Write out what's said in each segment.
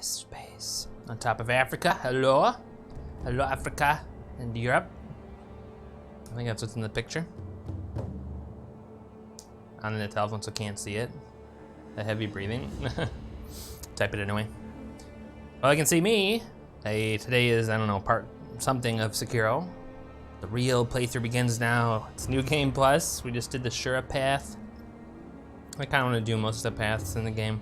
Space. On top of Africa. Hello? Hello, Africa and Europe. I think that's what's in the picture. On the telephone, so can't see it. The heavy breathing. Type it anyway. Well, I can see me. Hey, today is, I don't know, part something of Sekiro. The real playthrough begins now. It's New Game Plus. We just did the Shura path. I kind of want to do most of the paths in the game.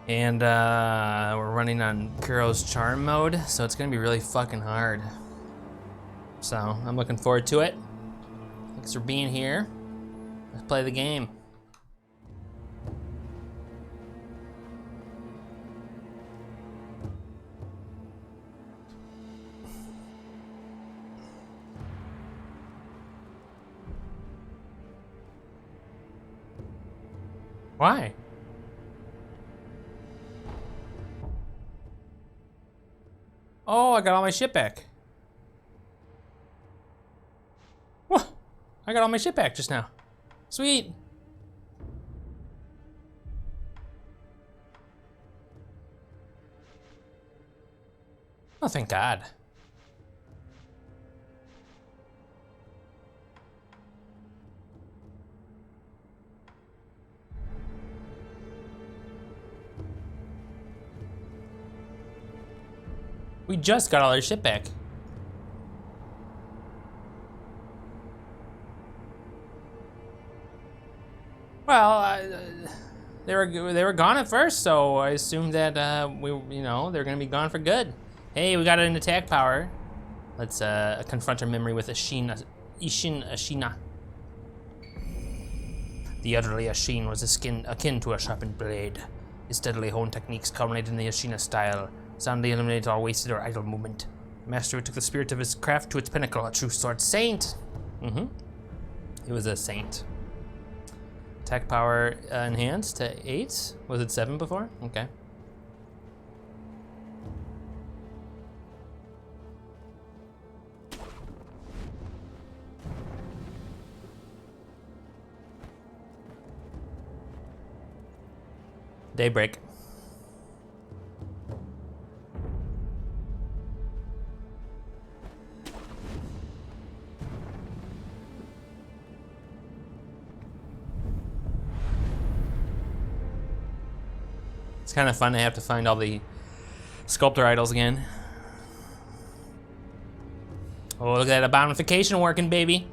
And we're running on Kuro's Charm mode, so it's gonna be really fucking hard. So I'm looking forward to it. Thanks for being here. Let's play the game. Why? Oh, I got all my shit back. What? I got all my shit back just now. Sweet. Oh, thank God. We just got all our shit back. Well, they were gone at first, so I assumed that they're gonna be gone for good. Hey, we got an attack power. Let's confront our memory with Ishin Ashina. The elderly Ashin was akin to a sharpened blade. His steadily honed techniques culminated in the Ashina style. Soundly eliminated all wasted or idle movement. The master who took the spirit of his craft to its pinnacle, a true sword saint. He was a saint. Attack power enhanced to 8. Was it 7 before? Okay. Daybreak. It's kind of fun to have to find all the sculptor idols again. Oh, look at that abomification working, baby.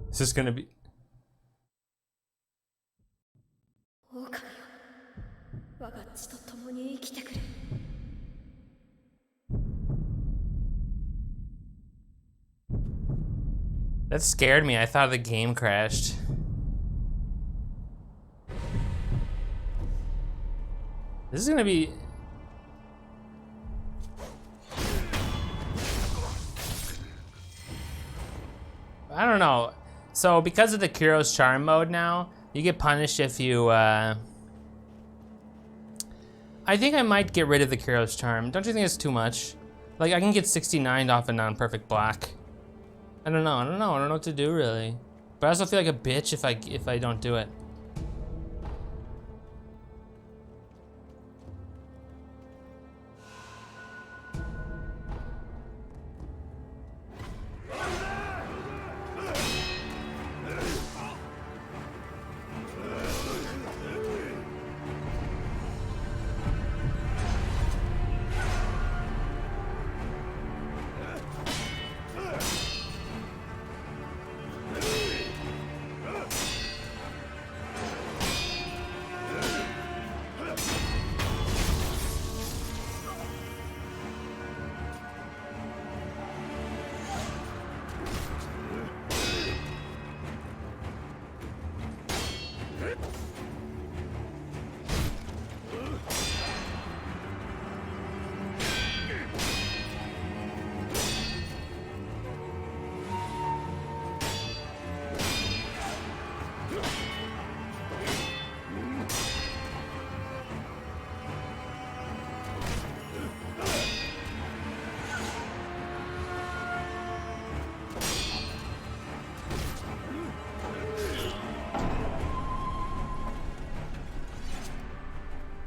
This is gonna be... That scared me. I thought the game crashed. This is gonna be... I don't know. So because of the Kuro's Charm mode now, you get punished if you, I think I might get rid of the Kuro's Charm. Don't you think it's too much? Like, I can get 69 off a non-perfect block. I don't know what to do really. But I also feel like a bitch if I don't do it.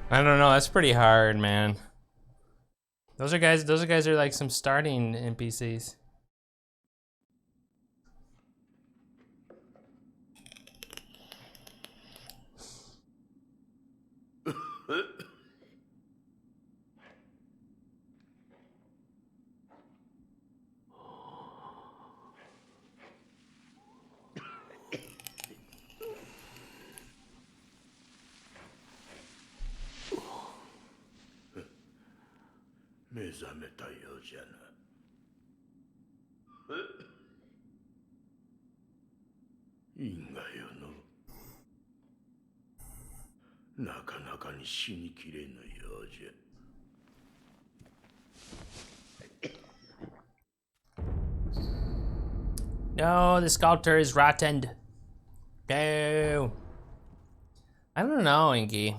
I don't know. That's pretty hard, man. Those are guys are like some starting NPCs. No, the sculptor is rotten. No. I don't know, Inky.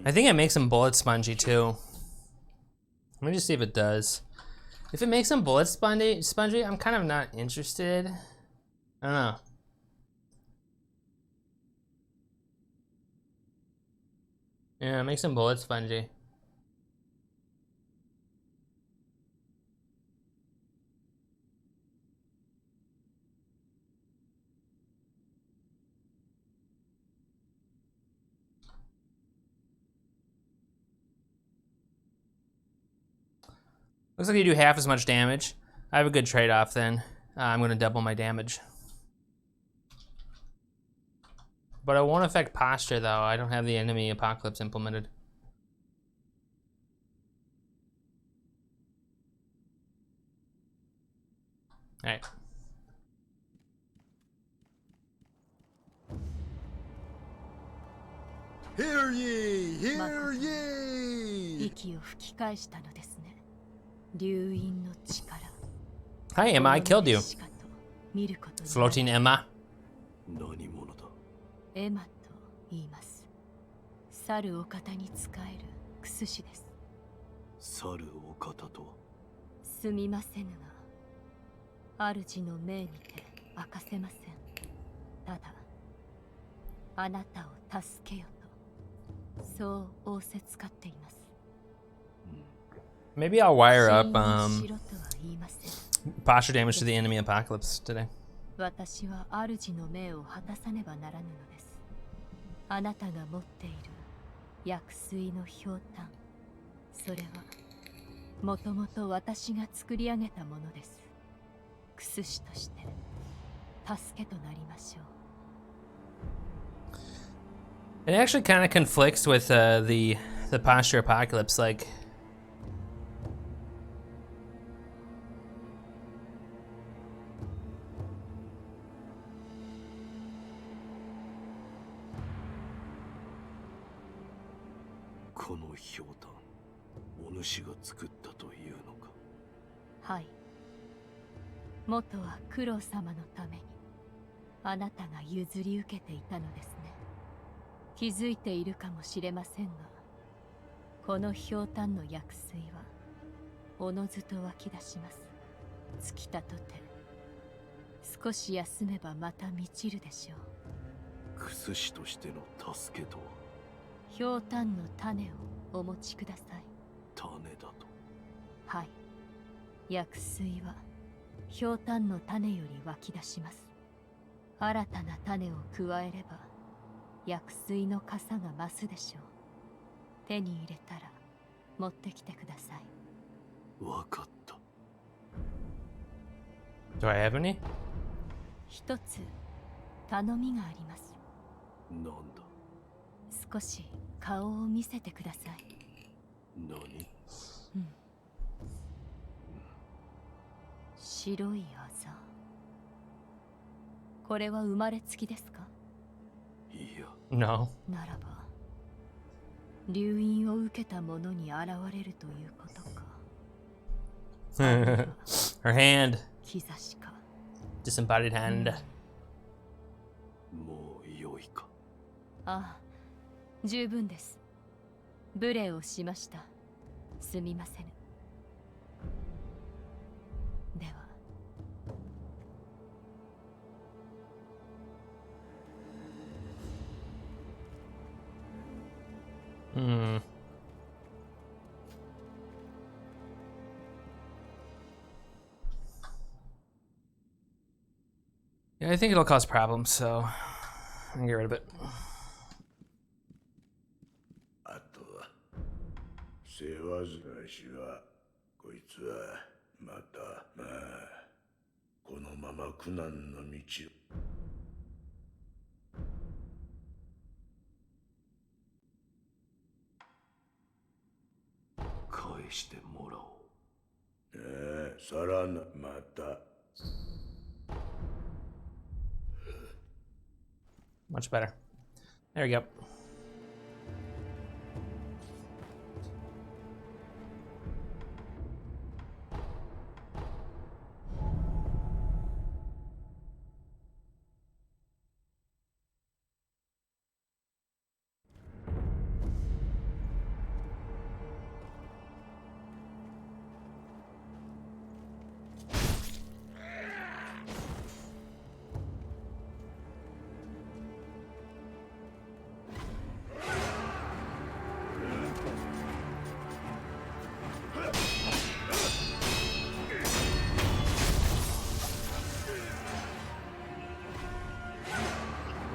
I think it makes him bullet spongy too. Let me just see if it does. If it makes him bullet spongy, I'm kind of not interested. I don't know. Yeah, it makes him bullet spongy. Looks like you do half as much damage. I have a good trade-off then. I'm gonna double my damage. But it won't affect posture though. I don't have the enemy apocalypse implemented. All right. Hear ye! Hear ye! Hi Emma, I killed you. Floating Emma. 何者だ。エマと言います。猿お方に仕えるクスシです。猿お方とは。すみませぬが、主の命にて明かせません。ただ、あなたを助けよと、そう仰せつかっています。Maybe I'll wire up しろとは言いません。 posture damage to the enemy apocalypse today. 私は主の命を果たさねばならぬのです。あなたが持っている薬水のひょうたん、それはもともと私が作り上げたものです。クスシとして助けとなりましょう。 It actually kind of conflicts with the posture apocalypse. Like,お主が作ったというのか。はい。元はクロ様のためにあなたが譲り受けていたのですね。気づいているかもしれませんが、このひょうたんの薬水はおのずと湧き出します。尽きたとて少し休めばまた満ちるでしょう。クスシとしての助けとは。ひょうたんの種をお持ちください。種だと。はい。薬水はひょうたんの種より湧き出します。新たな種を加えれば薬水の傘が増すでしょう。手に入れたら持ってきてください。わかった。do I have any? 一つ頼みがあります。なんだ。少し顔を見せてください。何？白いあざ。これは生まれつきですか？いや、 No. ならば流飲を受けた者に現れるということか。Her hand. 兆しか。 Disembodied hand. もう良いか。ああ、十分です。無礼をしました。すみませぬ。では。Hmm. Yeah, I think it'll cause problems, so I'm gonna get rid of it. あとは世話ずらしはこいつはまたまあこのまま苦難の道返してもらおう。さらなまた。 Much better. There we go.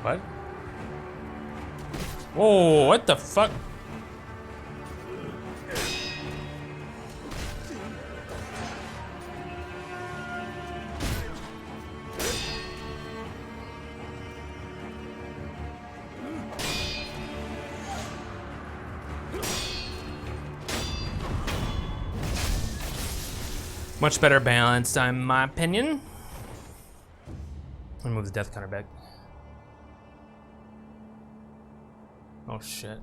What? Whoa, what the fuck? Much better balanced, in my opinion. Let me move the death counter back. Oh shit.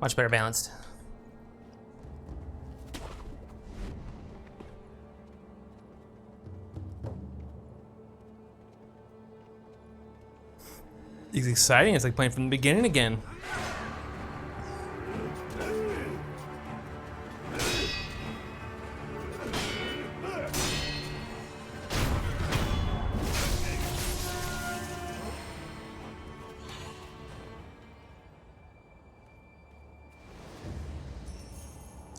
Much better balanced. It's exciting. It's like playing from the beginning again.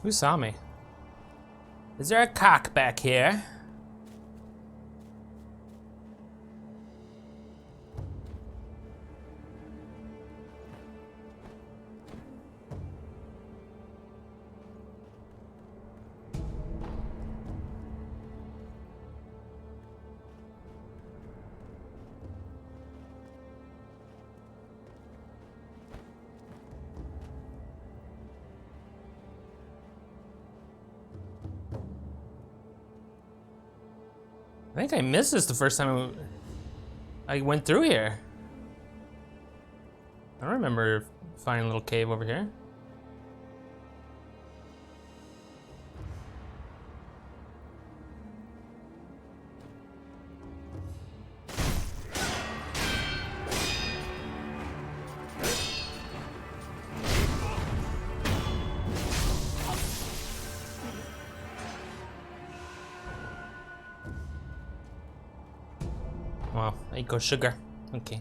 Who saw me? Is there a cock back here? I think I missed this the first time I went through here. I don't remember finding a little cave over here. Wow, eco sugar. Okay.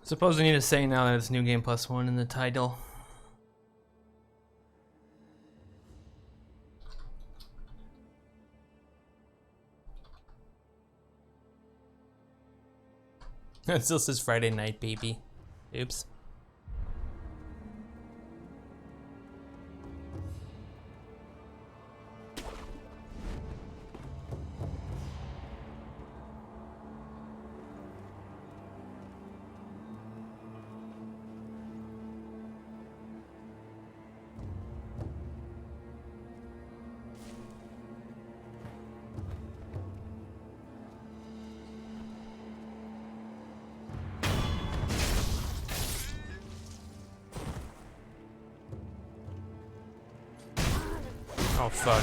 Suppose I need to say now that it's New Game Plus 1 in the title. It still says Friday night, baby. Oops. Oh, fuck.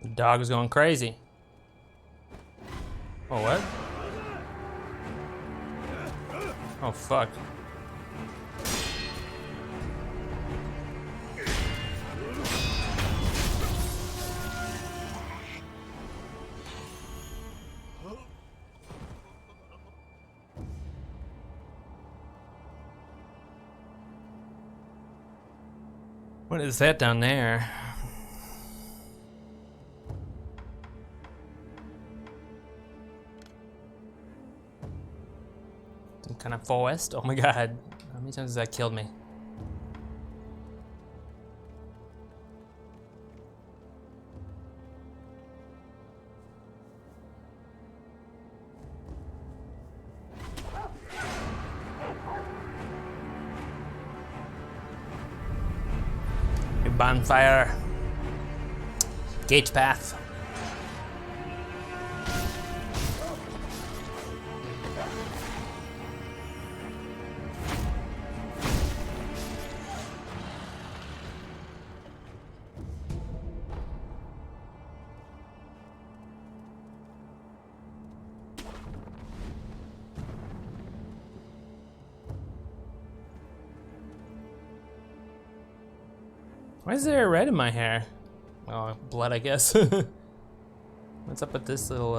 The dog is going crazy. Oh, what? Oh, fuck. What is that down there? Some kind of forest? Oh my god. How many times has that killed me? Bonfire. Gate path. Why is there red in my hair? Oh, blood, I guess. What's up with this little,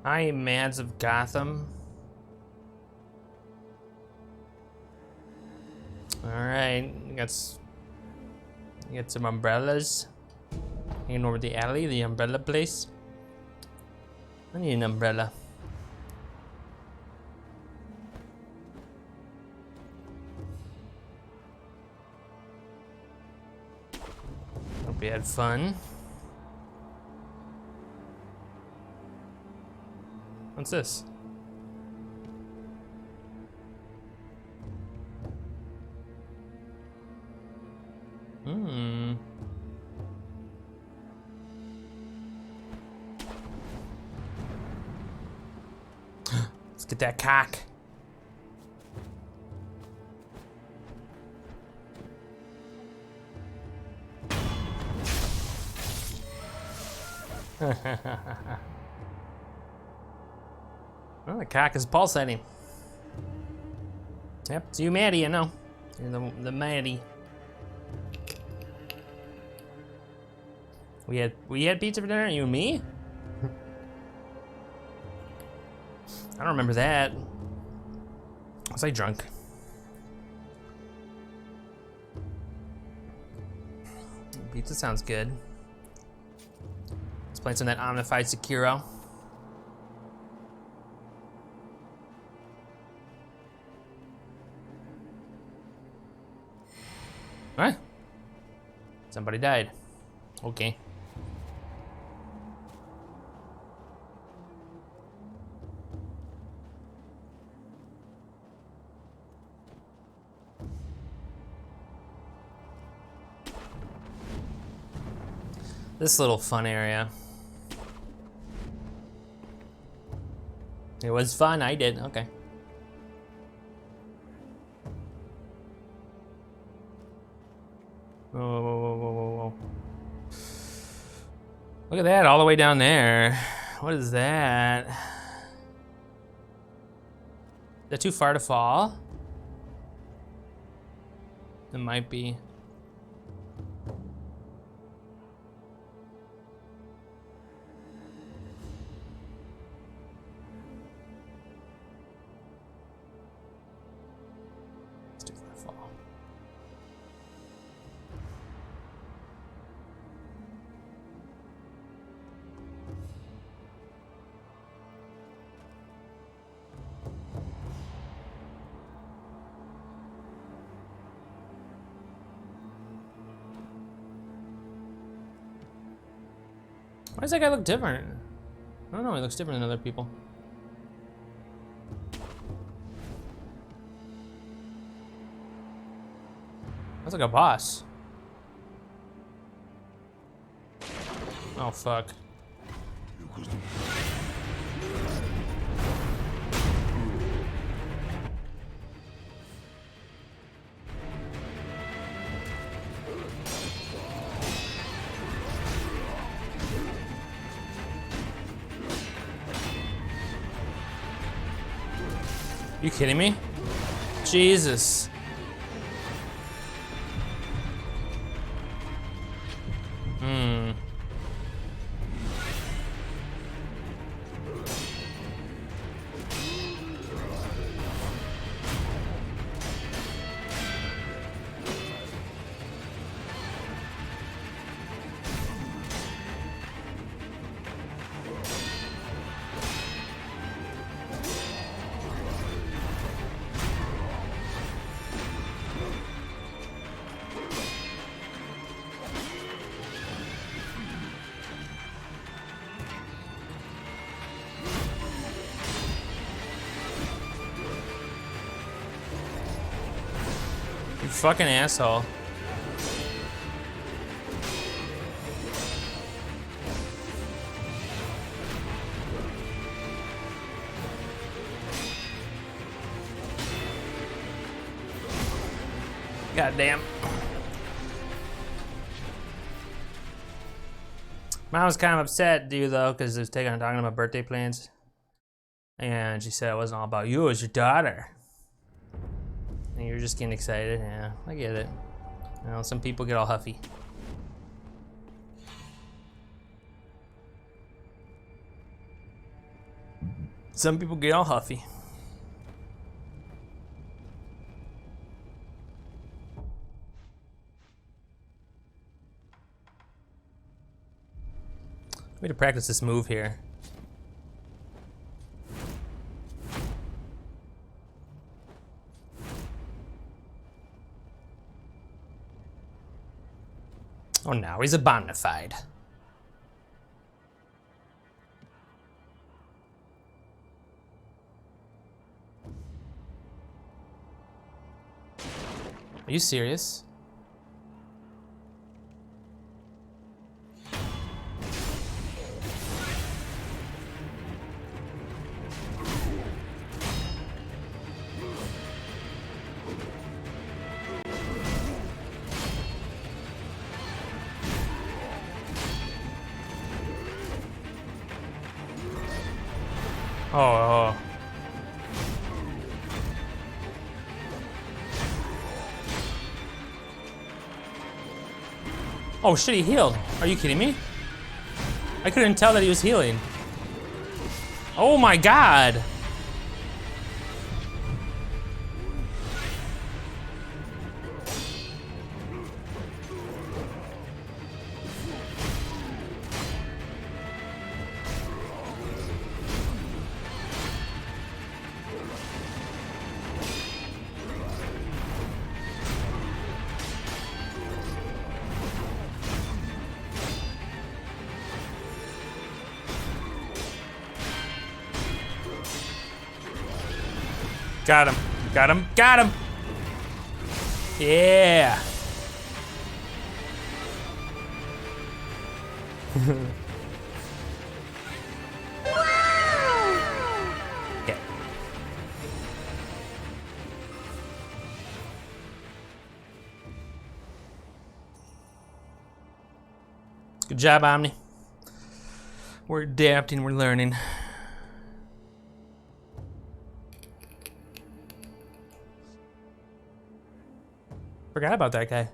Hi, Mads of Gotham. Alright, got some umbrellas. Hanging over the alley, the umbrella place. I need an umbrella. Hope we had fun. What's this? Let's get that cock. Well, the cock is pulsating. Yep, it's you, Maddie, you know. You're the Maddie. We had pizza for dinner, you and me? I don't remember that. Was I drunk? Pizza sounds good. Let's play some of that Omnified Sekiro. What? Somebody died. Okay. This little fun area. It was fun, I did, okay. Look at that, all the way down there. What is that? Is that too far to fall? It might be. It's too far to fall. Why does that guy look different? I don't know, he looks different than other people. That's like a boss. Oh, fuck. You kidding me? Jesus. You fucking asshole. God damn. Mom was kind of upset, dude, though, because I was talking about birthday plans. And she said it wasn't all about you, it was your daughter. And you're just getting excited. Yeah, I get it. You know, some people get all huffy. Some people get all huffy. Way to practice this move here. Oh, now he's Omnified. Are you serious? Oh. Oh shit, he healed. Are you kidding me? I couldn't tell that he was healing. Oh my god. Got him. Got him. Got him. Yeah. Okay. Good job, Omni. We're adapting, we're learning. Forgot about that guy.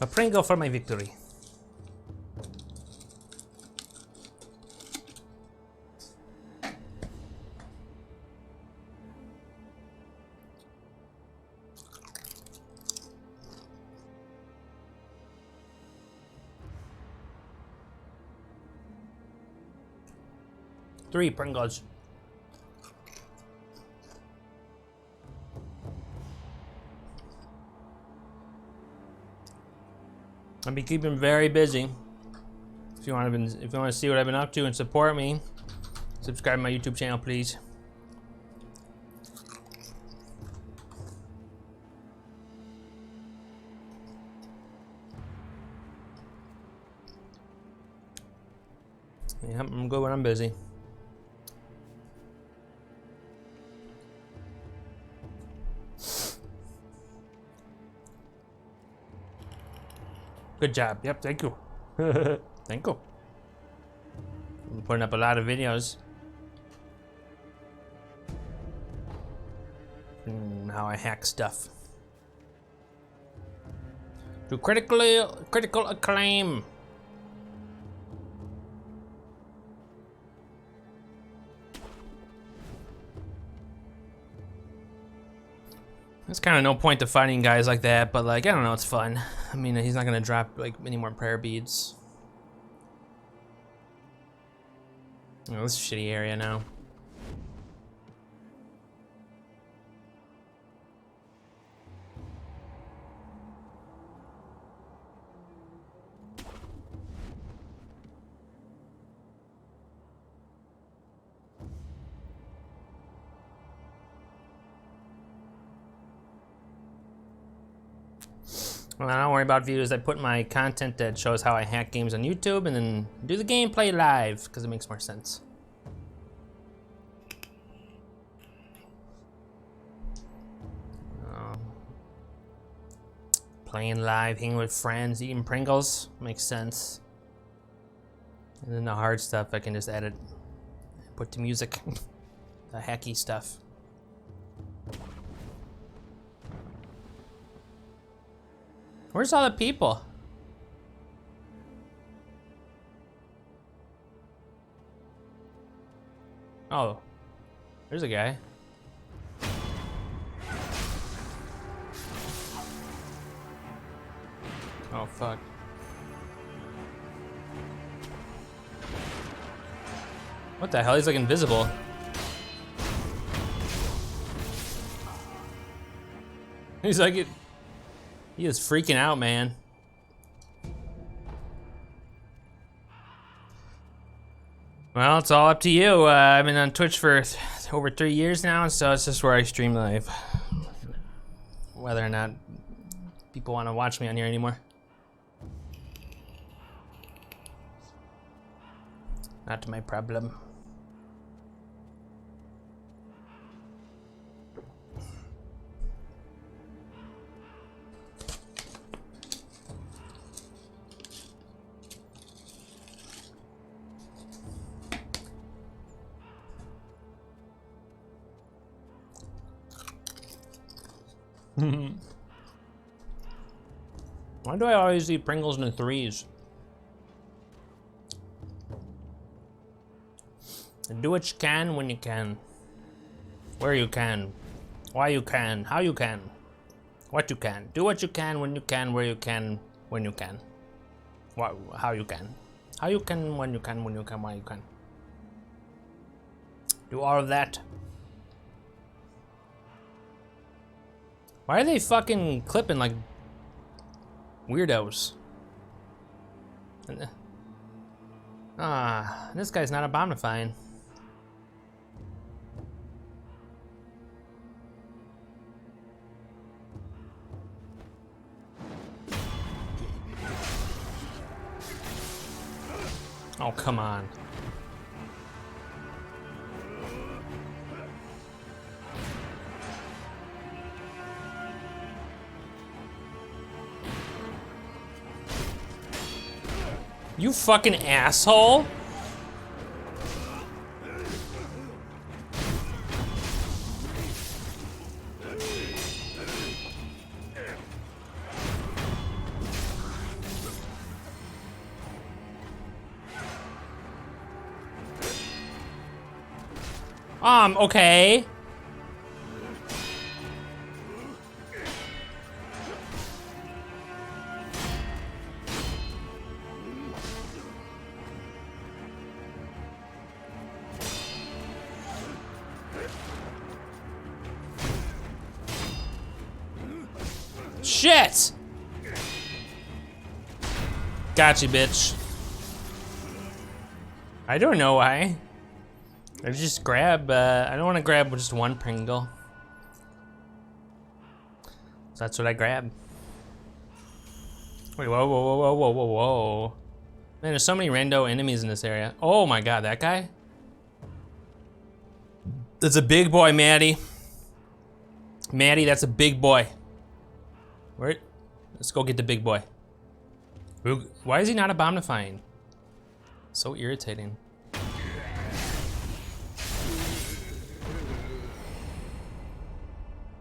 A Pringle for my victory. Three Pringles. I'll be keeping very busy. If you want to see what I've been up to and support me, subscribe to my YouTube channel, please. Yep, I'm good when I'm busy. Good job. Yep, thank you. Thank you. I'm putting up a lot of videos. How I hack stuff. To critical acclaim. There's kind of no point to fighting guys like that, but like, I don't know, it's fun. I mean, he's not gonna drop like any more prayer beads. Oh, this is a shitty area now. Well, I don't worry about views. I put my content that shows how I hack games on YouTube and then do the gameplay live because it makes more sense. Playing live, hanging with friends, eating Pringles makes sense. And then the hard stuff I can just edit, put to music, the hacky stuff. Where's all the people? Oh, there's a guy. Oh, fuck. What the hell? He's like invisible. He's like, he is freaking out, man. Well, it's all up to you. I've been on Twitch for over 3 years now, so it's just where I stream live. Whether or not people want to watch me on here anymore. Not my problem. Why do I always eat Pringles in the threes? Do what you can when you can. Where you can. Why you can. How you can. What you can. Do what you can when you can. Where you can. When you can. How you can. How you can. When you can. When you can. Why you can. Do all of that. Why are they fucking clipping like weirdos? This guy's not Omnifying. Oh, come on. You fucking asshole. Okay. Shit! Gotcha, bitch. I don't know why. I just grab, I don't want to grab just one Pringle. So that's what I grab. Wait, whoa, whoa, whoa, whoa, whoa, whoa, whoa. Man, there's so many rando enemies in this area. Oh my god, that guy? That's a big boy, Maddie. Maddie, that's a big boy. Where? Let's go get the big boy. Why is he not Omnifying? So irritating.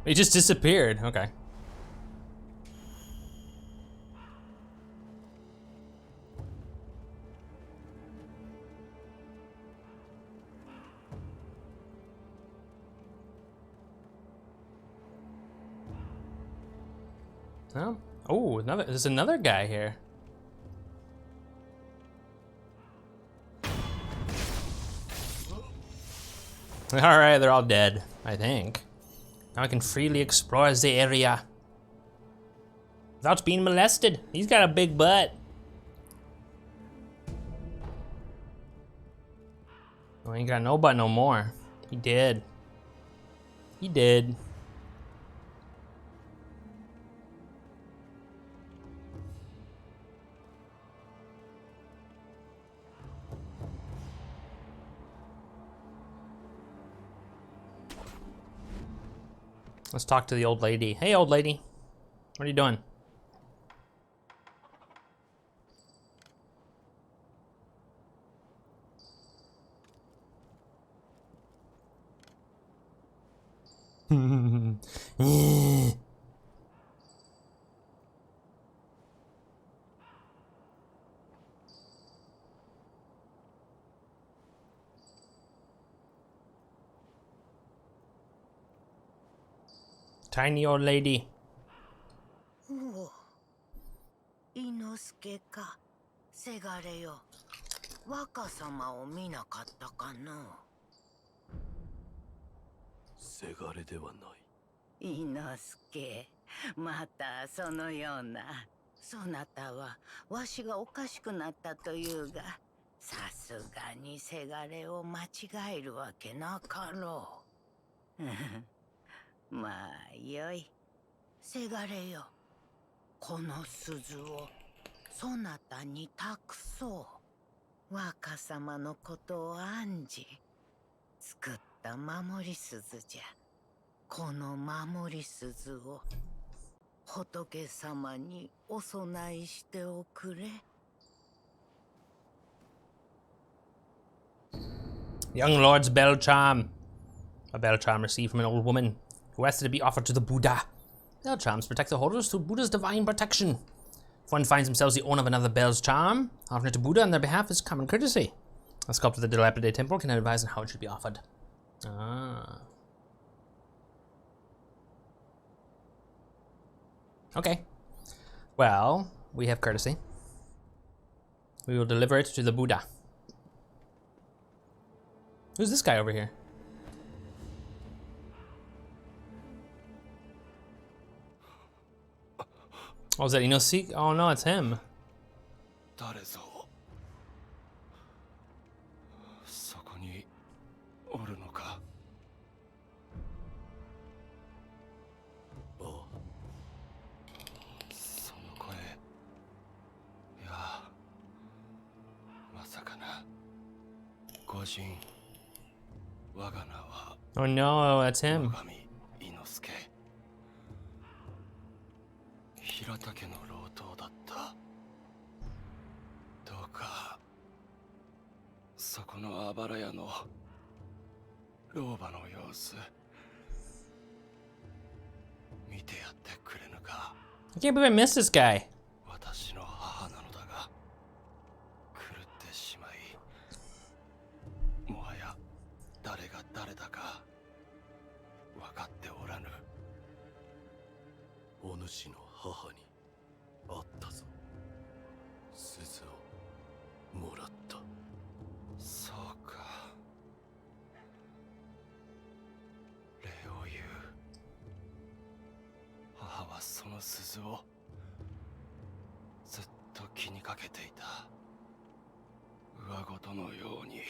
He just disappeared. Okay. Oh, there's another guy here. All right, they're all dead, I think. Now I can freely explore the area without being molested. He's got a big butt. Oh, he ain't got no butt no more. He did. He did. Let's talk to the old lady. Hey, old lady. What are you doing? Tiny old lady. 伊之助か、せがれよ。若様を見なかったかな。せがれではない。伊之助、またそのような。そなたはわしがおかしくなったというが、さすがにせがれを間違えるわけなかろう。まあよい。せがれよ。この鈴をそなたに託そう。若様のことを案じ作った守り鈴じゃ。この守り鈴を仏様にお供えしておくれ。Young Lord's bell charm. A bell charm received from an old woman who asked it to be offered to the Buddha. Bell charms protect the holders through Buddha's divine protection. If one finds themselves the owner of another bell's charm, offering it to Buddha on their behalf is common courtesy. A sculptor of the dilapidated temple can advise on how it should be offered. Ah. Okay. Well, we have courtesy. We will deliver it to the Buddha. Who's this guy over here? Oh, is that Inosik? Oh no, it's him. 誰ぞそこにおるのか。おうその声。いやまさかな。御神我が名は Oh no, that's him. 神伊之助。平田家の老頭だった。どうかそこのあばら屋の老婆の様子見てやってくれぬか。 I can't believe I missed this guy. 私の母なのだが狂ってしまい、もはや誰が誰だか分かっておらぬ。お主の母に会ったぞ。鈴をもらった。そうか、礼を言う。母はその鈴をずっと気にかけていた。上事のように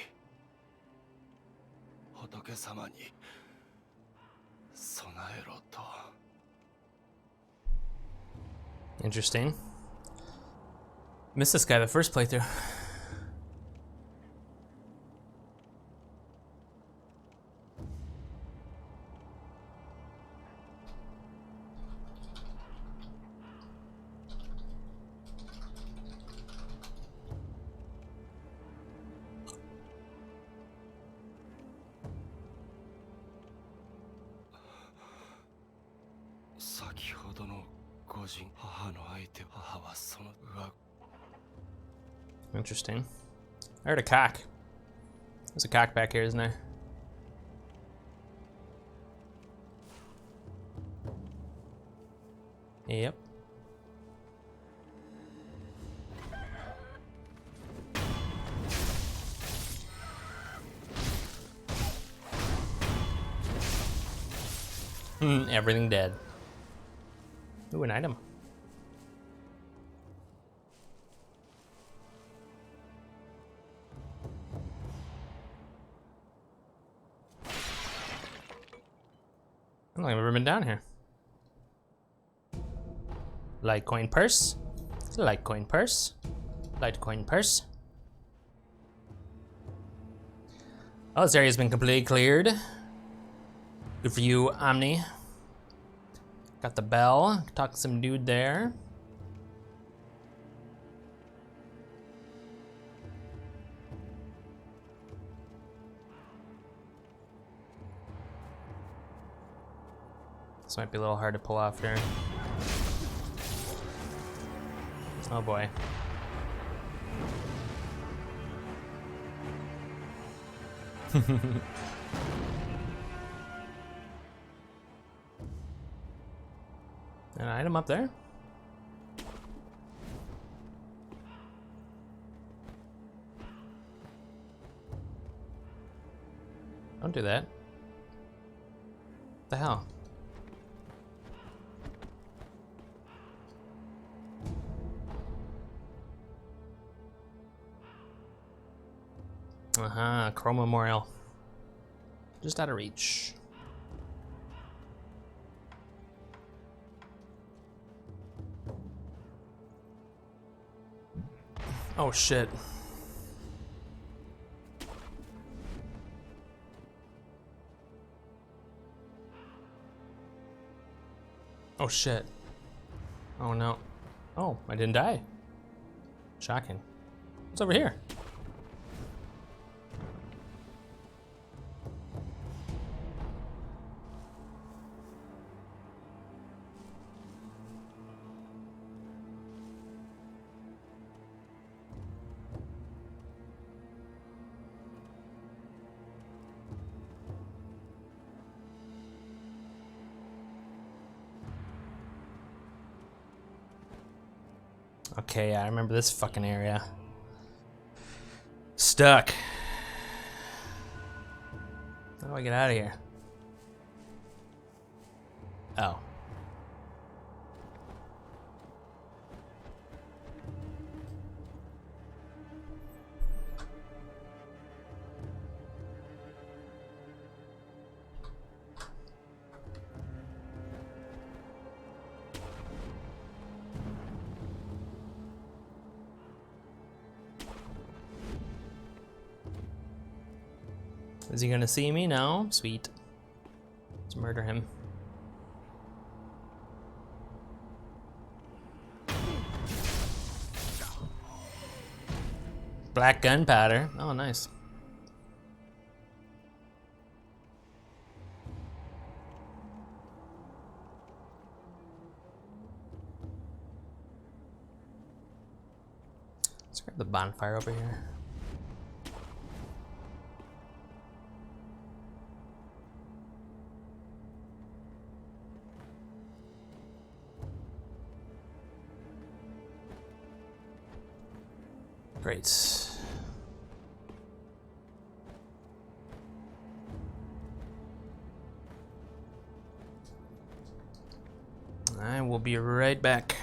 仏様に備えろと。 Interesting. Missed this guy the first playthrough. Interesting. I heard a cock. There's a cock back here, isn't there? Yep. Everything dead. Ooh, an item. I don't think I've ever been down here. Litecoin purse. Litecoin purse. Litecoin purse. Oh, this area's been completely cleared. Good for you, Omni. Got the bell. Talk to some dude there. This might be a little hard to pull off here. Oh boy. An item up there? Don't do that. What the hell? Chrome Memorial. Just out of reach. Oh shit. Oh shit. Oh no. Oh, I didn't die. Shocking. What's over here? Okay, I remember this fucking area. Stuck. How do I get out of here? Oh. Is he gonna see me? No? Sweet. Let's murder him. Black gunpowder. Oh, nice. The bonfire over here. Great. I will be right back.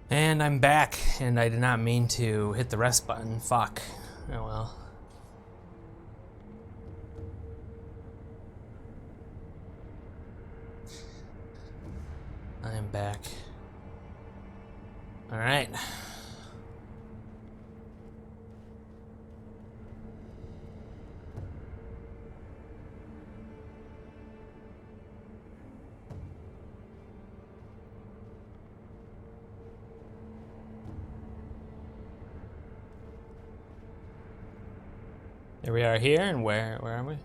And I'm back, and I did not mean to hit the rest button. Fuck. Oh well. I am back. All right. Here we are here, and where are we?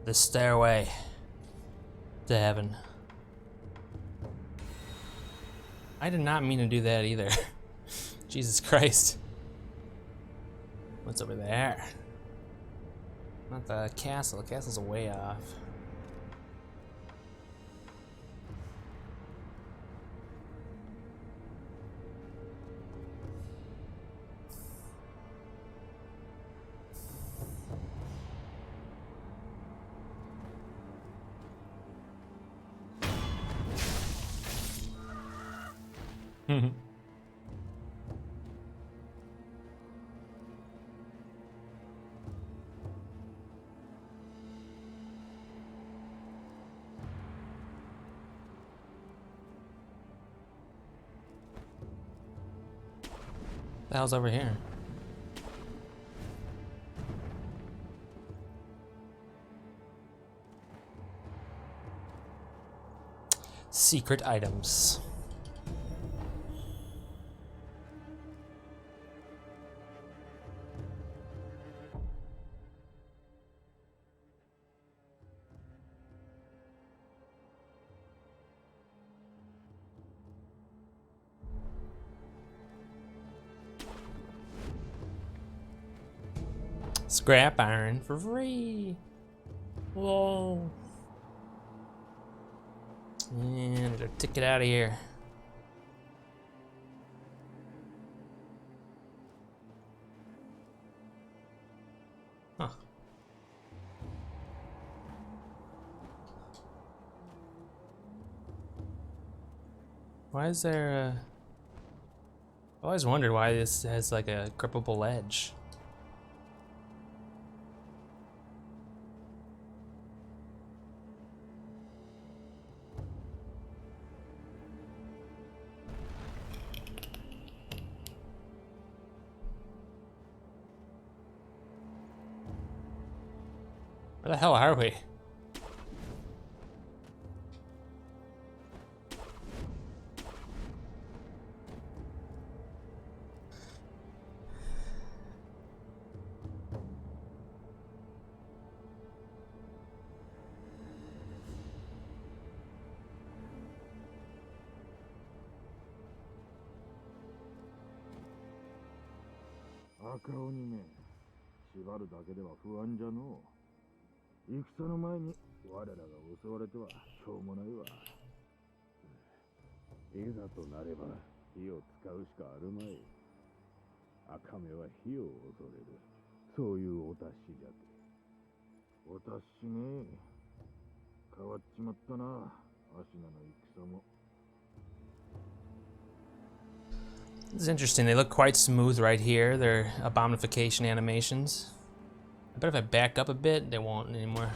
The stairway to heaven. I did not mean to do that either. Jesus Christ. What's over there? Not the castle. The castle's a way off. The hell's over here? Secret items. Scrap iron for free. Whoa. And a ticket out of here. Huh. Why is there a... I always wondered why this has like a grippable edge. Where the hell are we? This is interesting. They look quite smooth right here. They're omnification animations. I bet if I back up a bit, they won't anymore.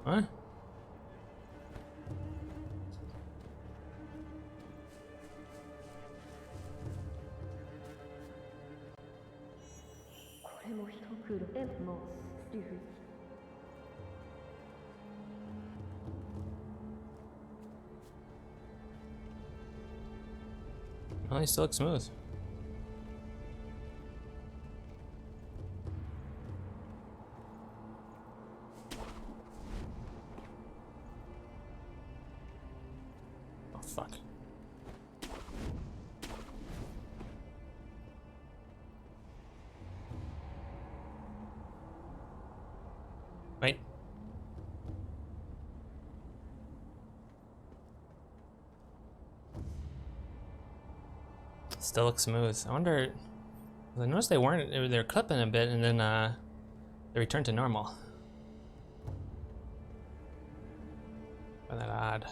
What? Oh, they still look smooth. Oh, fuck. Wait. Still looks smooth. I wonder. I noticed they weren't. They're clipping a bit, and then they returned to normal. Find that odd.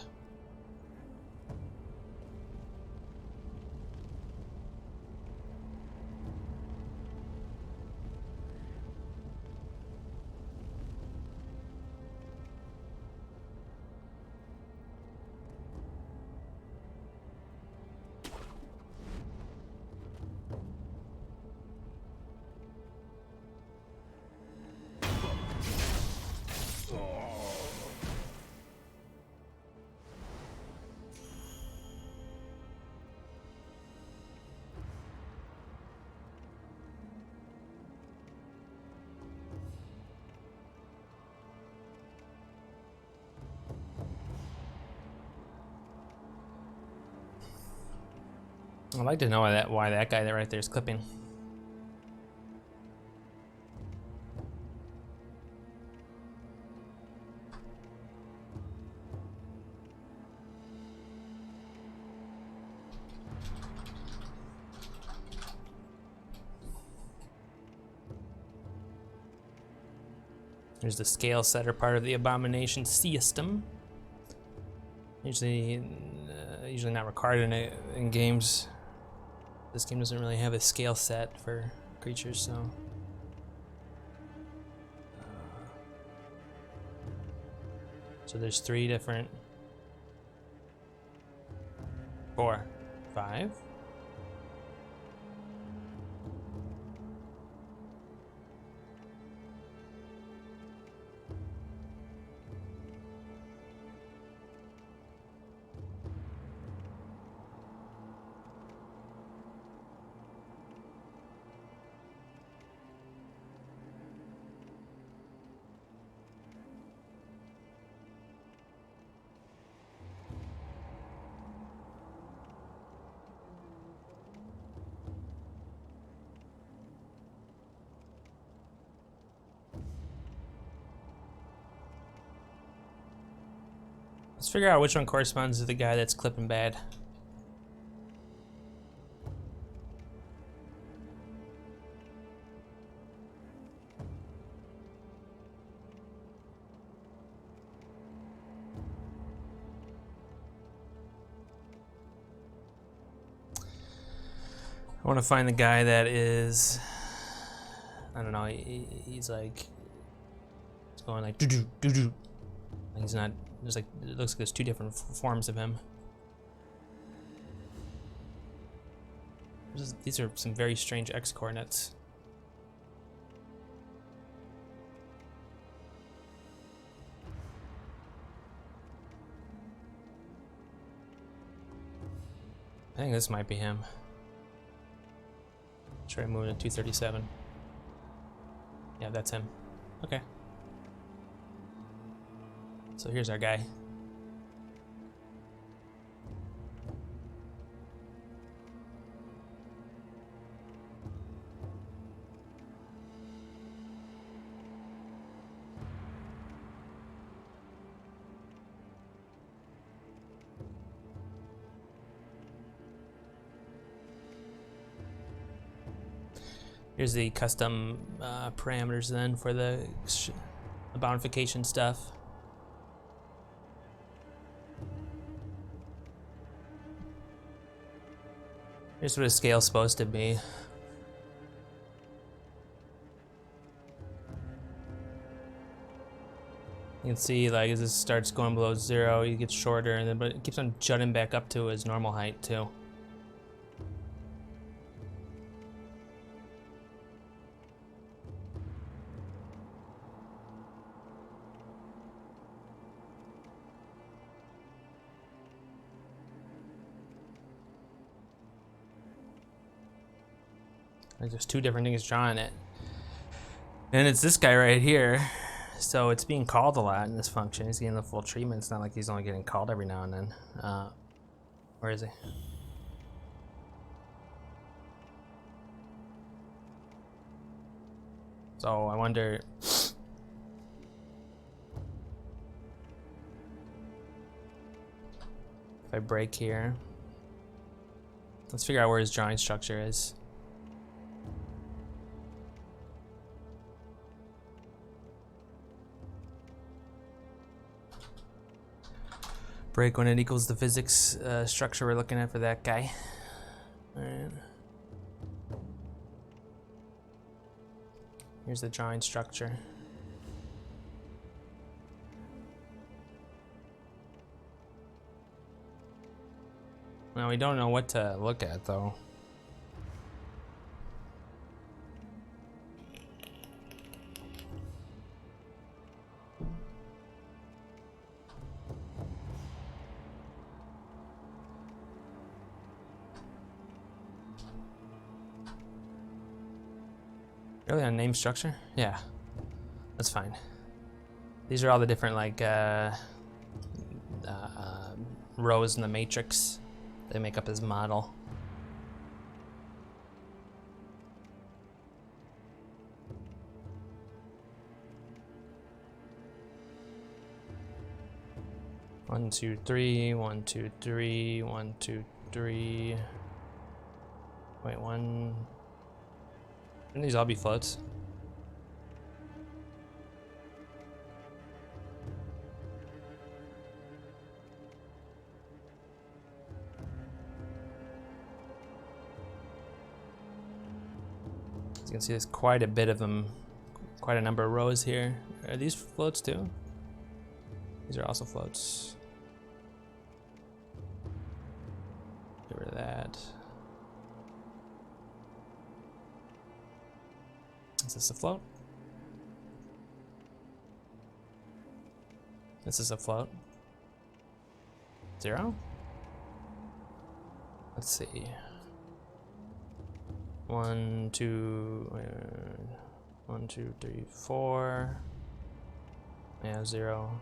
I'd like to know why that guy right there is clipping. There's the scale setter part of the abomination system. Usually not required in games. This game doesn't really have a scale set for creatures, so. So there's 3 different. 4, 5. Let's figure out which one corresponds to the guy that's clipping bad. I want to find the guy that is, I don't know, he's like, it's going like doo-doo, doo-doo. He's not, there's like, it looks like there's 2 different forms of him. These are some very strange X coordinates. I think this might be him. Try moving to 237. Yeah, that's him. Okay. So here's our guy. Here's the custom parameters then for the bonification stuff. Here's what a scale's supposed to be. You can see, like, as this starts going below 0, he gets shorter, and then but it keeps on jutting back up to his normal height too. Like, there's 2 different things drawing it. And it's this guy right here. So it's being called a lot in this function. He's getting the full treatment. It's not like he's only getting called every now and then. Where is he? So I wonder if I break here. Let's figure out where his drawing structure is. Break when it equals the physics structure we're looking at for that guy. Alright. Here's the drawing structure. Now we don't know what to look at though. Really, on name structure? Yeah, that's fine. These are all the different like rows in the matrix. They make up his model. One, two, three, 1, 2, 3, 1, 2, 3. Wait, one. Shouldn't these all be floats? As you can see, there's quite a bit of them, quite a number of rows here. Are these floats too? These are also floats. Get rid of that. Is this a float? This is a float. 0? Let's see. 1, 2, 1, 2, 3, 4. Yeah, 0.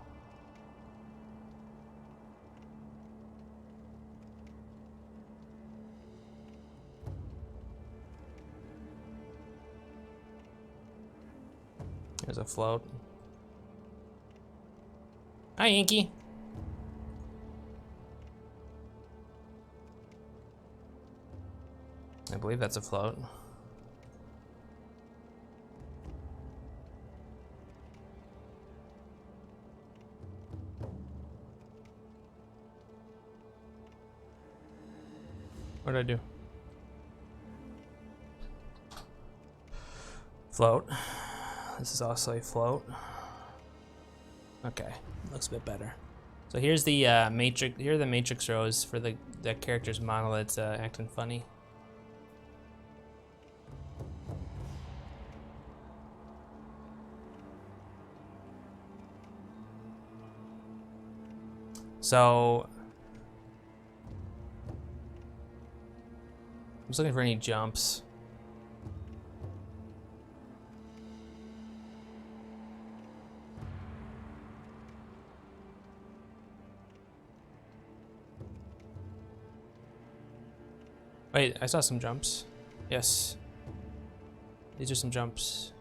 There's a float. Hi, Yankee. I believe that's a float. What did I do? Float. This is also a float. Okay, looks a bit better. So here's the matrix. Here are the matrix rows for the character's model that's acting funny. So I'm just looking for any jumps. Wait, I saw some jumps. Yes. These are some jumps.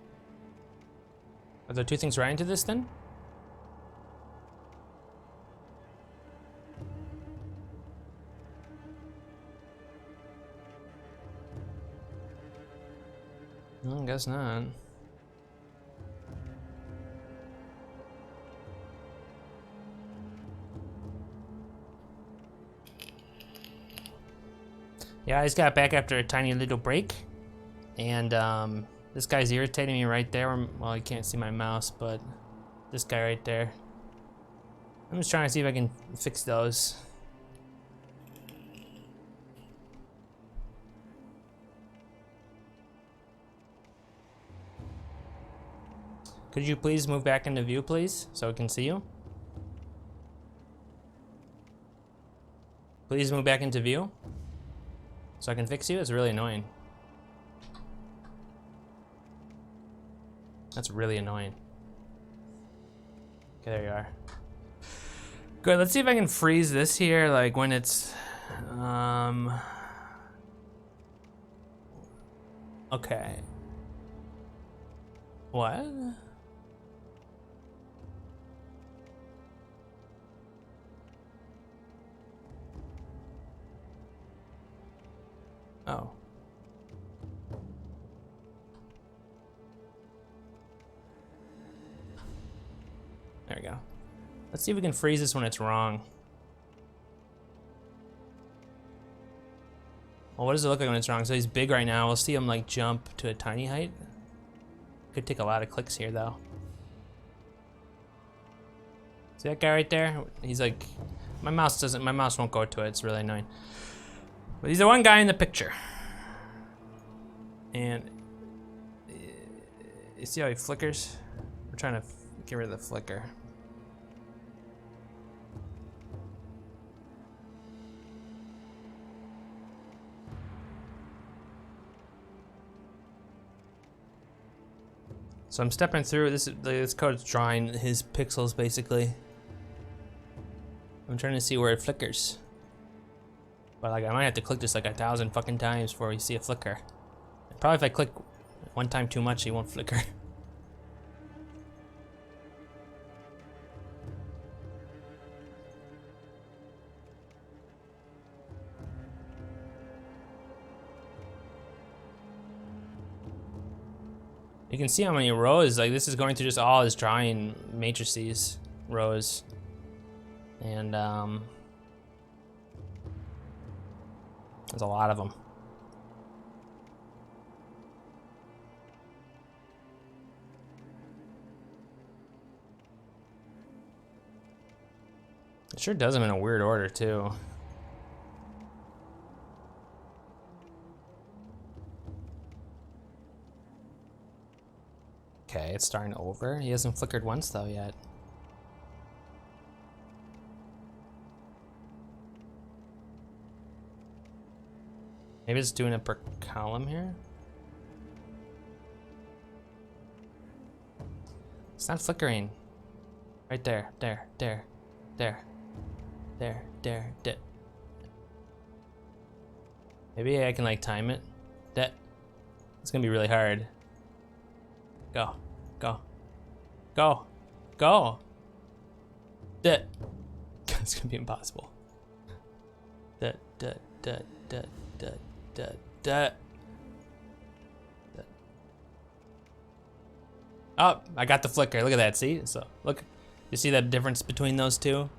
Are there two things right into this then? No, I guess not. Yeah, I just got back after a tiny little break, and this guy's irritating me right there. Well, you can't see my mouse, but this guy right there. I'm just trying to see if I can fix those. Could you please move back into view, please, so I can see you? Please move back into view, so I can fix you. It's really annoying. That's really annoying. Okay, there you are. Good, let's see if I can freeze this here, like when it's, okay. What? Oh. There we go. Let's see if we can freeze this when it's wrong. Well, what does it look like when it's wrong? So he's big right now. We'll see him like jump to a tiny height. Could take a lot of clicks here though. See that guy right there? He's like, my mouse won't go to it. It's really annoying. But he's the one guy in the picture. And you see how he flickers? We're trying to get rid of the flicker. So I'm stepping through, this code is drawing his pixels basically. I'm trying to see where it flickers. But like I might have to click this like 1,000 fucking times before we see a flicker. Probably if I click one time too much, he won't flicker. You can see how many rows, like this is going through just all his drawing matrices, rows. And there's a lot of them. It sure does them in a weird order too. Okay, it's starting over. He hasn't flickered once though yet. Maybe it's doing it per column here. It's not flickering. Right there, there, there, there, there, there, there. Maybe I can like time it. That. It's gonna be really hard. Go, go, go, go. That. It's gonna be impossible. That. Oh, I got the flicker. Look at that. See? So look, you see that difference between those two?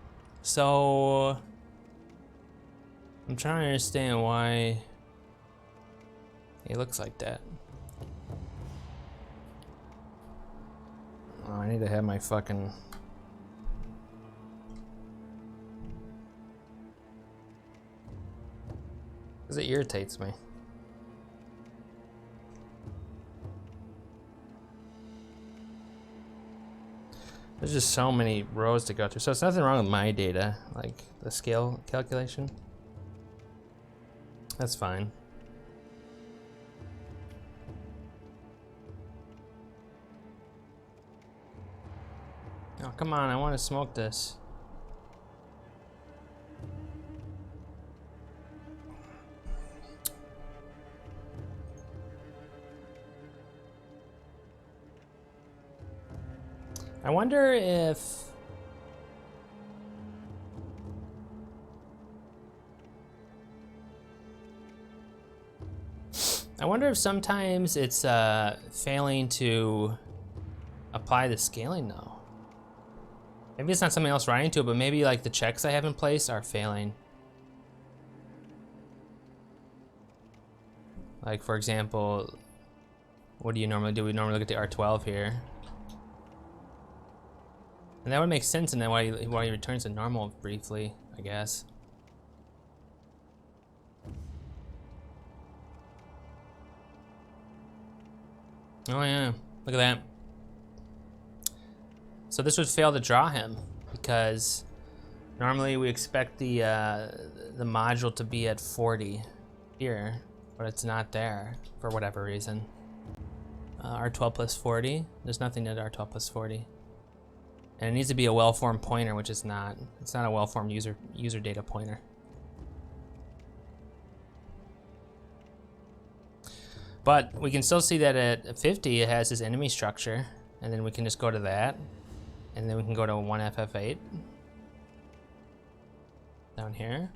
So I'm trying to understand why it looks like that. Oh, I need to have my fucking. Because it irritates me. There's just so many rows to go through. So it's nothing wrong with my data, like the scale calculation. That's fine. Oh, come on, I want to smoke this. I wonder if sometimes it's failing to apply the scaling though. Maybe it's not something else writing to it, but maybe like the checks I have in place are failing. Like for example, what do you normally do? We normally look at the R12 here. And that would make sense, and then why he returns to normal briefly, I guess. Oh yeah, look at that. So this would fail to draw him because normally we expect the module to be at 40 here, but it's not there for whatever reason. R12 plus 40. There's nothing at R12 plus 40. And it needs to be a well-formed pointer, which is not. It's not a well-formed user data pointer. But we can still see that at 50 it has this enemy structure, and then we can just go to that, and then we can go to 1FF8 down here.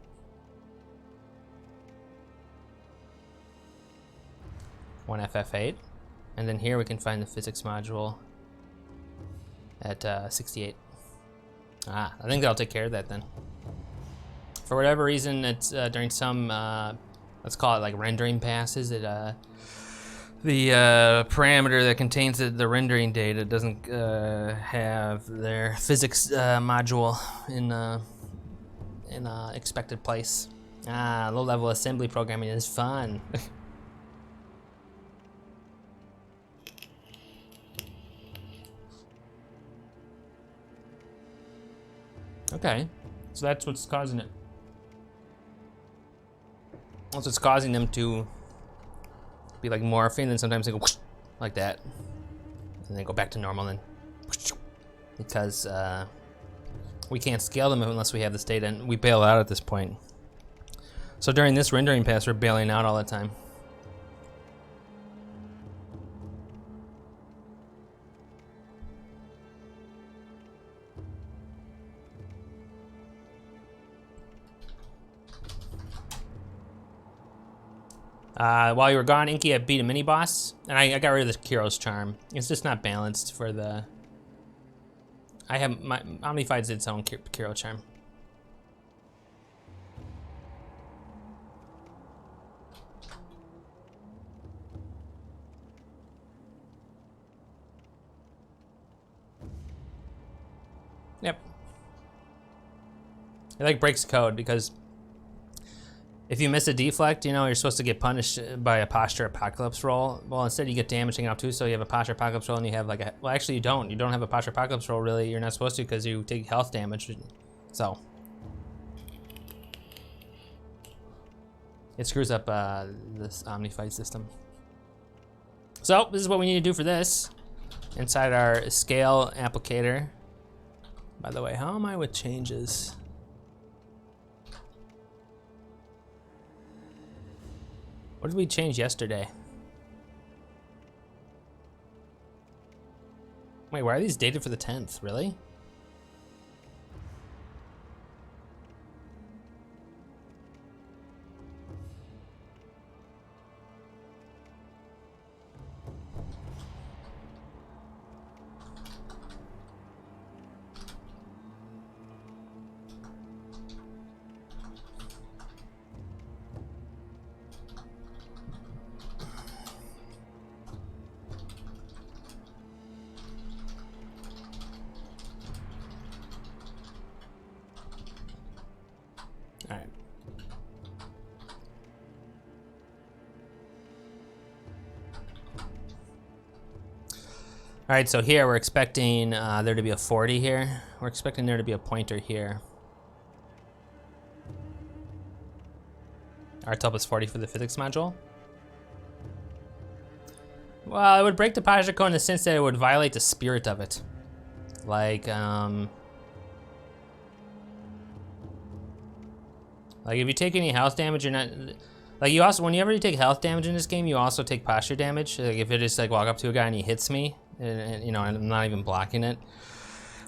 1 FF8. And then here we can find the physics module at 68. I think that'll take care of that then. For whatever reason, it's during some, let's call it like rendering passes, the parameter that contains the rendering data doesn't have their physics module in expected place. Low-level assembly programming is fun. Okay, so that's what's causing it. That's what's causing them to be like morphing, then sometimes they go whoosh, like that, and they go back to normal, then whoosh, because we can't scale them unless we have this data, and we bail out at this point. So during this rendering pass, we're bailing out all the time. While you were gone, Inky had beat a mini boss, and I got rid of the Sekiro's charm. It's just not balanced for the. I have my Omnified's its own Sekiro charm. Yep. It like breaks code because if you miss a deflect, you know, you're supposed to get punished by a posture apocalypse roll. Well, instead you get damage taken off too, so you have a posture apocalypse roll and you have like a, well actually you don't. You don't have a posture apocalypse roll really. You're not supposed to because you take health damage. So. It screws up this Omnified system. So this is what we need to do for this. Inside our scale applicator. By the way, how am I with changes? What did we change yesterday? Wait, why are these dated for the 10th? Really? All right. All right, so here we're expecting there to be a 40 here. We're expecting there to be a pointer here. Our top is 40 for the physics module. Well, it would break the posture code in the sense that it would violate the spirit of it. Like if you take any health damage, you're not, like you also, whenever you take health damage in this game, you also take posture damage. Like if it just like walk up to a guy and he hits me, and you know, and I'm not even blocking it,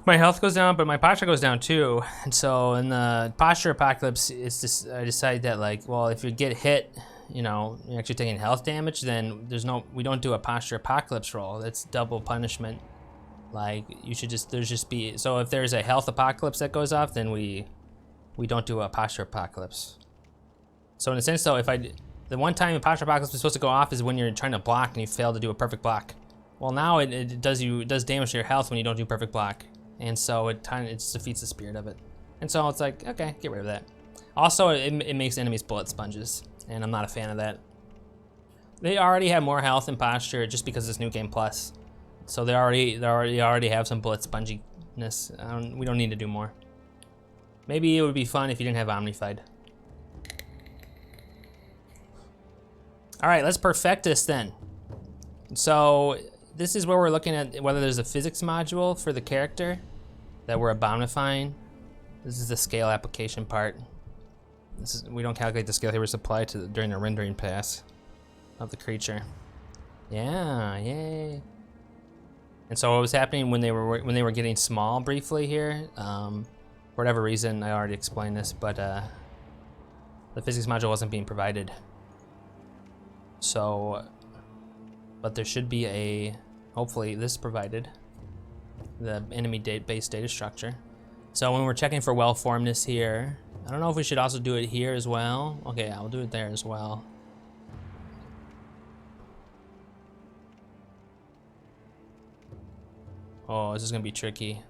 my health goes down, but my posture goes down too. And so in the posture apocalypse, it's just, I decided that like, well, if you get hit, you know, you're actually taking health damage, then we don't do a posture apocalypse roll. That's double punishment. Like you should just, so if there's a health apocalypse that goes off, then we don't do a posture apocalypse. So in a sense though, the one time a posture apocalypse is supposed to go off is when you're trying to block and you fail to do a perfect block. Well now it does damage to your health when you don't do perfect block. And so it defeats the spirit of it. And so it's like, okay, get rid of that. Also, it makes enemies bullet sponges, and I'm not a fan of that. They already have more health and posture just because it's New Game Plus. So they already have some bullet sponginess. We don't need to do more. Maybe it would be fun if you didn't have Omnified. All right, let's perfect this then. So this is where we're looking at whether there's a physics module for the character that we're abominifying. This is the scale application part. We don't calculate the scale here, we supply during the rendering pass of the creature. Yeah, yay. And so what was happening when they were getting small briefly here, for whatever reason, I already explained this, but the physics module wasn't being provided. So but there should be a, hopefully this provided, the enemy base data structure. So when we're checking for well-formedness here, I don't know if we should also do it here as well. Okay, I'll do it there as well. Oh, this is gonna be tricky.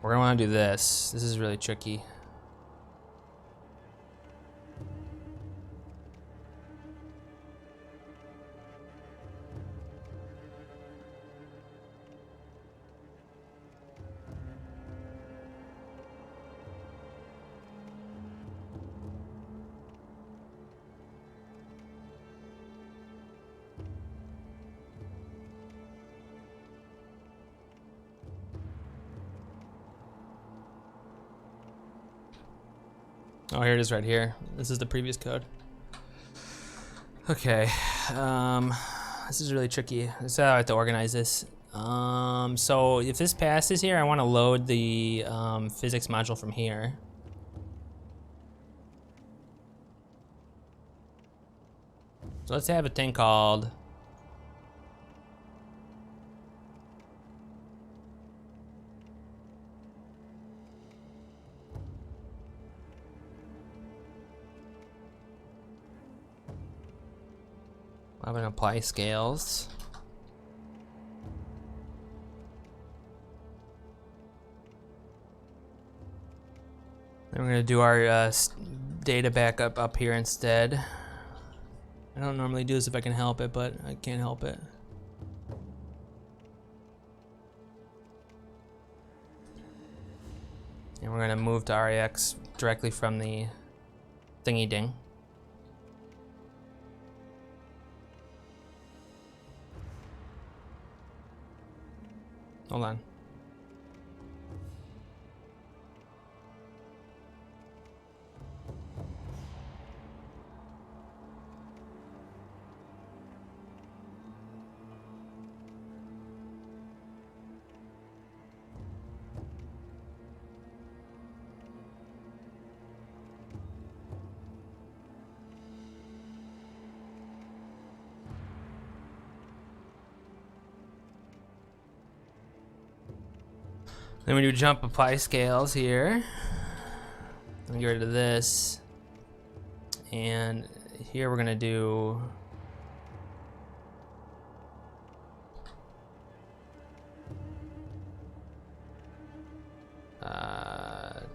We're gonna wanna do this. This is really tricky. Oh, here it is right here. This is the previous code. Okay, this is really tricky. This is how I have to organize this. So if this passes here, I want to load the physics module from here. So let's have a thing called I'm gonna apply scales. Then we're gonna do our data backup up here instead. I don't normally do this if I can help it, but I can't help it. And we're gonna move to RAX directly from the thingy ding. Hold on. Then we do jump apply scales here. And get rid of this. And here we're gonna do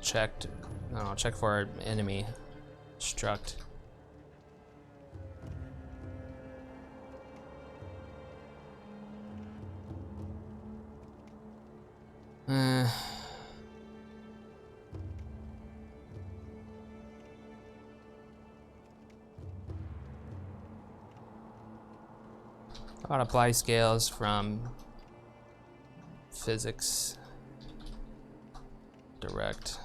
check for our enemy struct. I'll apply scales from physics direct.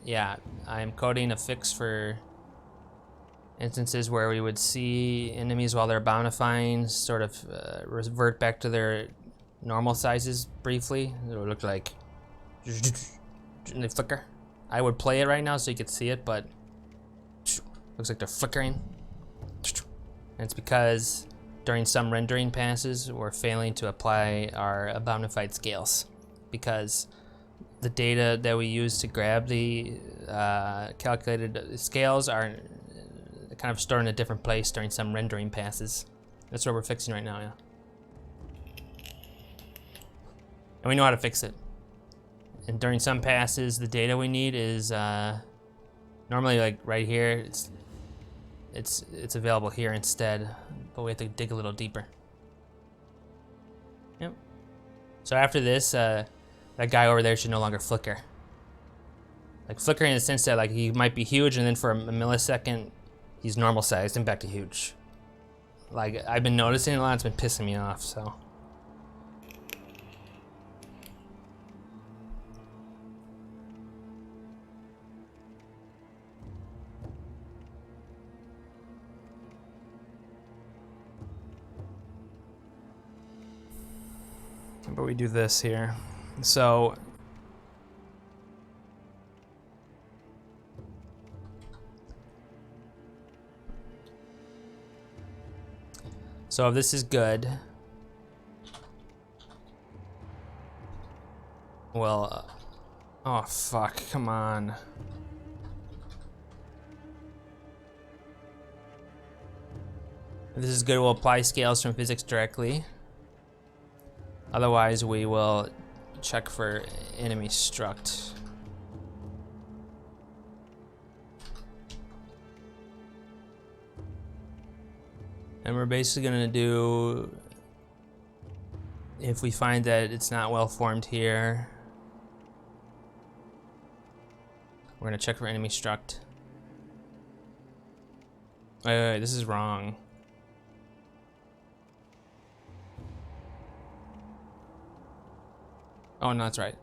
Yeah, I'm coding a fix for instances where we would see enemies while they're bountifying sort of revert back to their normal sizes briefly. It would look like and they flicker. I would play it right now so you could see it, but looks like they're flickering. And it's because during some rendering passes we're failing to apply our Omnified scales because the data that we use to grab the calculated scales are kind of stored in a different place during some rendering passes. That's what we're fixing right now, yeah. And we know how to fix it. And during some passes, the data we need is normally like right here. It's available here instead, but we have to dig a little deeper. Yep. So after this, that guy over there should no longer flicker. Like flickering in the sense that like he might be huge and then for a millisecond he's normal sized and back to huge. Like I've been noticing it a lot, it's been pissing me off, so. But we do this here. So So if this is good, well, oh fuck, come on. If this is good, we'll apply scales from physics directly. Otherwise, we will check for enemy struct. And we're basically gonna do, if we find that it's not well formed here, we're gonna check for enemy struct. Wait, this is wrong. Oh, no, that's right.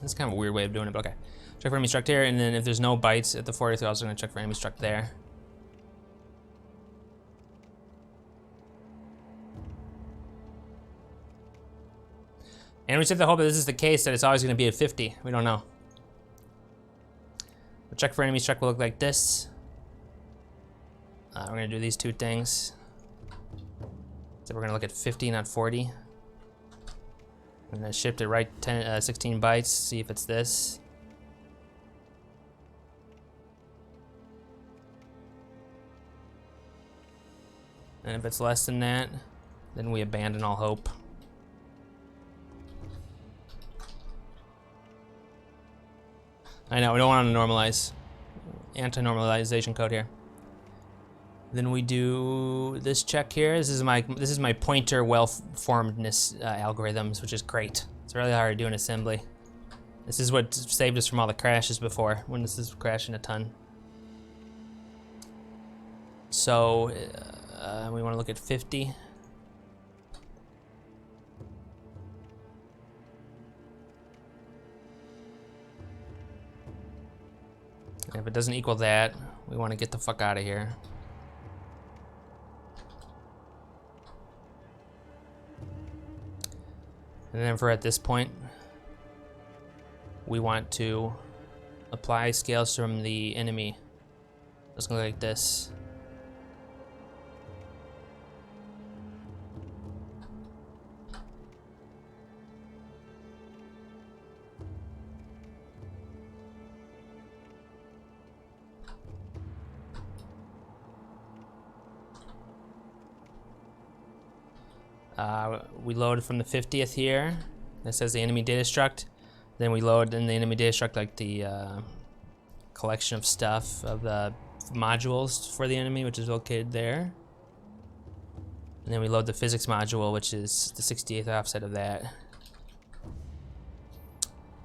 That's kind of a weird way of doing it, but okay. Check for enemy struct here, and then if there's no bites at the 40th, we're also gonna check for enemy struct there. And we just have to hope that this is the case, that it's always gonna be at 50. We don't know. The check for enemy struct will look like this. We're gonna do these two things. So we're gonna look at 50, not 40. I'm gonna shift it right 16 bytes, see if it's this. And if it's less than that, then we abandon all hope. I know, we don't want to normalize. Anti-normalization code here. Then we do this check here. This is my pointer well-formedness algorithms, which is great. It's really hard to do in assembly. This is what saved us from all the crashes before, when this is crashing a ton. So we want to look at 50. And if it doesn't equal that, we want to get the fuck out of here. And then for at this point, we want to apply scales from the enemy. It's gonna look like this. We load from the 50th here. That says the enemy data struct. Then we load in the enemy data struct like the collection of stuff of the modules for the enemy, which is located there. And then we load the physics module, which is the 68th offset of that.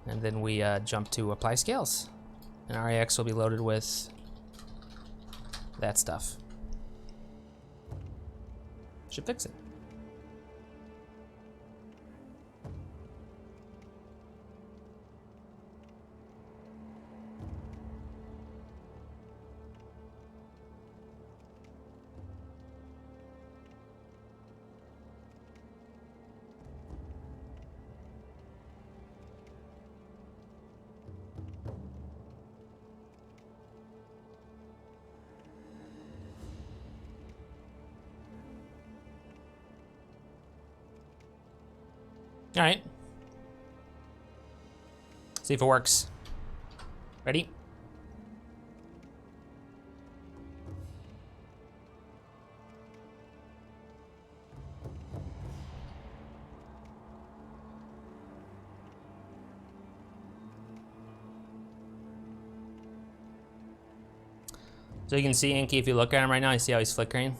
And then we jump to apply scales. And RAX will be loaded with that stuff. Should fix it. All right. See if it works. Ready? So you can see Inky, if you look at him right now, you see how he's flickering?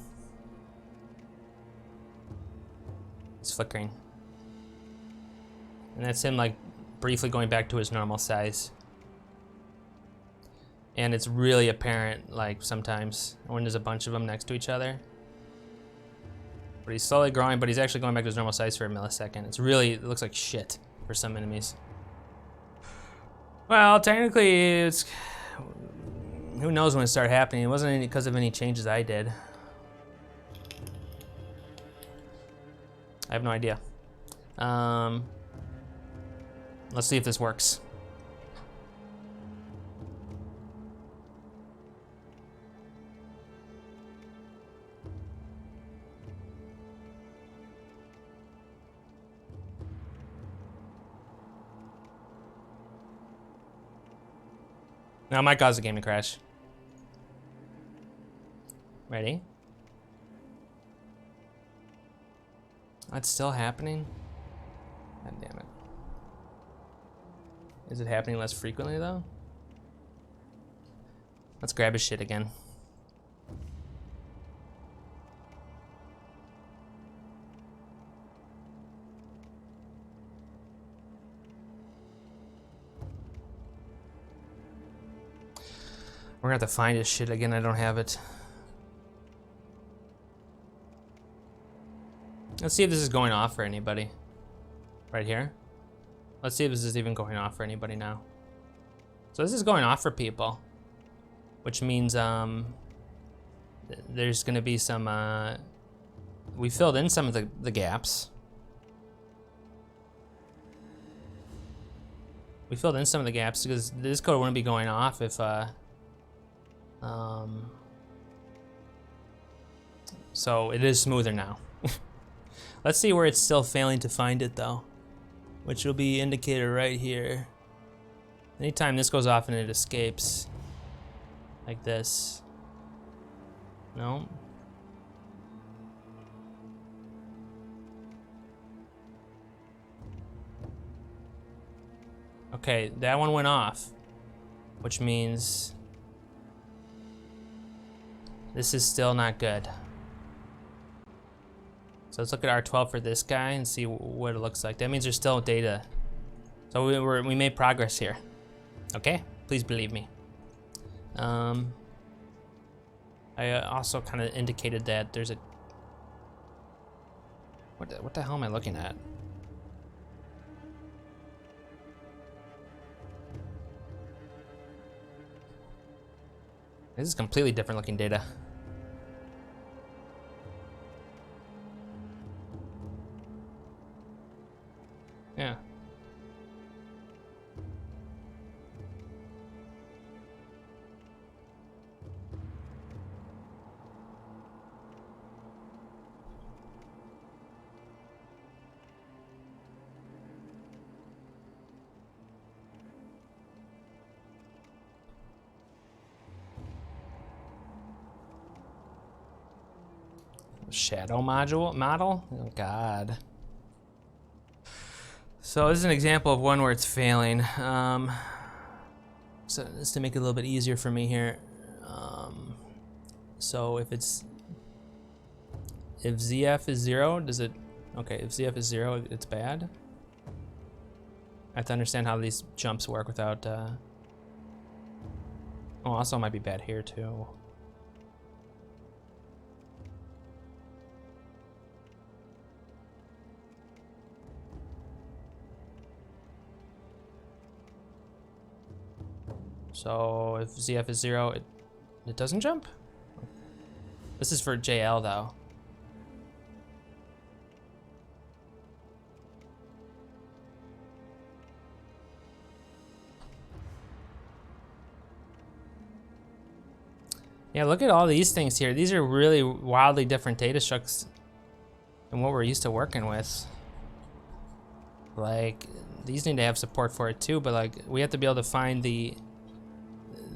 He's flickering. And that's him like briefly going back to his normal size. And it's really apparent like sometimes when there's a bunch of them next to each other. But he's slowly growing, but he's actually going back to his normal size for a millisecond. It looks like shit for some enemies. Well, technically it's, who knows when it started happening. It wasn't because of any changes I did. I have no idea. Let's see if this works. Now, it might cause the game to crash. Ready? That's still happening? God damn it. Is it happening less frequently, though? Let's grab his shit again. We're gonna have to find his shit again. I don't have it. Let's see if this is going off for anybody. Right here. Let's see if this is even going off for anybody now. So this is going off for people, which means there's gonna be some. We filled in some of the gaps. We filled in some of the gaps because this code wouldn't be going off if so it is smoother now. Let's see where it's still failing to find it though, which will be indicated right here. Anytime this goes off and it escapes, like this. No. Okay, that one went off, which means this is still not good. So let's look at R12 for this guy and see what it looks like. That means there's still data. So we made progress here. Okay, please believe me. I also kind of indicated that there's a. What the hell am I looking at? This is completely different looking data. Yeah. Shadow model? Oh God. So this is an example of one where it's failing. So just to make it a little bit easier for me here. So if ZF is 0, does it? Okay, if ZF is 0, it's bad. I have to understand how these jumps work without. Oh, also it might be bad here too. So if ZF is 0, it doesn't jump? This is for JL though. Yeah, look at all these things here. These are really wildly different data structures than what we're used to working with. Like, these need to have support for it too, but like, we have to be able to find the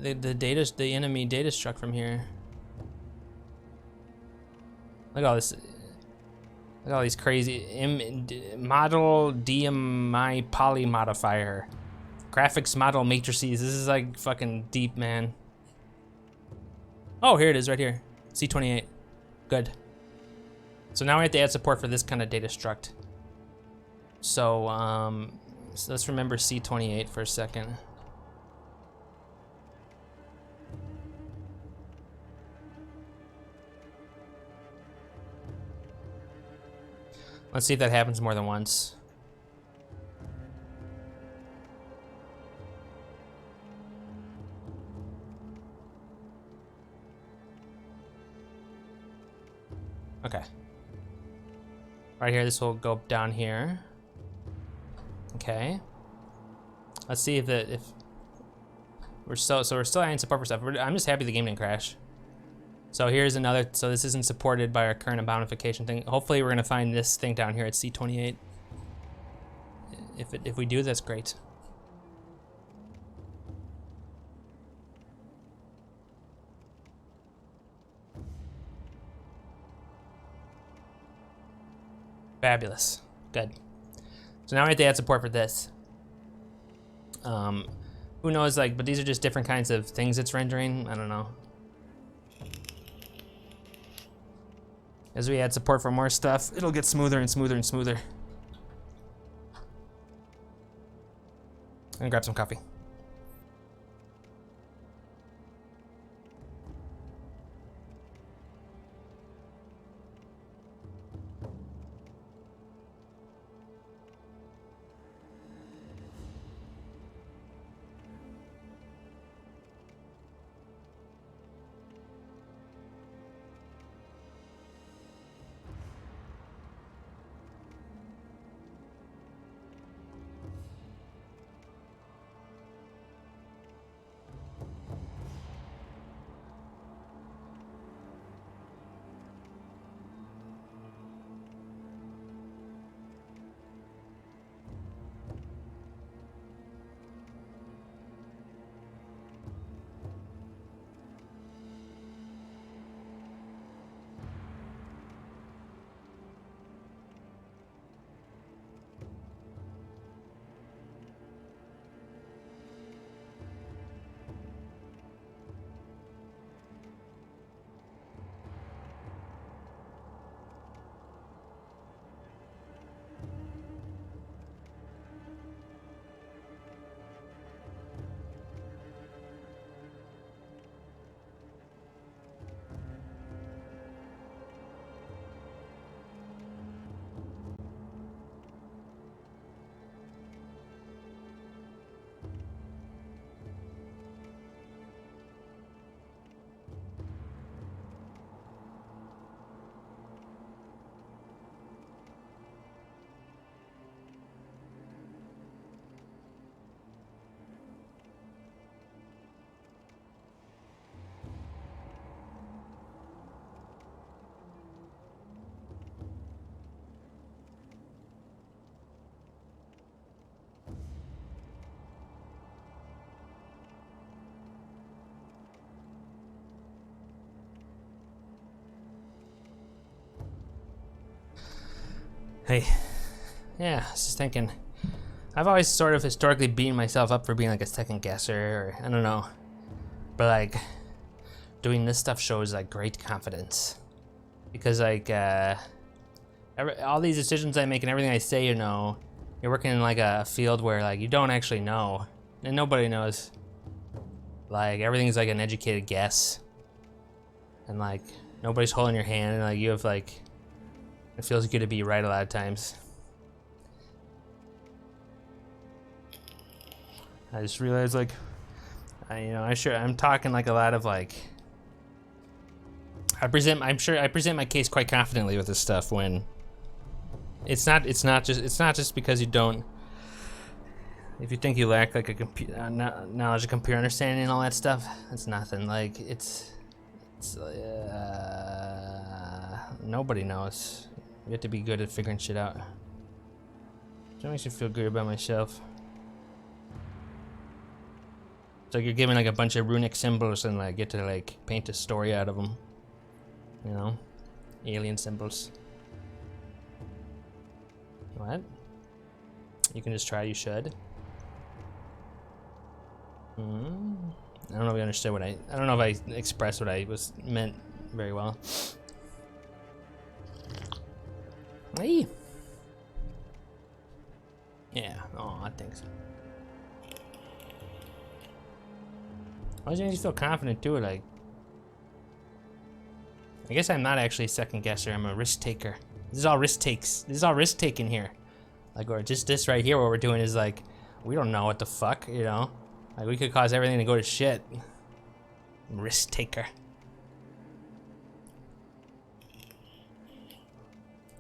enemy data struct from here. Look at all this. Look at all these crazy model DMI poly modifier, graphics model matrices. This is like fucking deep, man. Oh, here it is, right here. C28. Good. So now we have to add support for this kind of data struct. So let's remember C28 for a second. Let's see if that happens more than once. Okay. Right here, this will go down here. Okay. Let's see if we're still adding support for stuff. I'm just happy the game didn't crash. So here's another, so this isn't supported by our current boundification thing. Hopefully we're gonna find this thing down here at C28. If we do, that's great. Fabulous, good. So now we have to add support for this. Who knows, like, but these are just different kinds of things it's rendering, I don't know. As we add support for more stuff, it'll get smoother and smoother and smoother. I'm gonna grab some coffee. Hey, yeah, I was just thinking, I've always sort of historically beaten myself up for being like a second guesser, or I don't know, but like, doing this stuff shows like great confidence, because like, all these decisions I make and everything I say, you know, you're working in like a field where like you don't actually know, and nobody knows, like everything's like an educated guess, and like, nobody's holding your hand, and like you have like, it feels good to be right a lot of times. I just realized, like, I'm talking like a lot of like, I present my case quite confidently with this stuff when it's not just because you don't, if you think you lack like a knowledge of computer understanding and all that stuff, it's nothing. Like nobody knows. You have to be good at figuring shit out. That makes me feel good about myself. It's like you're given like a bunch of runic symbols and like get to like paint a story out of them. You know? Alien symbols. What? You can just try, you should. I don't know if I understood what I don't know if I expressed what I was meant very well. Hey. Yeah, oh, I think so. Why does it make you feel confident too? Like, I guess I'm not actually a second guesser, I'm a risk taker. This is all risk takes. This is all risk taking here. Like, or just this right here, what we're doing is like, we don't know what the fuck, you know? Like, we could cause everything to go to shit. Risk taker.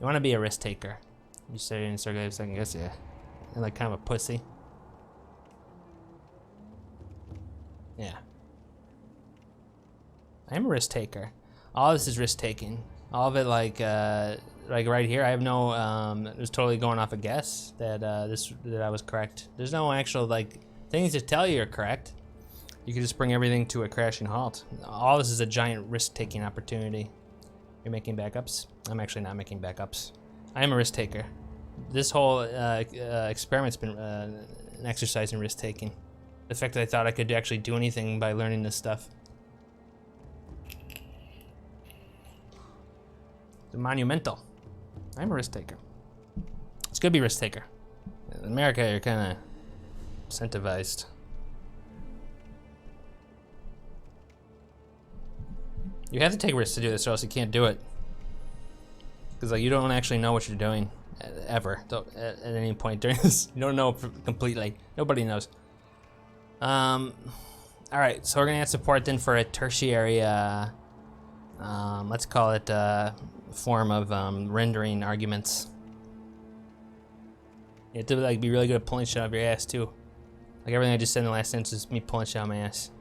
You want to be a risk taker. You say in circle second guess, yeah. You're like kind of a pussy. Yeah. I'm a risk taker. All this is risk taking. All of it, like right here, I have no. It was totally going off a guess that that I was correct. There's no actual like things to tell you are correct. You can just bring everything to a crashing halt. All this is a giant risk-taking opportunity. You're making backups? I'm actually not making backups. I am a risk taker. This whole experiment's been an exercise in risk taking. The fact that I thought I could actually do anything by learning this stuff. It's monumental. I'm a risk taker. It's good to be a risk taker. In America, you're kind of incentivized. You have to take risks to do this, or else you can't do it. Because like you don't actually know what you're doing ever at any point during this. You don't know completely. Nobody knows. All right, so we're gonna add support then for a tertiary. Let's call it form of rendering arguments. You have to like be really good at pulling shit out of your ass too. Like everything I just said in the last sentence is me pulling shit out of my ass.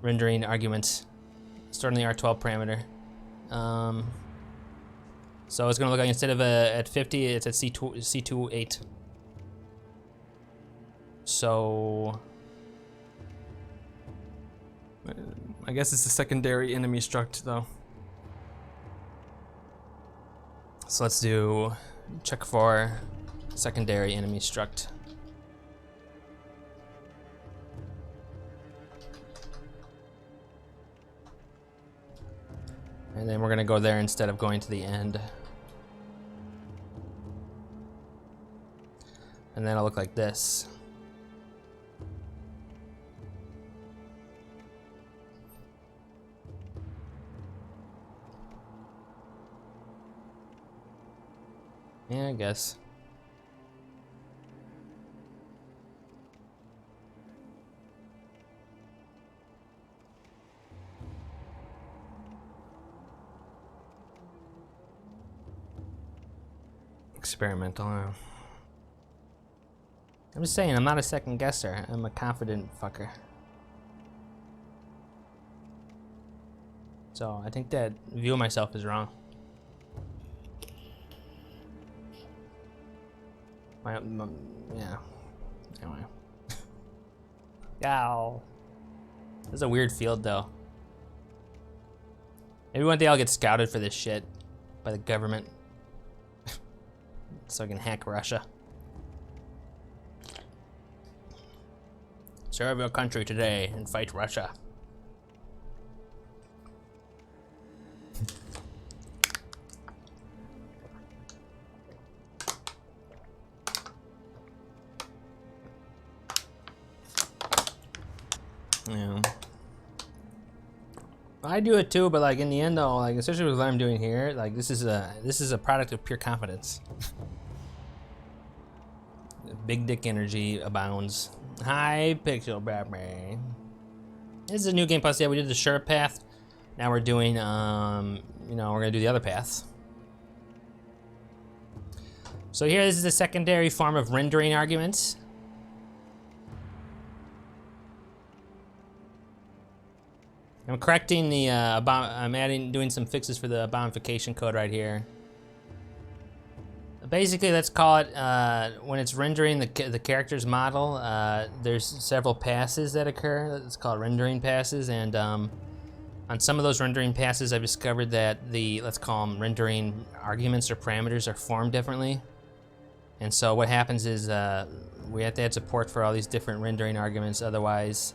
Rendering arguments. Starting the R12 parameter. So it's gonna look like instead of at 50, it's at C28. So I guess it's a secondary enemy struct though. So let's do check for secondary enemy struct. And then we're gonna go there instead of going to the end. And then it'll look like this. Yeah, I guess. Experimental. I'm just saying, I'm not a second guesser. I'm a confident fucker. So I think that view of myself is wrong. Yeah. Anyway. Yow. This is a weird field, though. Maybe one day I'll get scouted for this shit by the government. So I can hack Russia. Serve your country today and fight Russia. Yeah. I do it too, but like in the end though, like especially with what I'm doing here, like this is a product of pure confidence. Big dick energy abounds. Hi, Pixel Batman. This is a new game plus. Yeah, we did the short path. Now we're doing, you know, we're gonna do the other path. So here, this is a secondary form of rendering arguments. I'm correcting the I'm doing some fixes for the abomification code right here. Basically, let's call it, when it's rendering the character's model, there's several passes that occur. It's called rendering passes, and on some of those rendering passes, I've discovered that let's call them rendering arguments or parameters are formed differently. And so what happens is we have to add support for all these different rendering arguments, otherwise,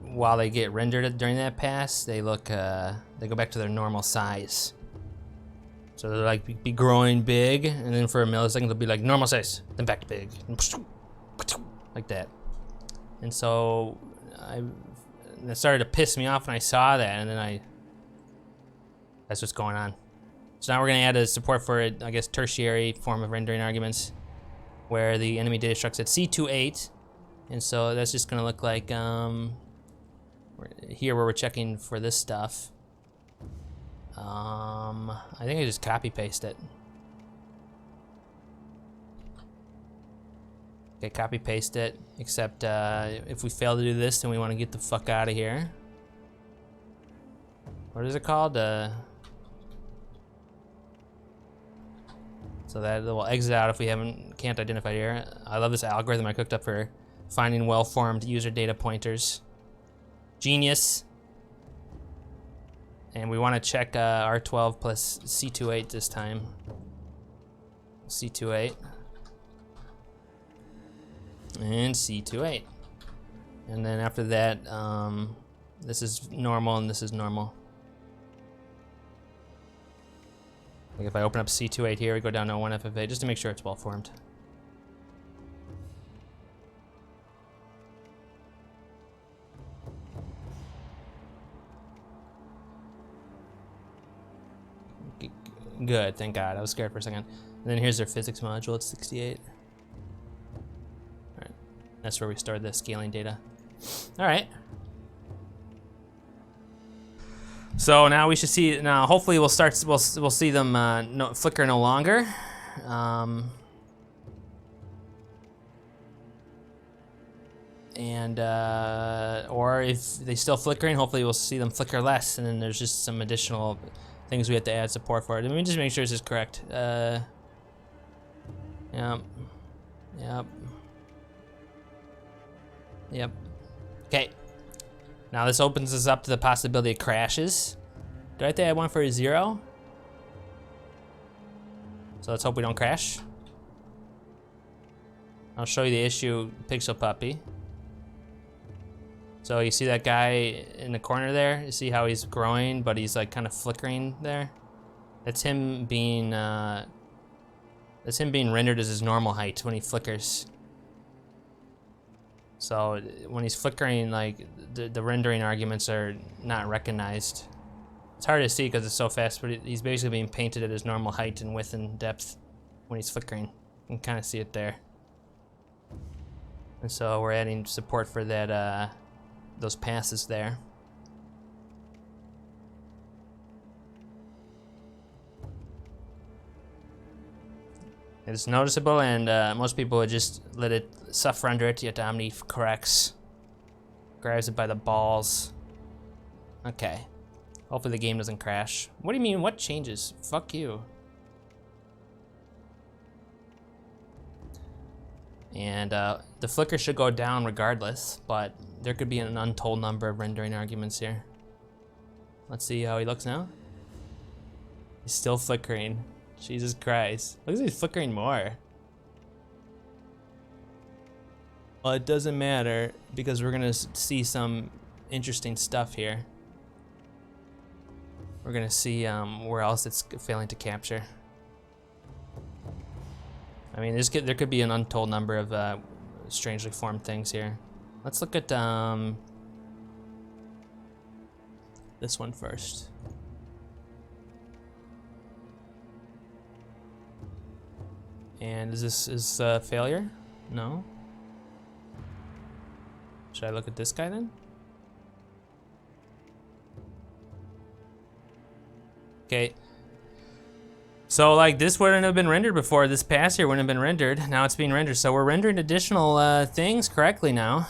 while they get rendered during that pass, they go back to their normal size. So they'll like be growing big, and then for a millisecond they'll be like normal size, then back to big, like that. And so that started to piss me off when I saw that, and then that's what's going on. So now we're gonna add a support for I guess tertiary form of rendering arguments, where the enemy data struct's at C28, and so that's just gonna look like here where we're checking for this stuff. I think I just copy paste it. Okay, copy paste it, except if we fail to do this, then we want to get the fuck out of here. What is it called? So that will exit out if we can't identify here. I love this algorithm I cooked up for finding well-formed user data pointers. Genius. And we want to check R12 plus C28 this time. C28. And C28. And then after that, this is normal and this is normal. Like if I open up C28 here, we go down to 1 FFA just to make sure it's well formed. Good, thank God. I was scared for a second. And then here's our physics module, it's 68. Alright, that's where we stored the scaling data. Alright. So now we should see, now hopefully we'll see them flicker no longer. Or if they still flickering, hopefully we'll see them flicker less, and then there's just some additional things we have to add support for. Let me just make sure this is correct. Yep. Okay. Now this opens us up to the possibility of crashes. Do I think I want for a 0? So let's hope we don't crash. I'll show you the issue, Pixel Puppy. So you see that guy in the corner there? You see how he's growing, but he's like kind of flickering there? That's him being rendered as his normal height when he flickers. So when he's flickering, like the rendering arguments are not recognized. It's hard to see because it's so fast, but he's basically being painted at his normal height and width and depth when he's flickering. You can kind of see it there. And so we're adding support for that, those passes there. It's noticeable, and most people would just let it suffer under it, yet Omni corrects. Grabs it by the balls. Okay. Hopefully the game doesn't crash. What do you mean, what changes? Fuck you. And the flicker should go down regardless, but there could be an untold number of rendering arguments here. Let's see how he looks now. He's still flickering. Jesus Christ. Looks like he's flickering more. Well, it doesn't matter because we're gonna see some interesting stuff here. We're gonna see where else it's failing to capture. I mean, there could be an untold number of strangely formed things here. Let's look at this one first. And is this failure? No. Should I look at this guy then? Okay. So like this wouldn't have been rendered before. This pass here wouldn't have been rendered. Now it's being rendered. So we're rendering additional things correctly now.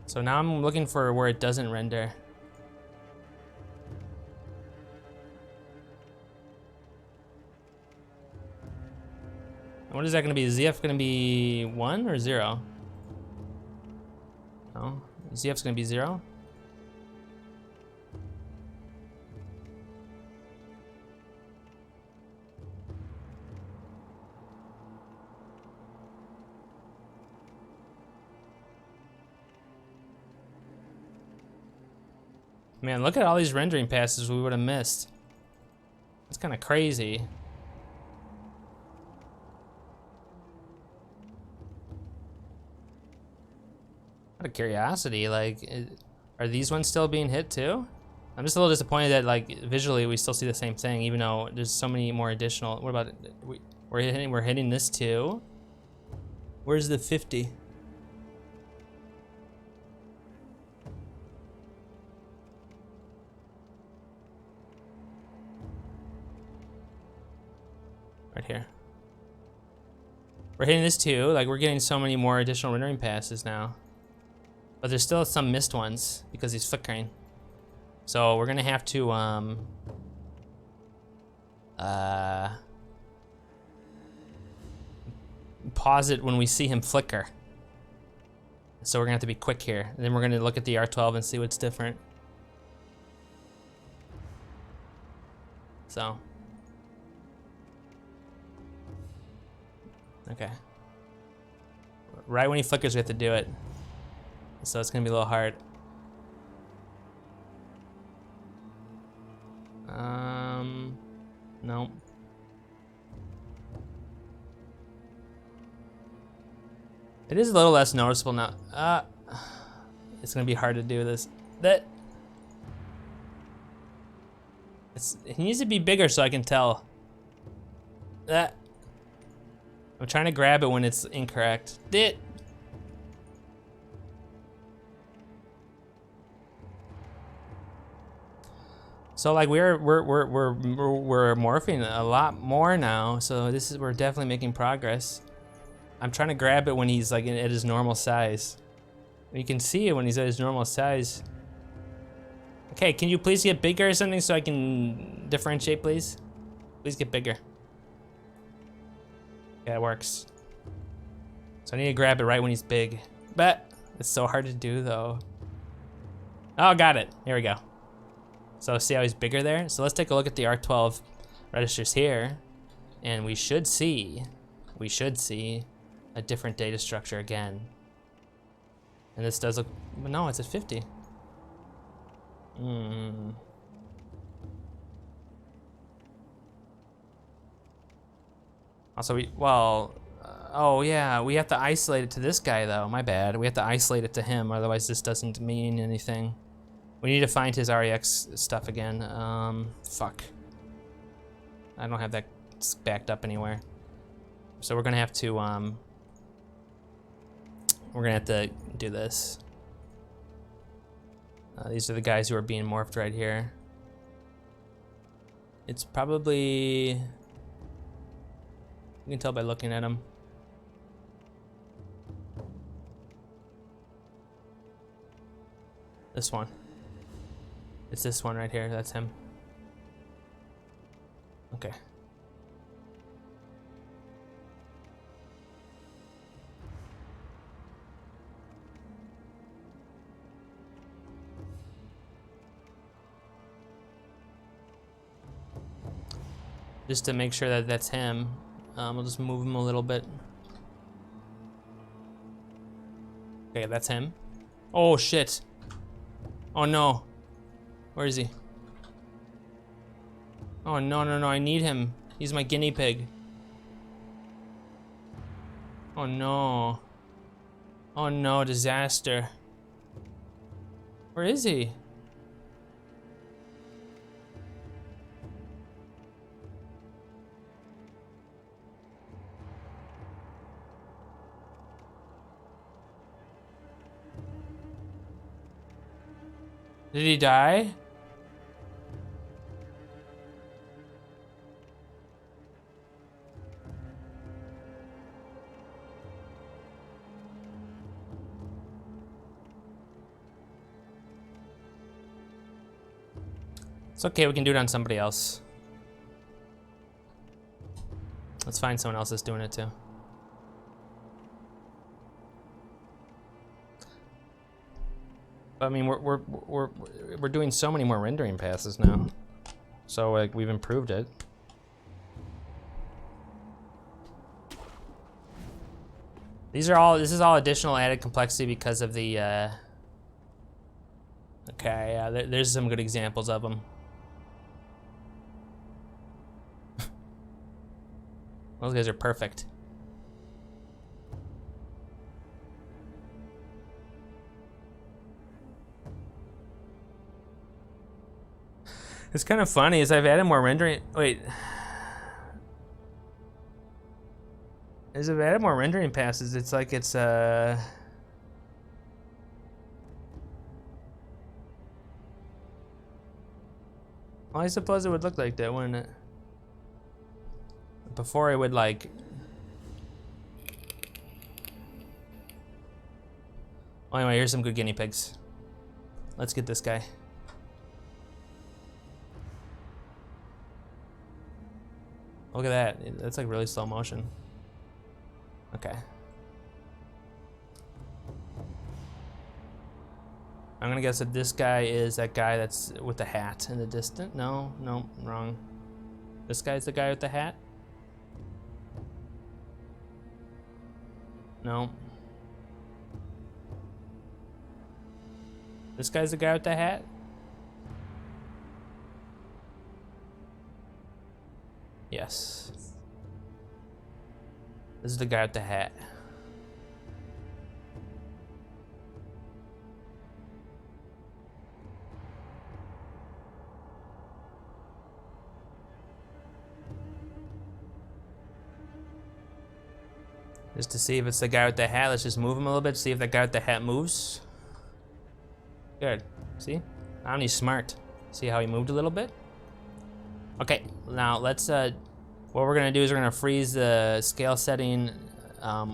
So now I'm looking for where it doesn't render. What is that going to be? Is ZF going to be 1 or 0? No. ZF's going to be 0? Man, look at all these rendering passes we would have missed. It's kind of crazy. Out of curiosity, like, are these ones still being hit too? I'm just a little disappointed that, like, visually we still see the same thing, even though there's so many more additional. What about we're hitting this too? Where's the 50? Right here. We're hitting this too. Like, we're getting so many more additional rendering passes now. But there's still some missed ones because he's flickering. So we're gonna have to pause it when we see him flicker. So we're gonna have to be quick here. And then we're gonna look at the R12 and see what's different. So. Okay. Right when he flickers, we have to do it. So it's gonna be a little hard. Nope. It is a little less noticeable now. It's gonna be hard to do this. It needs to be bigger so I can tell. I'm trying to grab it when it's incorrect. So like we're morphing a lot more now. So we're definitely making progress. I'm trying to grab it when he's like at his normal size. You can see it when he's at his normal size. Okay, can you please get bigger or something so I can differentiate, please? Please get bigger. Yeah, it works. So I need to grab it right when he's big. But it's so hard to do though. Oh, got it. Here we go. So see how he's bigger there? So let's take a look at the R12 registers here. And we should see a different data structure again. And this does look, no, it's at 50. Also, oh yeah, we have to isolate it to this guy though, my bad. We have to isolate it to him, otherwise this doesn't mean anything. We need to find his REX stuff again. Fuck. I don't have that backed up anywhere. So we're gonna have to, do this. These are the guys who are being morphed right here. It's probably, you can tell by looking at them. This one. It's this one right here, that's him. Okay. Just to make sure that that's him, we'll just move him a little bit. Okay, that's him. Oh shit. Oh no. Where is he? Oh no, no, no, I need him. He's my guinea pig. Oh no. Oh no, disaster. Where is he? Did he die? It's okay, we can do it on somebody else. Let's find someone else that's doing it too. I mean, we're doing so many more rendering passes now, so like we've improved it. This is all additional added complexity because of the. Okay, yeah, there's some good examples of them. Those guys are perfect. It's kind of funny as I've added more rendering. Wait. As I've added more rendering passes, it's like it's well, I suppose it would look like that, wouldn't it? before it would like... Oh, anyway, here's some good guinea pigs. Let's get this guy. Look at that. That's like really slow motion. Okay. I'm gonna guess that this guy is that guy that's with the hat in the distance. No, no, wrong. This guy's the guy with the hat? No. This guy's the guy with the hat? Yes. This is the guy with the hat. Just to see if it's the guy with the hat, let's just move him a little bit, see if that guy with the hat moves. Good. See? Omni's smart. See how he moved a little bit? Okay, now let's, what we're gonna do is we're gonna freeze the scale setting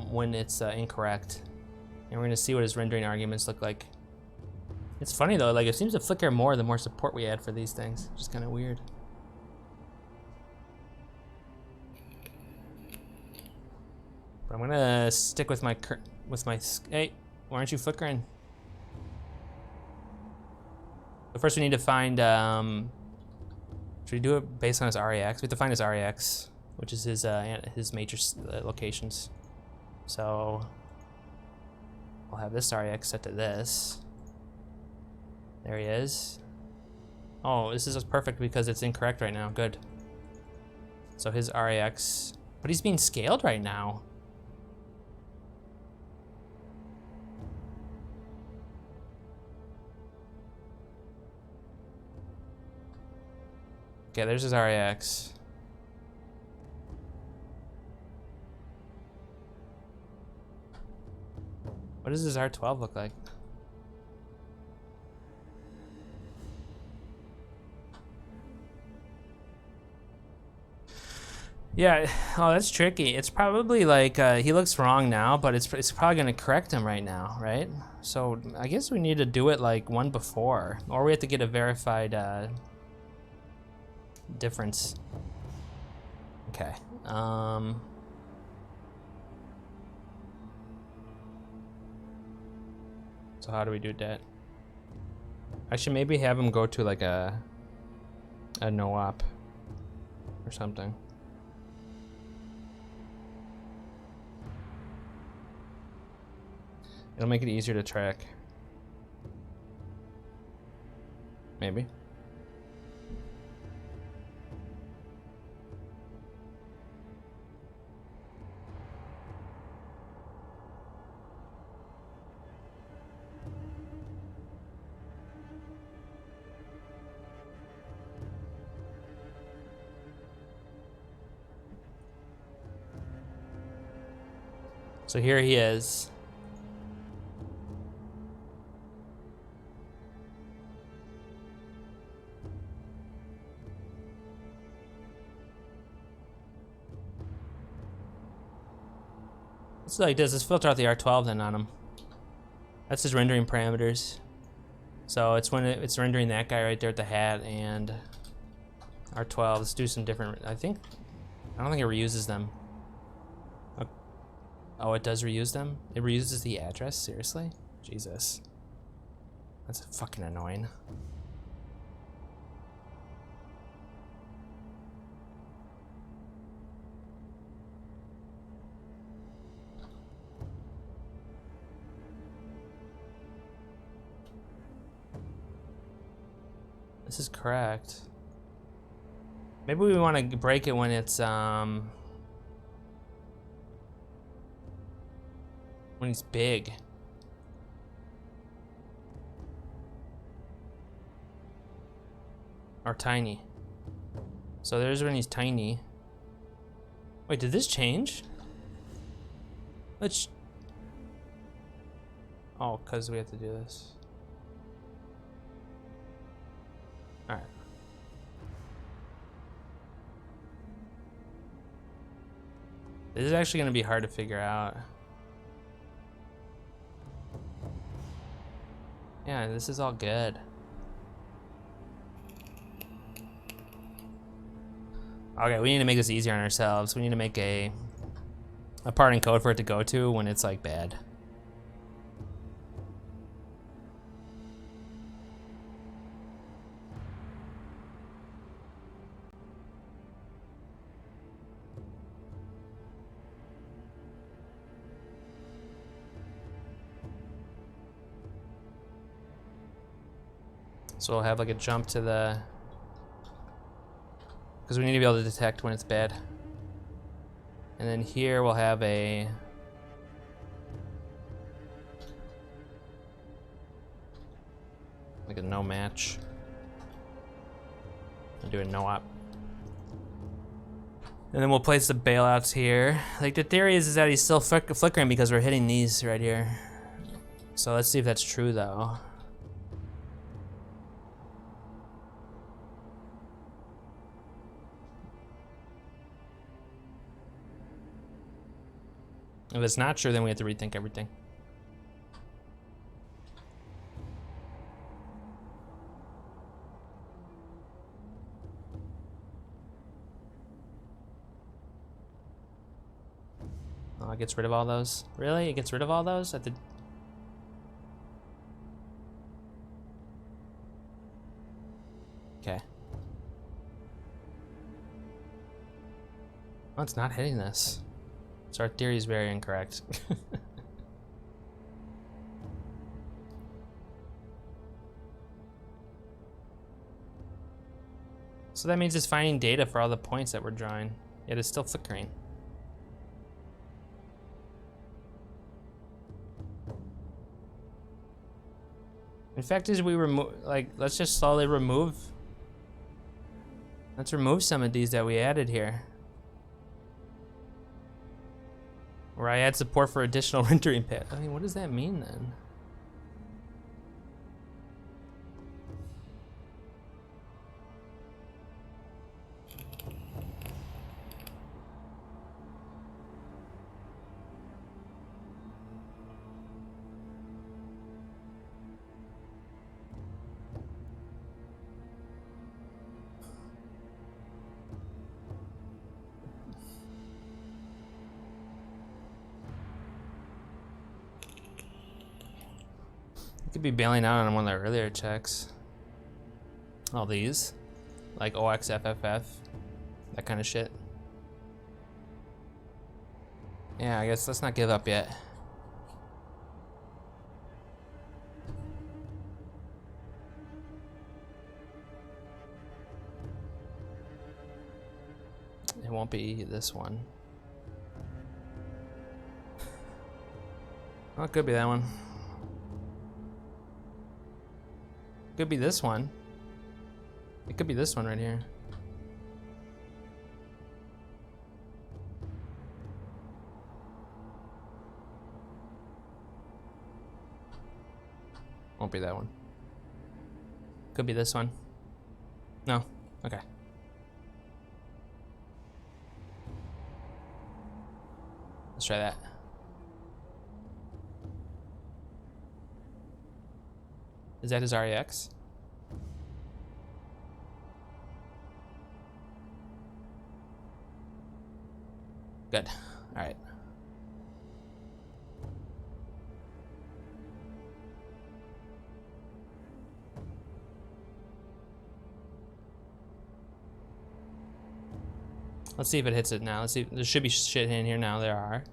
when it's incorrect. And we're gonna see what his rendering arguments look like. It's funny though, like it seems to flicker more the more support we add for these things. Just kind of weird. But I'm gonna stick with my hey, why aren't you flickering? So first we need to find, should we do it based on his REX? We have to find his REX, which is his major locations. So I'll have this REX set to this. There he is. Oh, this is perfect because it's incorrect right now. Good. So his REX, but he's being scaled right now. Okay, there's his REX. What does his R12 look like? Yeah, oh, that's tricky. It's probably like, he looks wrong now, but it's probably gonna correct him right now, right? So I guess we need to do it like one before, or we have to get a verified, difference. Okay. So how do we do that? I should maybe have him go to like a no-op or something. It'll make it easier to track. Maybe. So here he is. It's like this. Let's filter out the R12 then on him. That's his rendering parameters. So it's when it's rendering that guy right there at the hat and R12. Let's do some different. I don't think it reuses them. Oh, it does reuse them? It reuses the address? Seriously? Jesus. That's fucking annoying. This is correct. Maybe we want to break it when it's when he's big. Or tiny. So there's when he's tiny. Wait, did this change? Let's... Oh, because we have to do this. Alright. This is actually gonna be hard to figure out. Yeah, this is all good. Okay, we need to make this easier on ourselves. We need to make a parting code for it to go to when it's like bad. So we'll have like a jump to the, because we need to be able to detect when it's bad. And then here we'll have a, like a no match. I'll do a no op. And then we'll place the bailouts here. Like the theory is that he's still flickering because we're hitting these right here. So let's see if that's true though. If it's not true, then we have to rethink everything. Oh, it gets rid of all those? Really? It gets rid of all those? At the... Okay. Oh, it's not hitting this. So our theory is very incorrect. So that means it's finding data for all the points that we're drawing, yet it's still flickering. In fact, is we remove, like, let's just slowly remove. Let's remove some of these that we added here. Where I add support for additional rendering path. I mean, what does that mean then? Could be bailing out on one of the earlier checks. All these, like OXFFF, that kind of shit. Yeah, I guess let's not give up yet. It won't be this one. Well, it could be that one. Could be this one. It could be this one right here. Won't be that one. Could be this one. No? Okay. Let's try that. Is that his REX? Good. All right. Let's see if it hits it now. Let's see. There should be shit in here now. There are.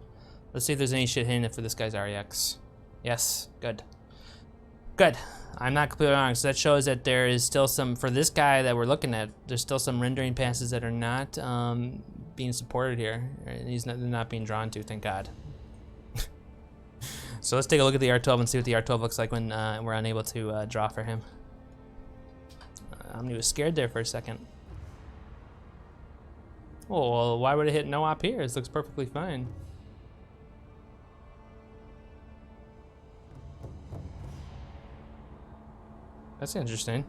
Let's see if there's any shit in it for this guy's REX. Yes. Good. Good. I'm not completely wrong. So that shows that there is still some, for this guy that we're looking at, there's still some rendering passes that are not being supported here. They're not being drawn to, thank God. So let's take a look at the R12 and see what the R12 looks like when we're unable to draw for him. Omni was scared there for a second. Oh, well, why would it hit no op here? This looks perfectly fine. That's interesting.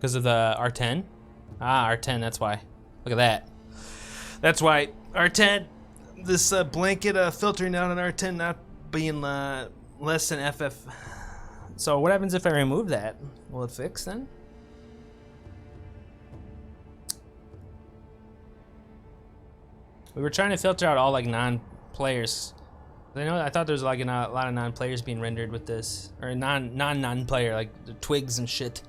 Because of the R10? Ah, R10, that's why. Look at that. That's why R10, this blanket filtering down on R10 not being less than FF. So what happens if I remove that? Will it fix then? We were trying to filter out all like non-players. I thought there was like a lot of non-players being rendered with this, or non-player, like the twigs and shit.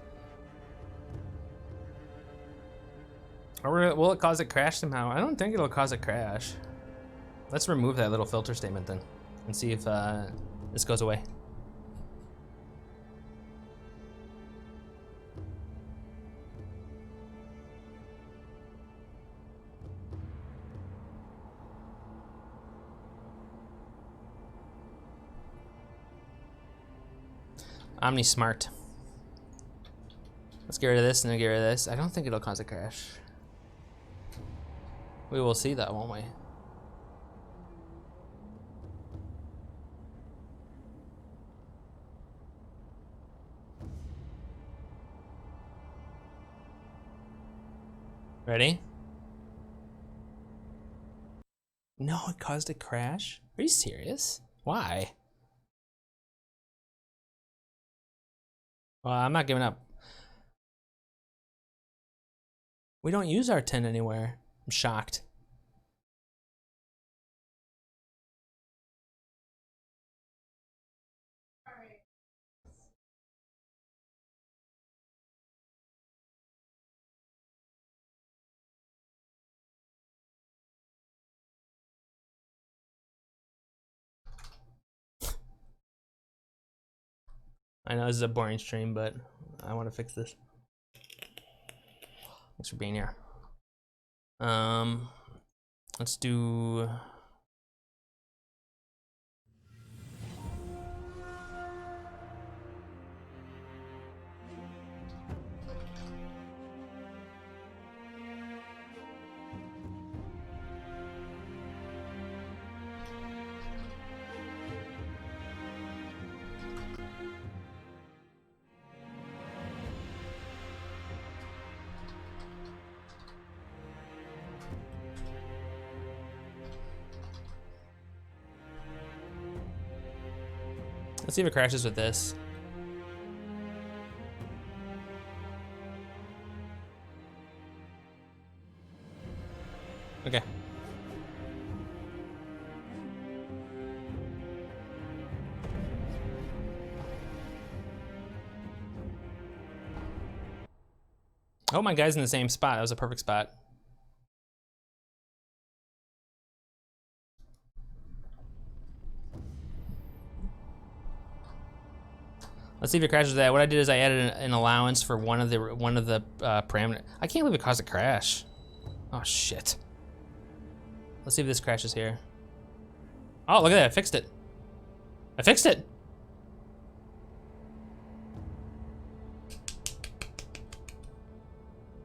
Or will it cause a crash somehow? I don't think it'll cause a crash. Let's remove that little filter statement then, and see if this goes away. Omni Smart. Let's get rid of this and then get rid of this. I don't think it'll cause a crash. We will see that, won't we? Ready? No, it caused a crash? Are you serious? Why? Well, I'm not giving up. We don't use R10 anywhere. I'm shocked. I know this is a boring stream, but I want to fix this. Thanks for being here. Let's do. Let's see if it crashes with this. Okay. Oh, my guy's in the same spot. That was a perfect spot. Let's see if it crashes with that. What I did is I added an allowance for one of the parameters. I can't believe it caused a crash. Oh shit. Let's see if this crashes here. Oh, look at that! I fixed it. I fixed it.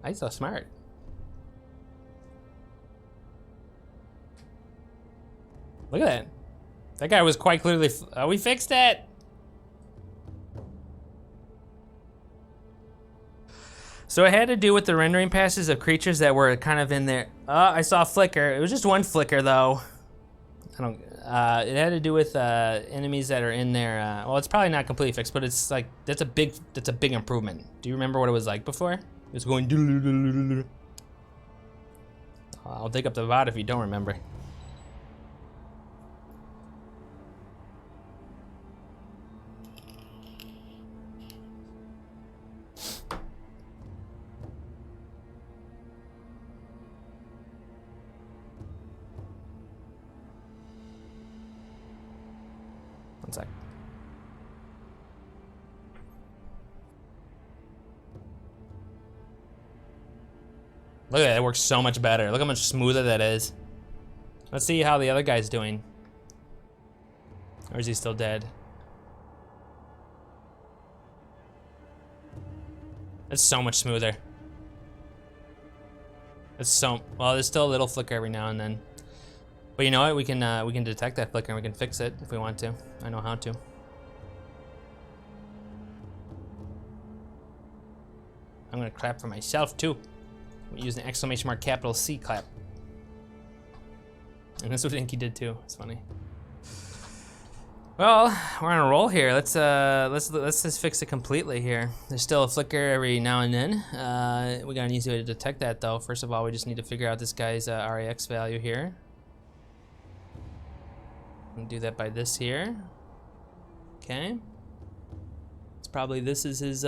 I'm so smart. Look at that. That guy was quite clearly. Oh, we fixed it. So it had to do with the rendering passes of creatures that were kind of in there. I saw a flicker. It was just one flicker though. I don't. It had to do with enemies that are in there. Well, it's probably not completely fixed, but it's like that's a big improvement. Do you remember what it was like before? It was going. I'll dig up the VOD if you don't remember. One sec. Look at that, it works so much better. Look how much smoother that is. Let's see how the other guy's doing. Or is he still dead? It's so much smoother. It's so, well, there's still a little flicker every now and then. But you know what, we can detect that flicker and we can fix it if we want to. I know how to. I'm gonna clap for myself too. I'm using the exclamation mark capital C clap. And this is what Inky did too. It's funny. Well, we're on a roll here. Let's just fix it completely here. There's still a flicker every now and then. We got an easy way to detect that though. First of all, we just need to figure out this guy's RAX value here. And do that by this here. Okay. It's probably, this is his,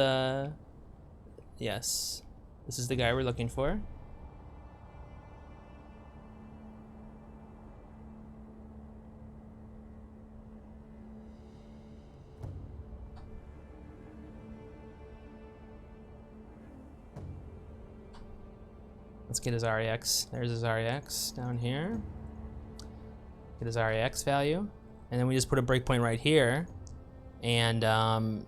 yes. This is the guy we're looking for. Let's get his REX. There's his REX down here. Get his REX value. And then we just put a breakpoint right here. And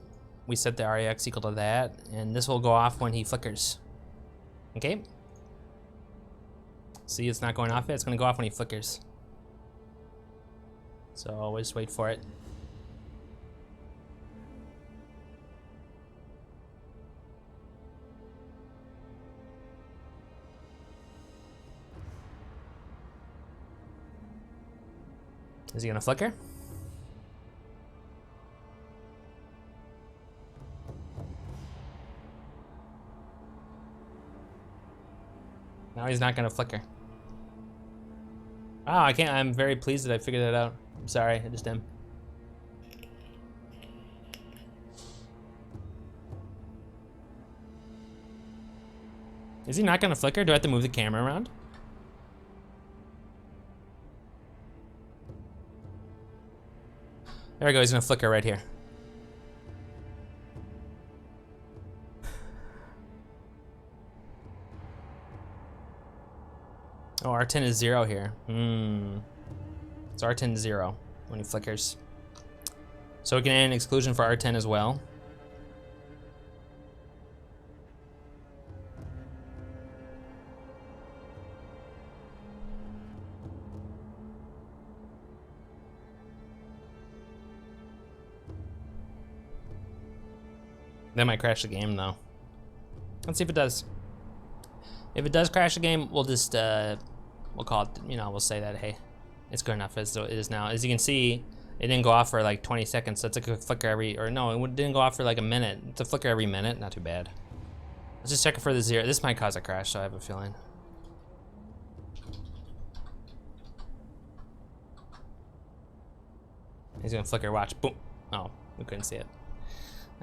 we set the REX equal to that. And this will go off when he flickers. Okay? See, it's not going off yet. It's going to go off when he flickers. So we'll just wait for it. Is he gonna flicker? No, he's not gonna flicker. Oh, I can't. I'm very pleased that I figured that out. I'm sorry, I just am. Is he not gonna flicker? Do I have to move the camera around? There we go, he's gonna flicker right here. Oh, R10 is 0 here. So R10 is 0 when he flickers. So we can add an exclusion for R10 as well. That might crash the game though. Let's see if it does. If it does crash the game, we'll just, we'll call it, you know, we'll say that, hey, it's good enough as it is now. As you can see, it didn't go off for like 20 seconds, so it's like a flicker every, or no, it didn't go off for like a minute. It's a flicker every minute, not too bad. Let's just check it for the 0. This might cause a crash, so I have a feeling. He's gonna flicker, watch, boom. Oh, we couldn't see it.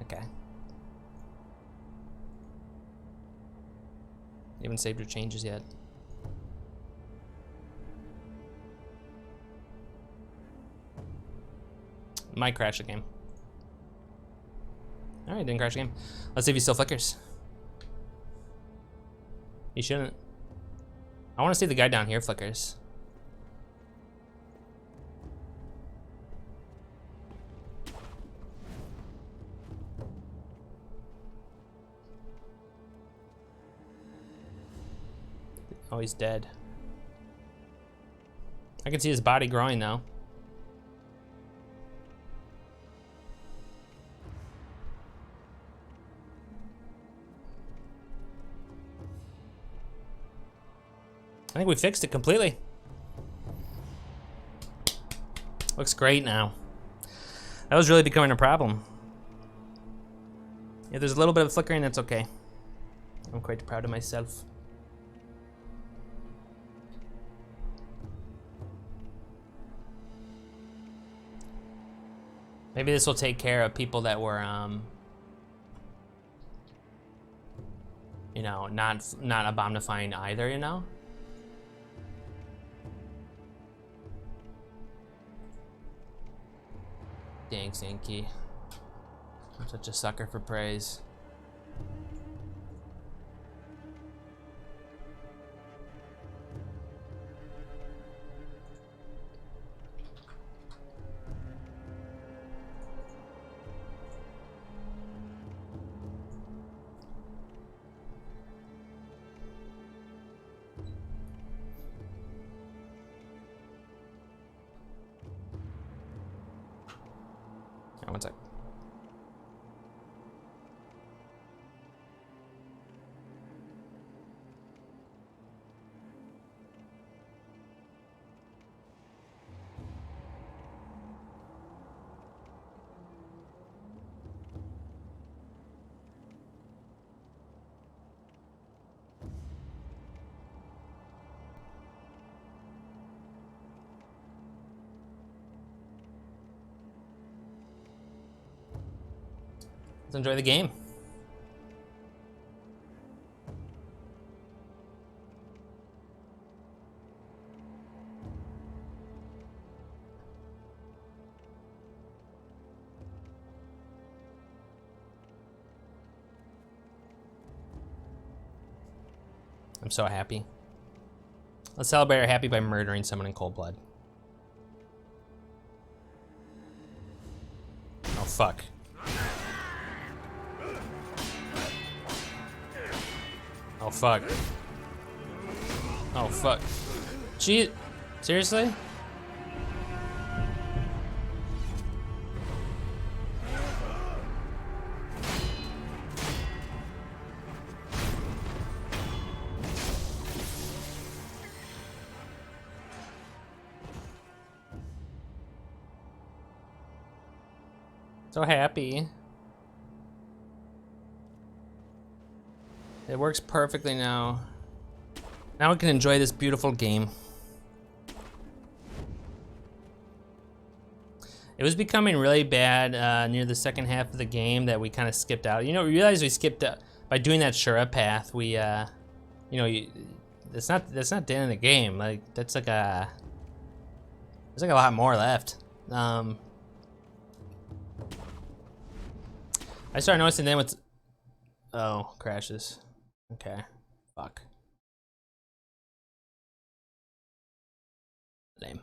Okay. You haven't saved your changes yet. Might crash the game. Alright, didn't crash the game. Let's see if he still flickers. He shouldn't. I want to see the guy down here flickers. Oh, he's dead. I can see his body growing now. I think we fixed it completely. Looks great now. That was really becoming a problem. If there's a little bit of flickering, that's okay. I'm quite proud of myself. Maybe this will take care of people that were, you know, not omnifying either, you know? Thanks, Inky. I'm such a sucker for praise. One sec. Let's enjoy the game. I'm so happy. Let's celebrate our happy by murdering someone in cold blood. Oh, fuck. Oh, fuck. Oh, fuck. Gee, seriously? So happy. It works perfectly now. Now we can enjoy this beautiful game. It was becoming really bad near the second half of the game that we kind of skipped out. You know, we realized we skipped out by doing that Shura path. We, you know, that's not the end of the game. Like that's like there's like a lot more left. I started noticing then what's, oh, crashes. Okay, fuck. Lame.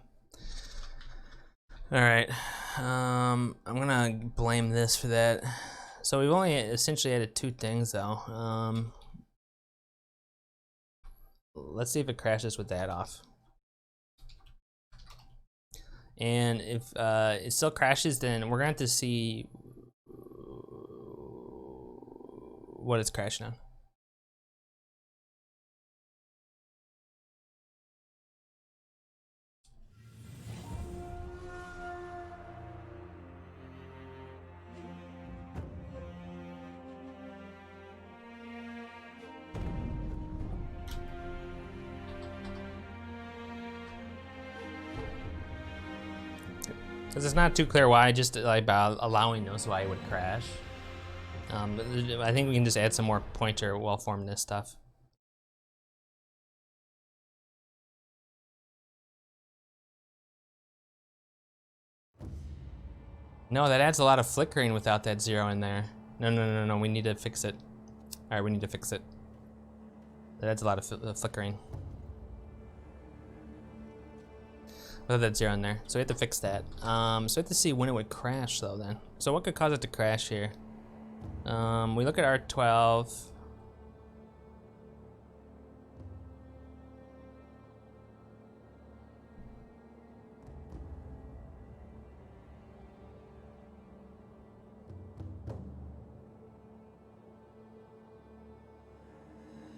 All right, I'm gonna blame this for that. So we've only essentially added 2 things though. Let's see if it crashes with that off. And if it still crashes, then we're gonna have to see what it's crashing on. Because it's not too clear why, just like by allowing those why it would crash. I think we can just add some more pointer well-formedness stuff. No, that adds a lot of flickering without that 0 in there. No, we need to fix it. All right, we need to fix it. That adds a lot of flickering. Without that 0 in there, so we have to fix that. So we have to see when it would crash though then. So what could cause it to crash here? We look at R12.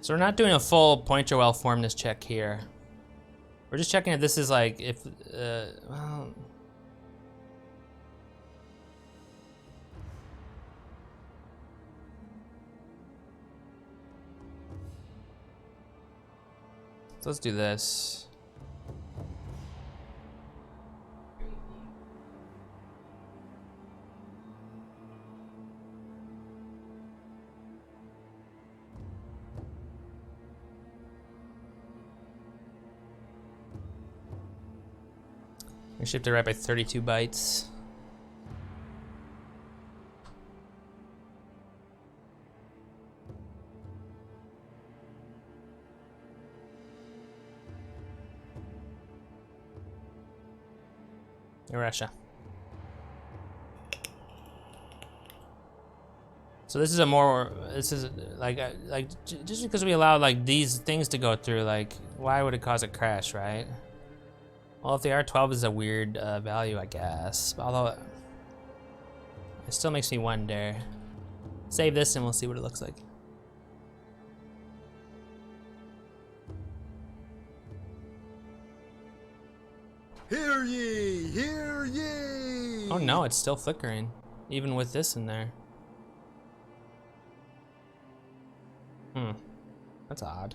So we're not doing a full pointer well-formedness check here. We're just checking if this is like, if, well... So let's do this. We shipped it right by 32 bytes. Russia. So this is a more, this is like just because we allow like these things to go through, like why would it cause a crash, right? Well, if the R12 is a weird value, I guess. Although it still makes me wonder. Save this and we'll see what it looks like. Hear ye! Hear ye! Oh no, it's still flickering, even with this in there. That's odd.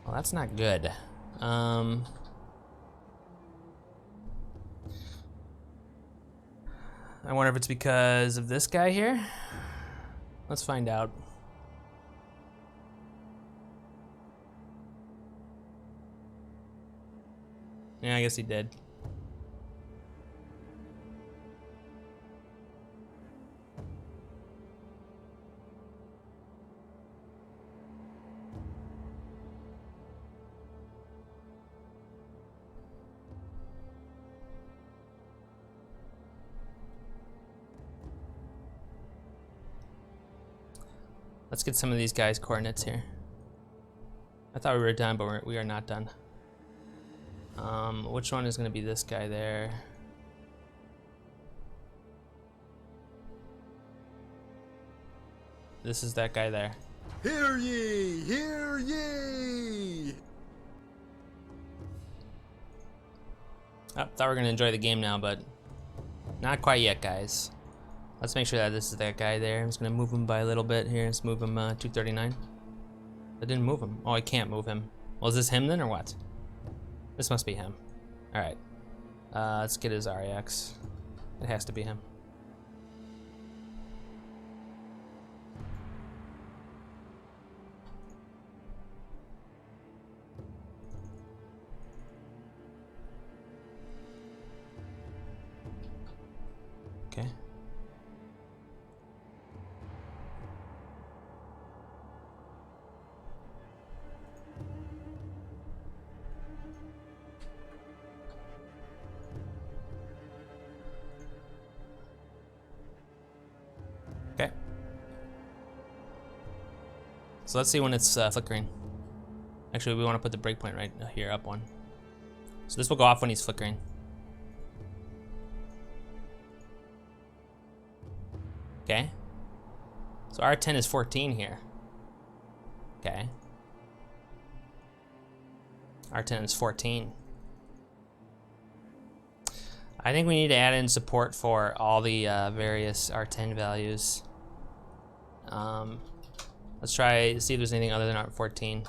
Well, that's not good. I wonder if it's because of this guy here. Let's find out. Yeah, I guess he did. Let's get some of these guys' coordinates here. I thought we were done, but we are not done. Which one is going to be this guy there? This is that guy there. Hear ye! Hear ye! Oh, thought we were going to enjoy the game now, but not quite yet, guys. Let's make sure that this is that guy there. I'm just going to move him by a little bit here. Let's move him 239. I didn't move him. Oh, I can't move him. Well, is this him then or what? This must be him. All right. Let's get his REX. It has to be him. Okay. Okay. So let's see when it's flickering. Actually, we want to put the breakpoint right here, up one. So this will go off when he's flickering. Okay. So R10 is 14 here. Okay. R10 is 14. I think we need to add in support for all the various R10 values. Let's try to see if there's anything other than R14.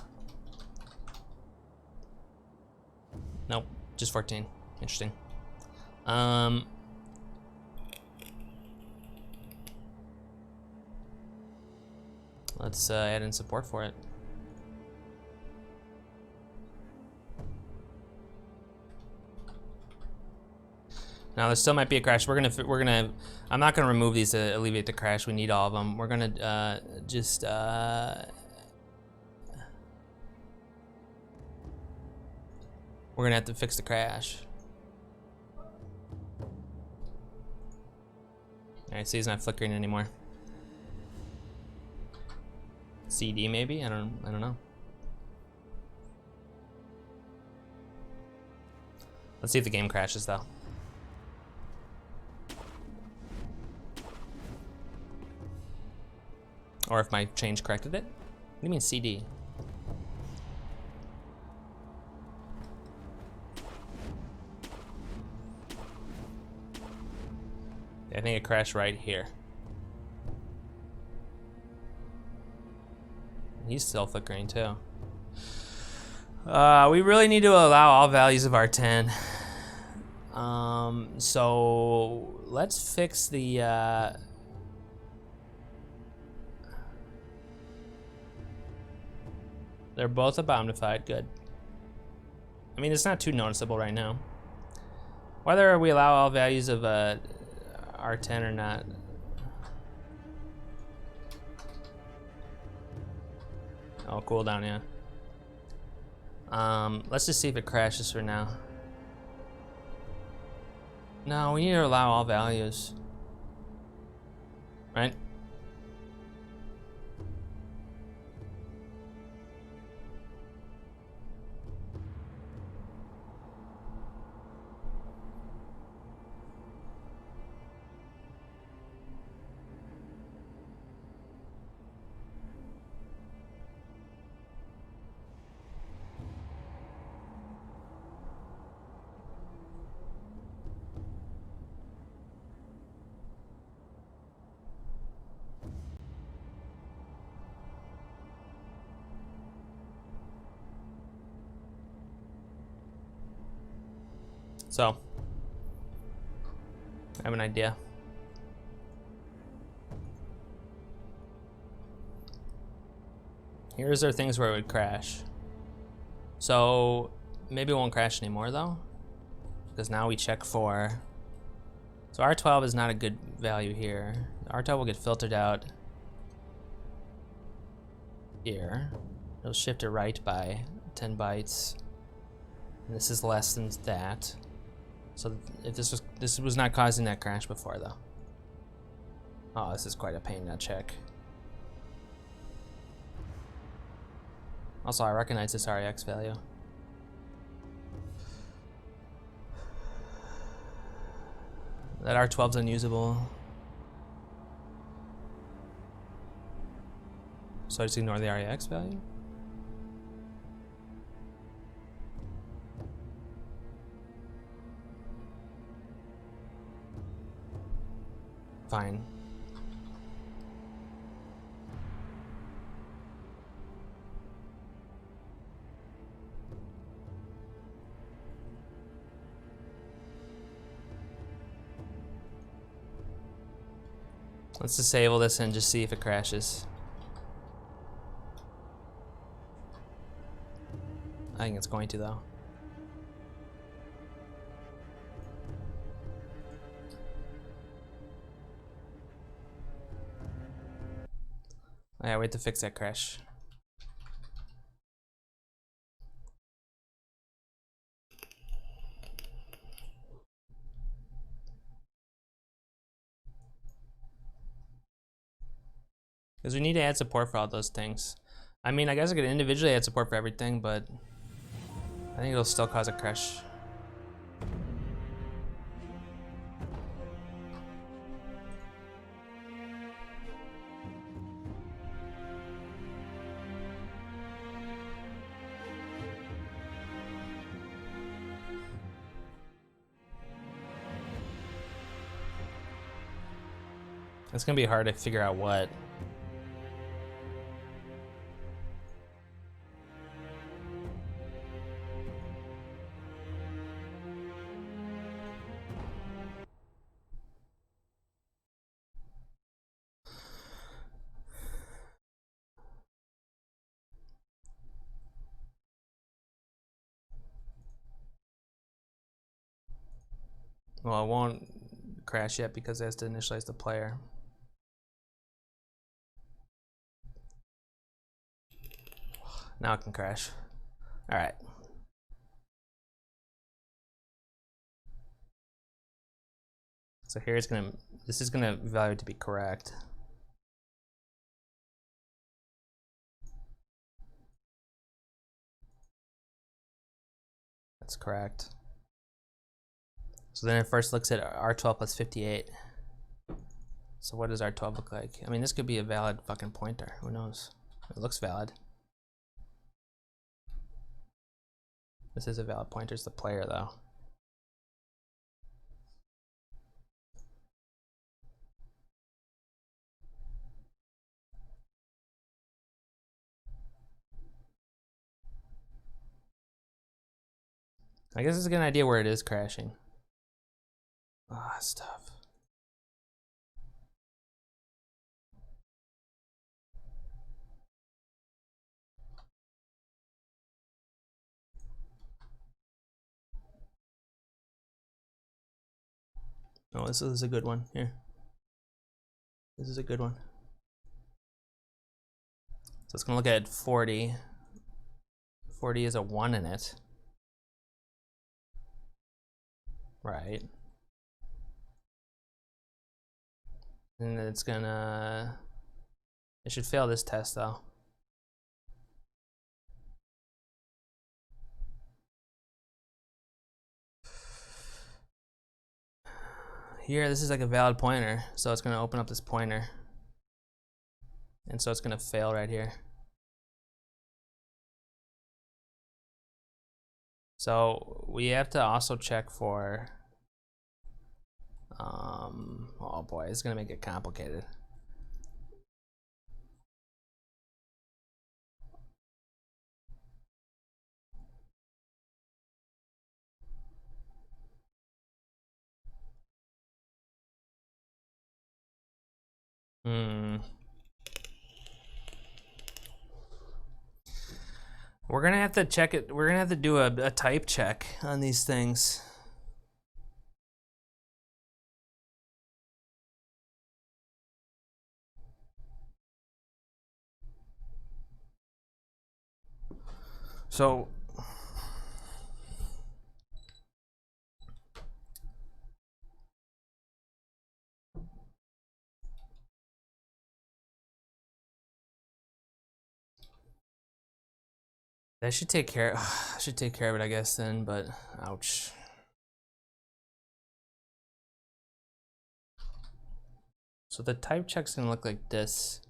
Nope, just 14. Interesting. Let's add in support for it. Now there still might be a crash. We're gonna. I'm not gonna remove these to alleviate the crash. We need all of them. We're gonna just. We're gonna have to fix the crash. All right, see, he's not flickering anymore. CD maybe? I don't know. Let's see if the game crashes though. Or if my change corrected it. What do you mean CD? I think it crashed right here. He's still flickering too. We really need to allow all values of R10. So let's fix the they're both Omnified, good. I mean, it's not too noticeable right now. Whether we allow all values of R10 or not. Oh, cooldown, yeah. Let's just see if it crashes for now. No, we need to allow all values. Right? So, I have an idea. Here's our things where it would crash. So maybe it won't crash anymore though, because now we check for. So R12 is not a good value here. R12 will get filtered out here. It'll shift it right by 10 bytes. And this is less than that. So if this was not causing that crash before though. Oh, this is quite a pain to check. Also, I recognize this REX value. That R12's unusable. So I just ignore the REX value? Fine. Let's disable this and just see if it crashes. I think it's going to though. Yeah, wait to fix that crash. Because we need to add support for all those things. I mean, I guess I could individually add support for everything, but I think it'll still cause a crash. It's gonna be hard to figure out what. Well, it won't crash yet because it has to initialize the player. Now it can crash. All right. So here it's gonna, this is gonna value to be correct. That's correct. So then it first looks at R12 plus 58. So what does R12 look like? I mean, this could be a valid fucking pointer. Who knows? It looks valid. This is a valid pointer. It's the player though. I guess it's a good idea where it is crashing. Ah, stuff. Oh, this is a good one here. This is a good one. So it's gonna look at 40. 40 is a 1 in it. Right. And then it's gonna, it should fail this test though. Here, this is like a valid pointer, so it's gonna open up this pointer. And so it's gonna fail right here. So we have to also check for, oh boy, it's gonna make it complicated. We're gonna have to check it. We're gonna have to do a type check on these things. So that should take care. I should take care of it, I guess. Then, but ouch. So the type check's gonna look like this.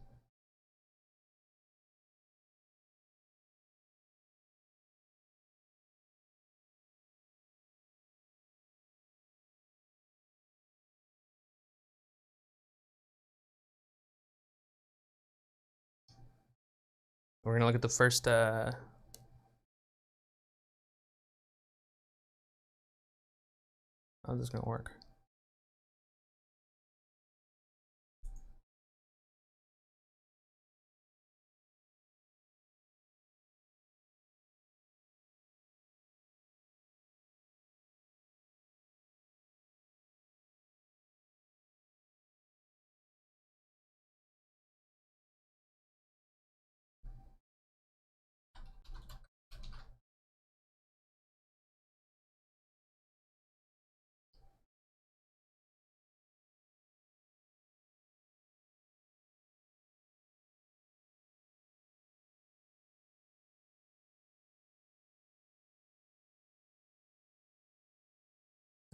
We're gonna look at the first. How's this gonna work?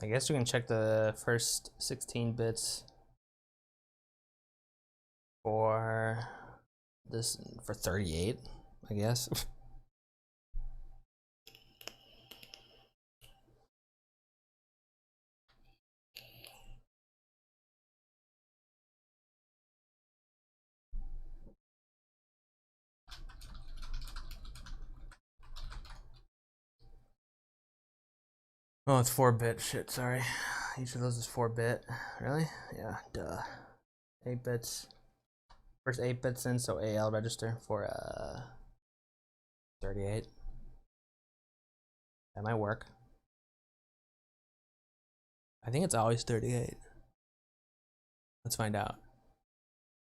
I guess we can check the first 16 bits for this for 38, I guess. Oh, it's 4-bit. Shit, sorry. Each of those is 4-bit. Really? Yeah, duh. 8 bits. First 8 bits in, so AL register for 38. That might work. I think it's always 38. Let's find out.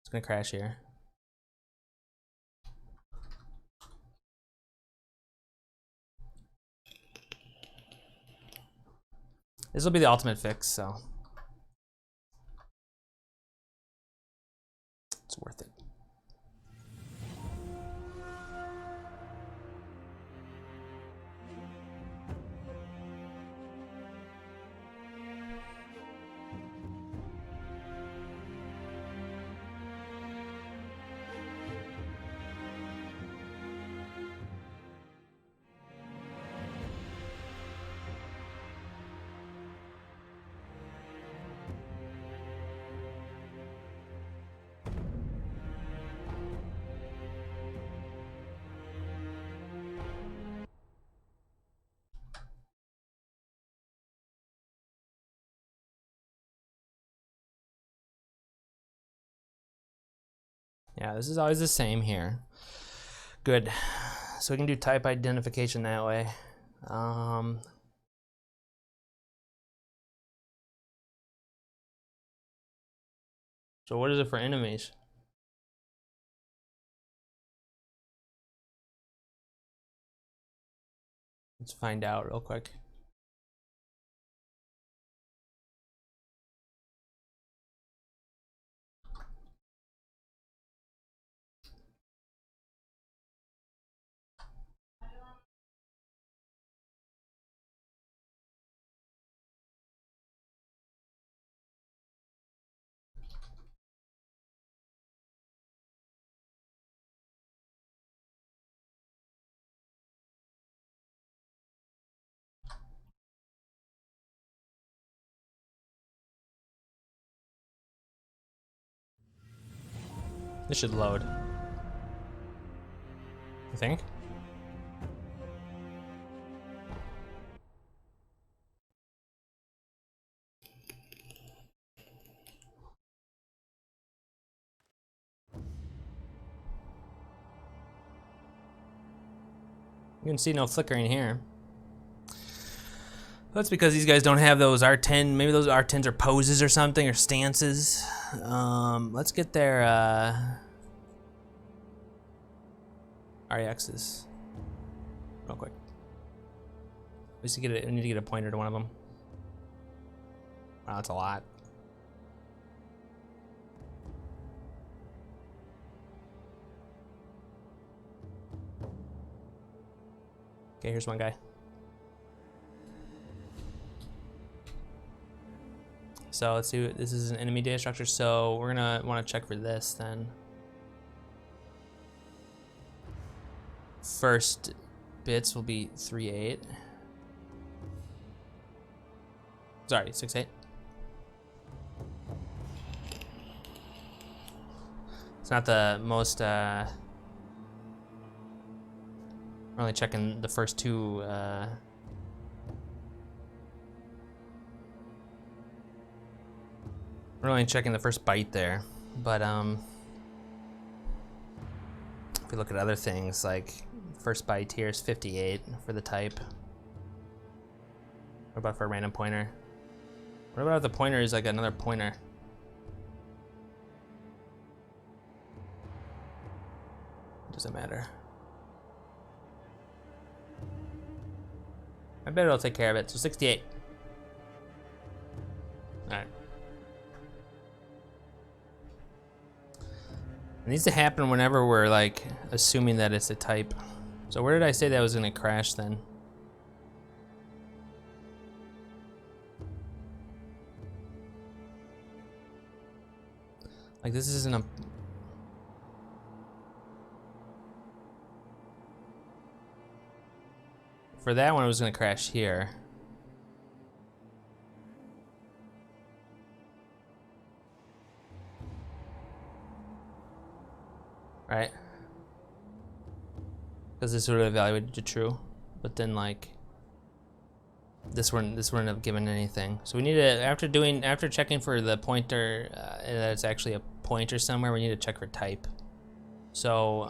It's gonna crash here. This will be the ultimate fix, so it's worth it. Yeah, this is always the same here. Good. So we can do type identification that way. So what is it for enemies? Let's find out real quick. This should load. I think. You can see no flickering here. That's because these guys don't have those R10. Maybe those R10s are poses or something, or stances. Let's get their REXs real quick. We need to get a pointer to one of them. Wow, that's a lot. Okay, here's one guy. So let's see, this is an enemy data structure, so we're gonna wanna check for this then. First bits will be 3.8. Sorry, 6.8. It's not the most, we're only checking the first two, we're only checking the first byte there, but if we look at other things, like first byte here is 58 for the type. What about for a random pointer? What about if the pointer is like another pointer? Doesn't matter. I bet it'll take care of it. So 68. All right. It needs to happen whenever we're like assuming that it's a type. So where did I say that was gonna crash then? Like this isn't a... For that one, it was gonna crash here. Right? Because this would have evaluated to true, but then like this wouldn't have given anything. So we need to, after checking for the pointer, that it's actually a pointer somewhere, we need to check for type. So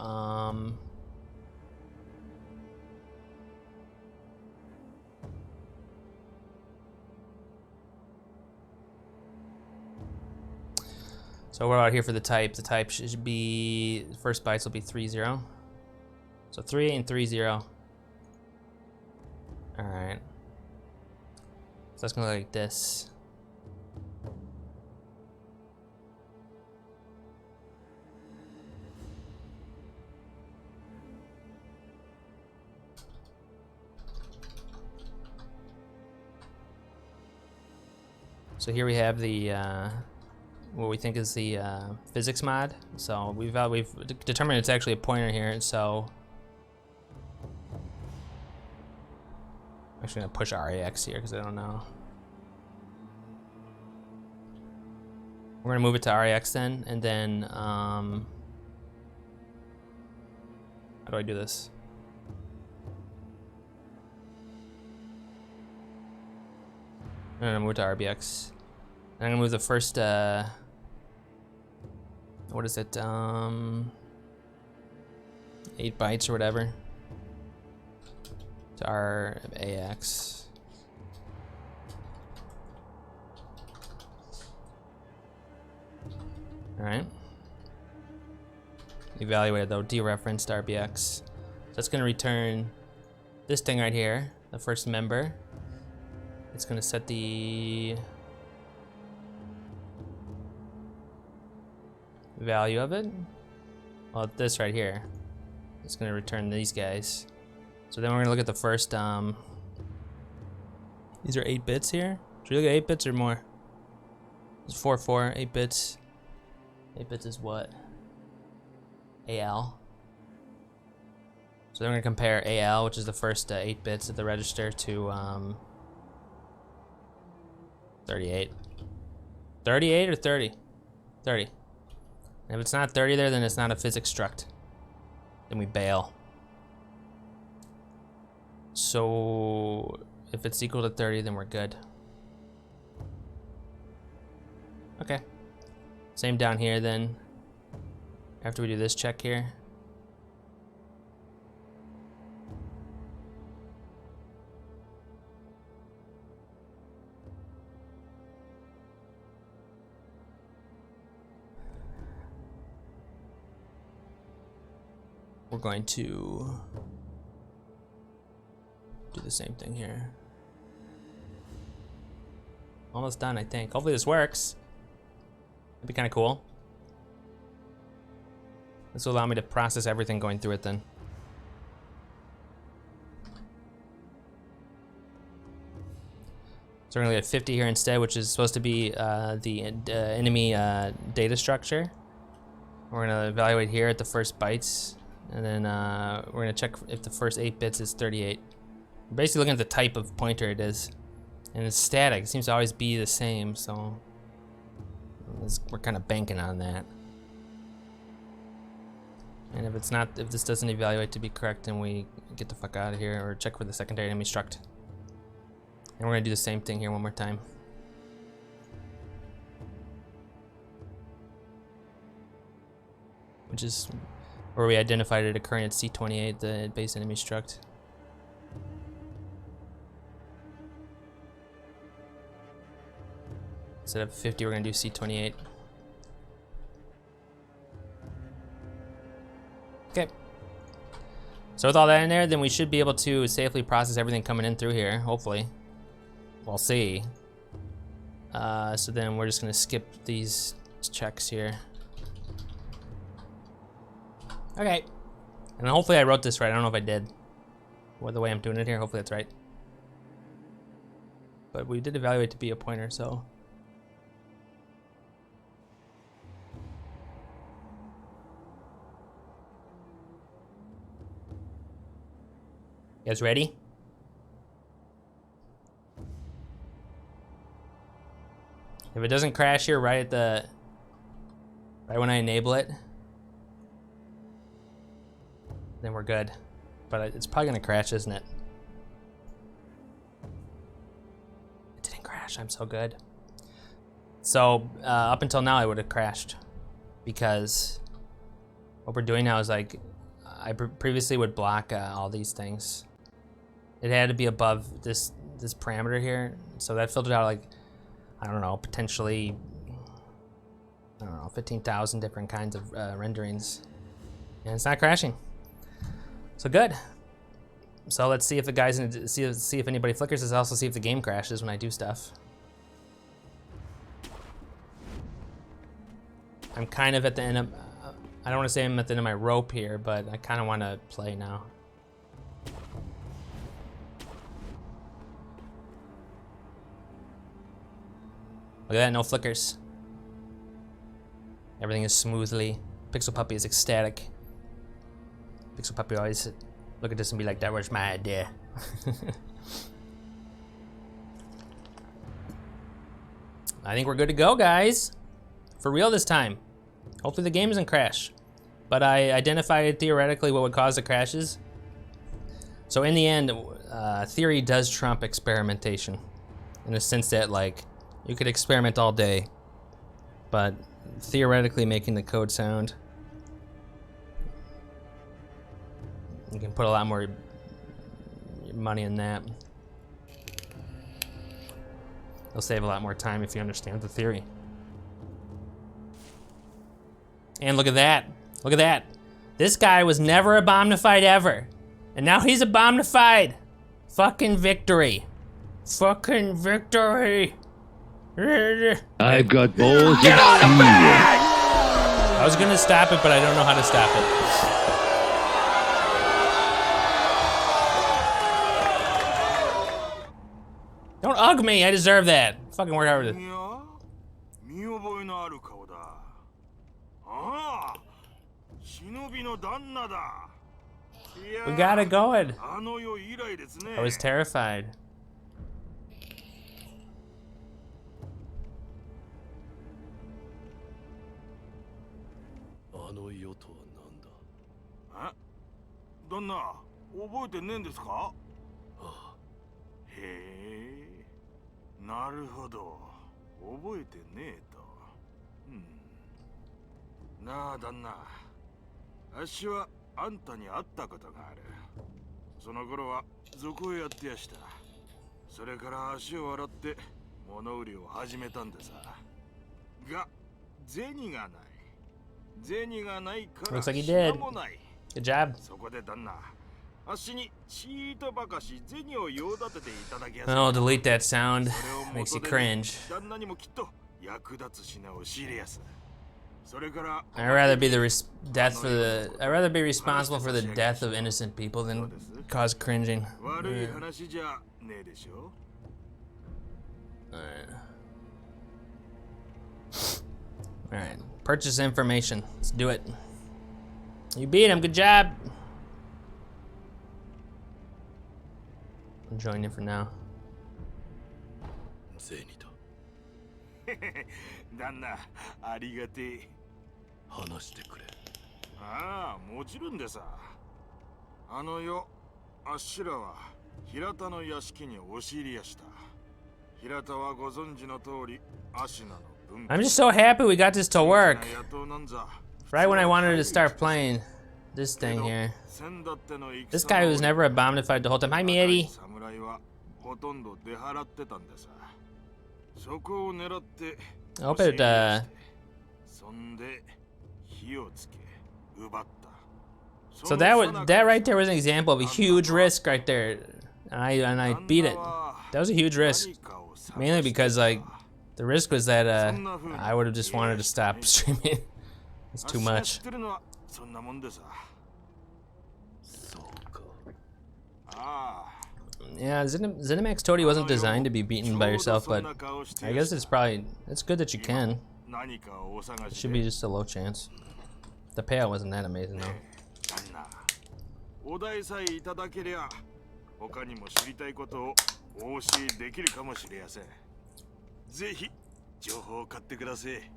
so what about here for the type? The type should be, first bytes will be 30. So 38 and 30. All right. So that's gonna look like this. So here we have the what we think is the physics mod. So we've determined it's actually a pointer here. So I'm actually gonna push REX here because I don't know. We're gonna move it to REX then, and then how do I do this? I'm gonna move it to RBX. And I'm gonna move the first what is it? 8 bytes or whatever to RAX. All right. Evaluated though, dereferenced RBX. So that's gonna return this thing right here, the first member. It's gonna set the value of it. Well, this right here. It's gonna return these guys. So then we're gonna look at the first, these are 8 bits here. Should we look at 8 bits or more? It's 4, 8 bits. 8 bits is what? AL. So then we're gonna compare AL, which is the first 8 bits at the register, to 38. 38 or 30? 30. And if it's not 30 there, then it's not a physics struct. Then we bail. So if it's equal to 30, then we're good. Okay. Same down here then. After we do this check here. we're going to do the same thing here. Almost done, I think. Hopefully this works. That'd be kind of cool. This will allow me to process everything going through it then. So we're gonna get 50 here instead, which is supposed to be the enemy data structure. We're gonna evaluate here at the first bytes, and then we're gonna check if the first 8 bits is 38. We're basically looking at the type of pointer it is, and it's static. It seems to always be the same, so we're kind of banking on that. And if it's not, if this doesn't evaluate to be correct, then we get the fuck out of here or check for the secondary enemy struct. And we're gonna do the same thing here one more time. Which is where we identified it occurring at C28, the base enemy struct. Instead of 50, we're gonna do C28. Okay. So with all that in there, then we should be able to safely process everything coming in through here, hopefully. We'll see. So then we're just gonna skip these checks here. Okay. And hopefully I wrote this right. I don't know if I did. Or the way I'm doing it here, hopefully that's right. But we did evaluate to be a pointer, so. You guys ready? If it doesn't crash here right when I enable it, then we're good. But it's probably gonna crash, isn't it? It didn't crash, I'm so good. So up until now, I would have crashed because what we're doing now is like, I previously would block all these things. It had to be above this parameter here, so that filtered out like, I don't know, potentially, I don't know, 15,000 different kinds of renderings, and it's not crashing. So good. So let's see if the guys see if anybody flickers. Let's also see if the game crashes when I do stuff. I'm kind of at the end of, I don't want to say I'm at the end of my rope here, but I kind of want to play now. Look at that, no flickers. Everything is smoothly. Pixel Puppy is ecstatic. Pixel Puppy always look at this and be like, that was my idea. I think we're good to go, guys. For real this time. Hopefully the game doesn't crash. But I identified theoretically what would cause the crashes. So in the end, theory does trump experimentation. In the sense that, like, you could experiment all day, but theoretically making the code sound, you can put a lot more money in that. It'll save a lot more time if you understand the theory. And look at that. Look at that. This guy was never a Omnified ever. And now he's a Omnified. Fucking victory. Fucking victory. I've got balls of steel. I was gonna stop it, but I don't know how to stop it. Don't ug me, I deserve that. Fucking work hard with it. We got it going. I was terrified. Looks like he did. Good job. そこで旦那、あっしにチートばかし銭を用立てていただきやす。 I'll delete that sound. それを Makes you 元手に cringe. 旦那にもきっと役立つ品を仕入れやす。それから I'd rather be the death for the. I'd rather be responsible for the death of innocent people than cause cringing. 悪い話じゃねえでしょ。 Alright. Purchase information. Let's do it. You beat him. Good job. I'll join you for now. 銭だ。旦那、ありがてえ。話してくれ。ああ、もちろんでさ。あの夜、あっしらは平田の屋敷に押し入りやした。平田はご存知の通り、アシナの文化。 I'm just so happy we got this to work. 野党なんざ。 Right when I wanted to start playing this thing here. This guy was never a Omnified the whole time. Hi, Miedi. 侍はほとんど出払ってたんでさ。そこを狙って。 I hope it, そんで火をつけ奪った。 So that right there was an example of a huge risk right there. And I beat it. That was a huge risk. Mainly because like the risk was that I would have just wanted to stop streaming. It's too much. Yeah, Zenimax Toady wasn't designed to be beaten by yourself, but I guess it's good that you can. It should be just a low chance. The payout wasn't that amazing though. お題さえいただけりゃ他にも知りたいことをお教えできるかもしれやせん。ぜひ情報を買ってください。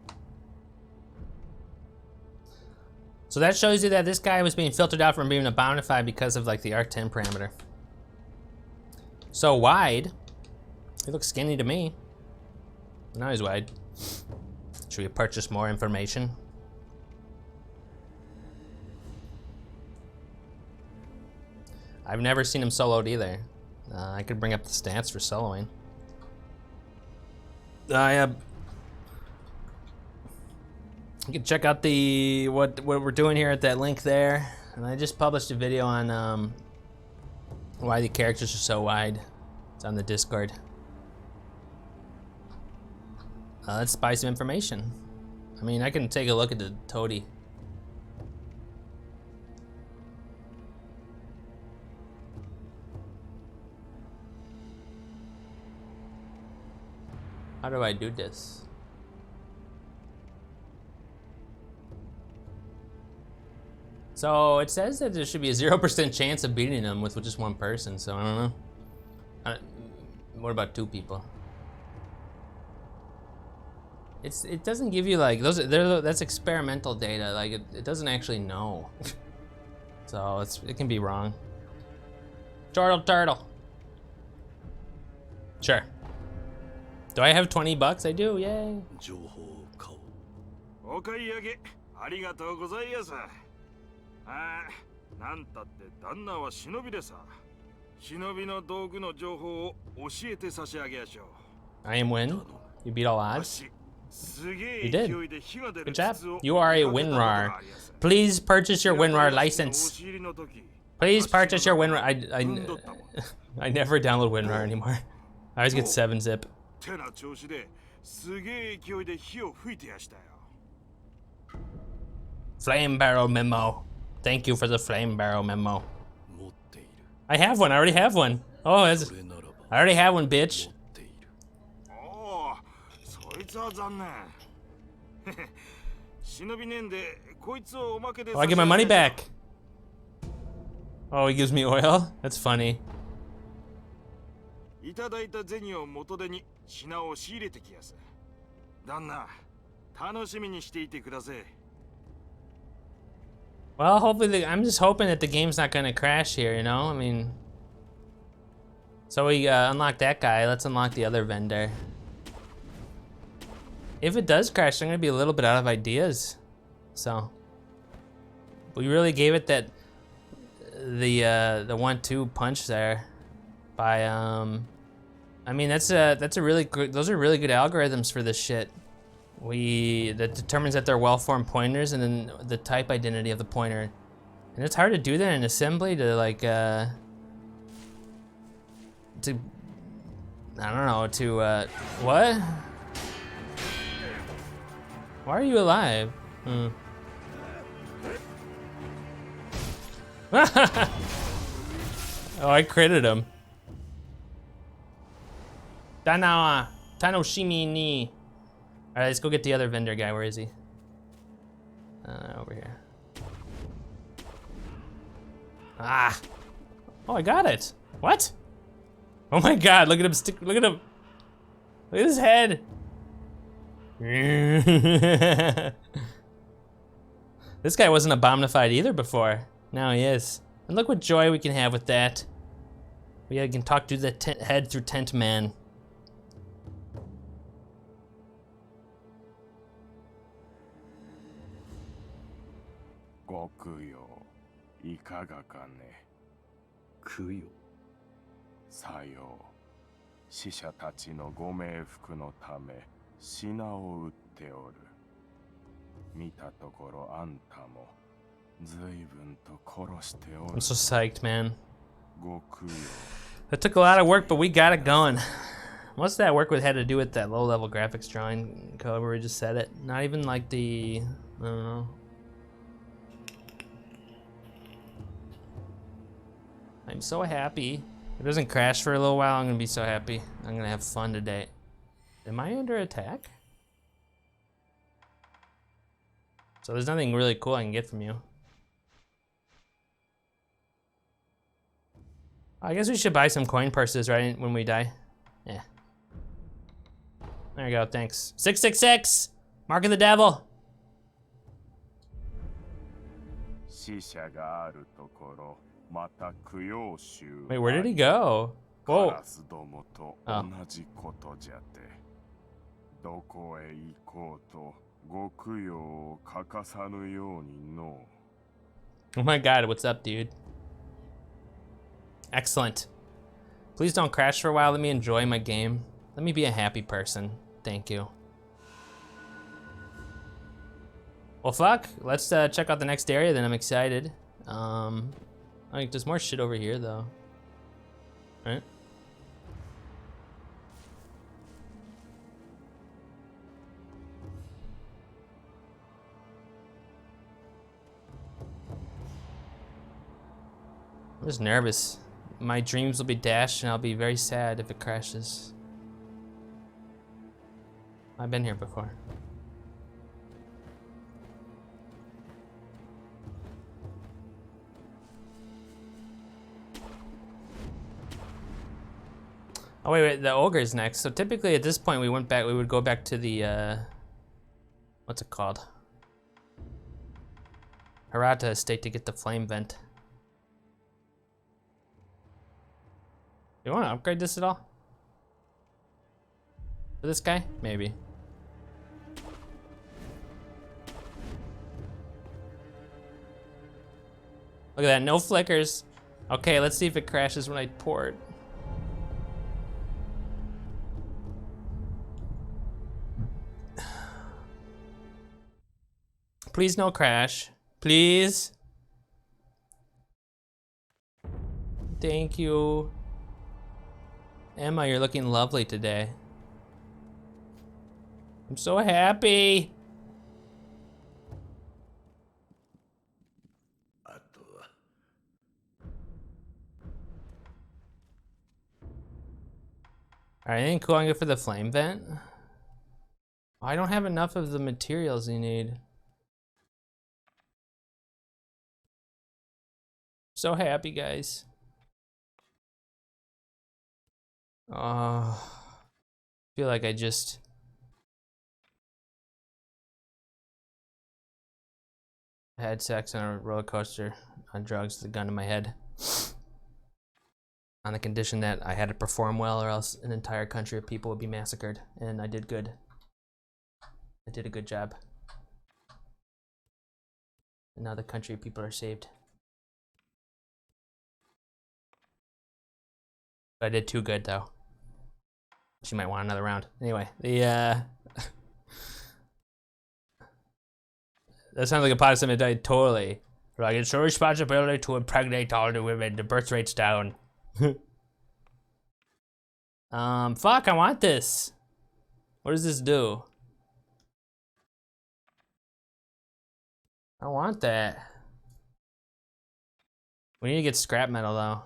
So that shows you that this guy was being filtered out from being a Omnified because of like the R10 parameter. So wide. He looks skinny to me. Now he's wide. Should we purchase more information? I've never seen him soloed either. I could bring up the stats for soloing. You can check out the what we're doing here at that link there. And I just published a video on why the characters are so wide. It's on the Discord. Let's buy some information. I mean, I can take a look at the Toady. How do I do this? So it says that there should be a 0% chance of beating them with just one person, so I don't know. What about two people? It doesn't give you like that's experimental data, like it doesn't actually know. So it can be wrong. Turtle. Sure. Do I have 20 bucks? I do, yay. 情報を買おう。お買い上げありがとうございます。ああ、なんたって旦那は忍びでさ。忍びの道具の情報を教えて差し上げやしょう。I am win. You beat all odds. You did. Good job. job. You are a WinRAR. Please purchase your WinRAR license. Please purchase your WinRAR. I never download WinRAR anymore. I always get 7-zip. てな調子ですげえ勢いで火を吹いてやしたよ。 Flame barrel memo. Thank you for the flame barrel memo. 持っている。 I have one. I already have one. Oh, I already have one, bitch. 持っている。おお、そいつは残念。忍びねえんでこいつをおまけで。 Oh, I get my money back. Oh, he gives me oil? That's funny. いただいた銭を元手に品を仕入れてきやす。旦那、楽しみにしていてください。 Well, hopefully, I'm just hoping that the game's not gonna crash here, you know? I mean... So we unlocked that guy, let's unlock the other vendor. If it does crash, I'm gonna be a little bit out of ideas. So... We really gave it that... The 1-2 punch there. By, I mean, that's a really good, those are really good algorithms for this shit. That determines that they're well-formed pointers, and then the type identity of the pointer And it's hard to do that in assembly to like, I don't know, to, what? Why are you alive? Hmm. Oh, I critted him. Tanawa, Tanoshimi ni. Alright, let's go get the other vendor guy. Where is he? Over here. Ah! Oh, I got it. What? Oh my God! Look at him stick. Look at him. Look at his head. This guy wasn't Omnified either before. Now he is. And look what joy we can have with that. We can talk to the head through Tent Man. ご供養いかがかね。供養。さよう。死者たちのご冥福のため品を売っておる。見たところあんたも随分と殺しておる。 I'm so psyched, man. ご供養。 That took a lot of work, but we got it going. Most of that work had to do with that low-level graphics drawing code where we just set it. Not even like the, I don't know. I'm so happy. If it doesn't crash for a little while, I'm gonna be so happy. I'm gonna have fun today. Am I under attack? So there's nothing really cool I can get from you. I guess we should buy some coin purses, right, when we die. Yeah. There you go, thanks. 666! Mark of the devil! 死者があるところまた供養衆 Wait, where did he go? カ Whoa. ラスどもと同じことじゃて。どこへ行こうとご供養を欠かさぬようにの。 Oh my God, what's up, dude? Excellent. Please don't crash for a while. Let me enjoy my game. Let me be a happy person. Thank you. Well, fuck. Let's check out the next area. Then I'm excited. I think there's more shit over here, though. Right? I'm just nervous. My dreams will be dashed and I'll be very sad if it crashes. I've been here before. Oh wait, the ogre's next. So typically at this point we would go back to the, what's it called? Hirata estate to get the flame vent. You want to upgrade this at all? For this guy? Maybe. Look at that, no flickers. Okay, let's see if it crashes when I port. Please no crash. Please. Thank you. Emma, you're looking lovely today. I'm so happy. あとは Alright, anything cool I can get for the flame vent? Oh, I don't have enough of the materials you need. So happy, guys. Oh, I feel like I just had sex on a roller coaster on drugs, the gun to my head. On the condition that I had to perform well or else an entire country of people would be massacred. And I did good. I did a good job. And now the country of people are saved. But I did too good though. She might want another round. Anyway, the that sounds like a pot of cement. Totally. Like, it's your responsibility to impregnate all the women. The birth rate's down. Fuck, I want this. What does this do? I want that. We need to get scrap metal though.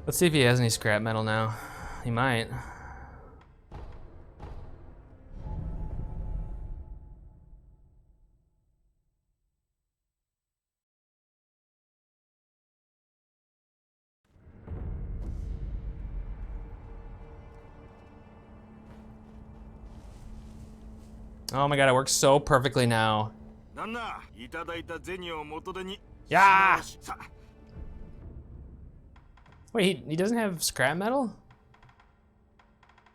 Let's see if he has any scrap metal now. He might. Oh my god, it works so perfectly now. Yeah! Wait, he doesn't have scrap metal?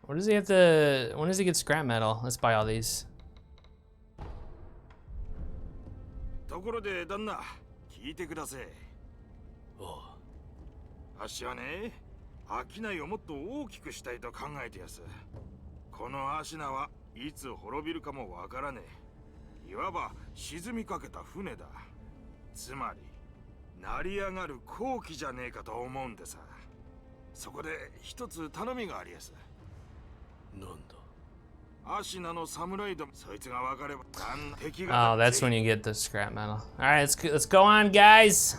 What does he have to... When does he get scrap metal? Let's buy all these. ところで旦那、聞いてください。あっしはね、商いをもっと大きくしたいと考えてやす。このアシナはいつ滅びるかもわからねえ。いわば沈みかけた船だ。つまり、成り上がる好機じゃねえかと思うんでさ。そこで一つ頼みがありやす。なんだ。アシナの侍ども、そいつが分かれば、敵 Oh, が。that's when you get the scrap metal. Alright, let's go on, guys!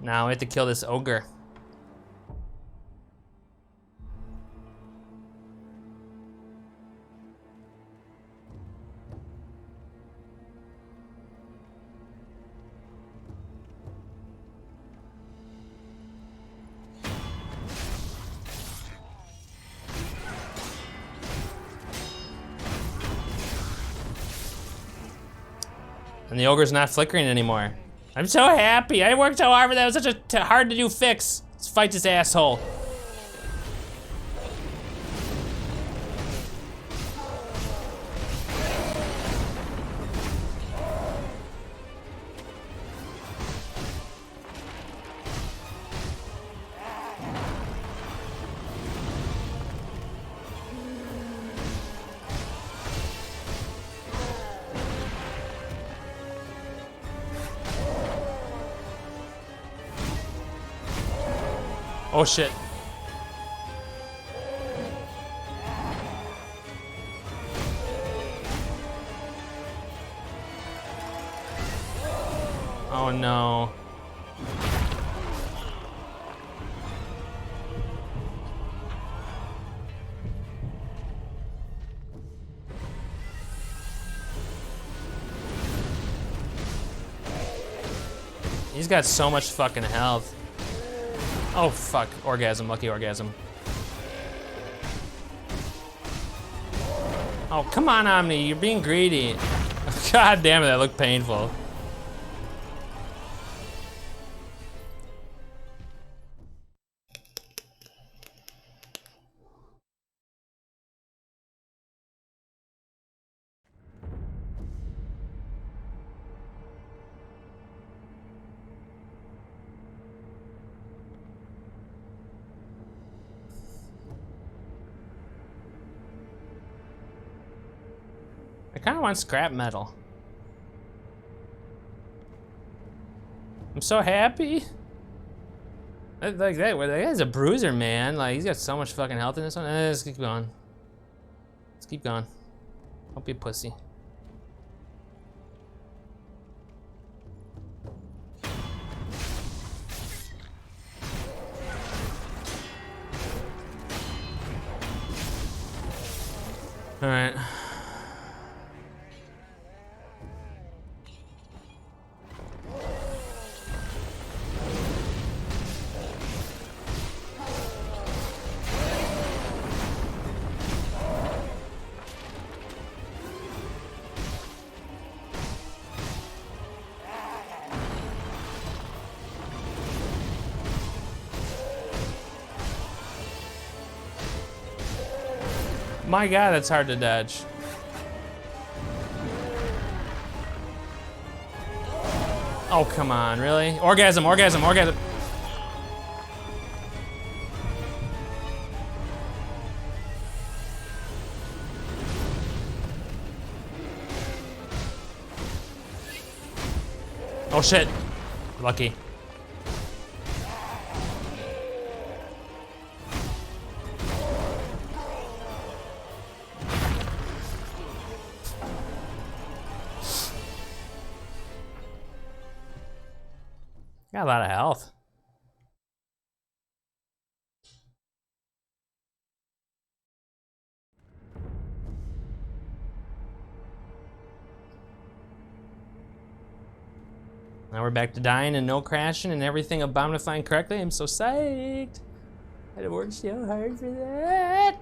Now we have to kill this ogre. And the ogre's not flickering anymore. I'm so happy. I worked so hard for that. It was such a hard to do fix. Let's fight this asshole. Oh shit. Oh no. He's got so much fucking health. Oh fuck, orgasm, lucky orgasm. Oh, come on, Omni, you're being greedy. God damn it, that looked painful. I kind of want scrap metal. I'm so happy. Like that guy's a bruiser, man. Like, he's got so much fucking health in this one. Let's keep going. Let's keep going. Don't be a pussy. All right. My god, that's hard to dodge. Oh, come on, really? Orgasm, orgasm, orgasm. Oh shit. Lucky. Got a lot of health. Now we're back to dying and no crashing and everything omnifying correctly. I'm so psyched. I had to work so hard for that.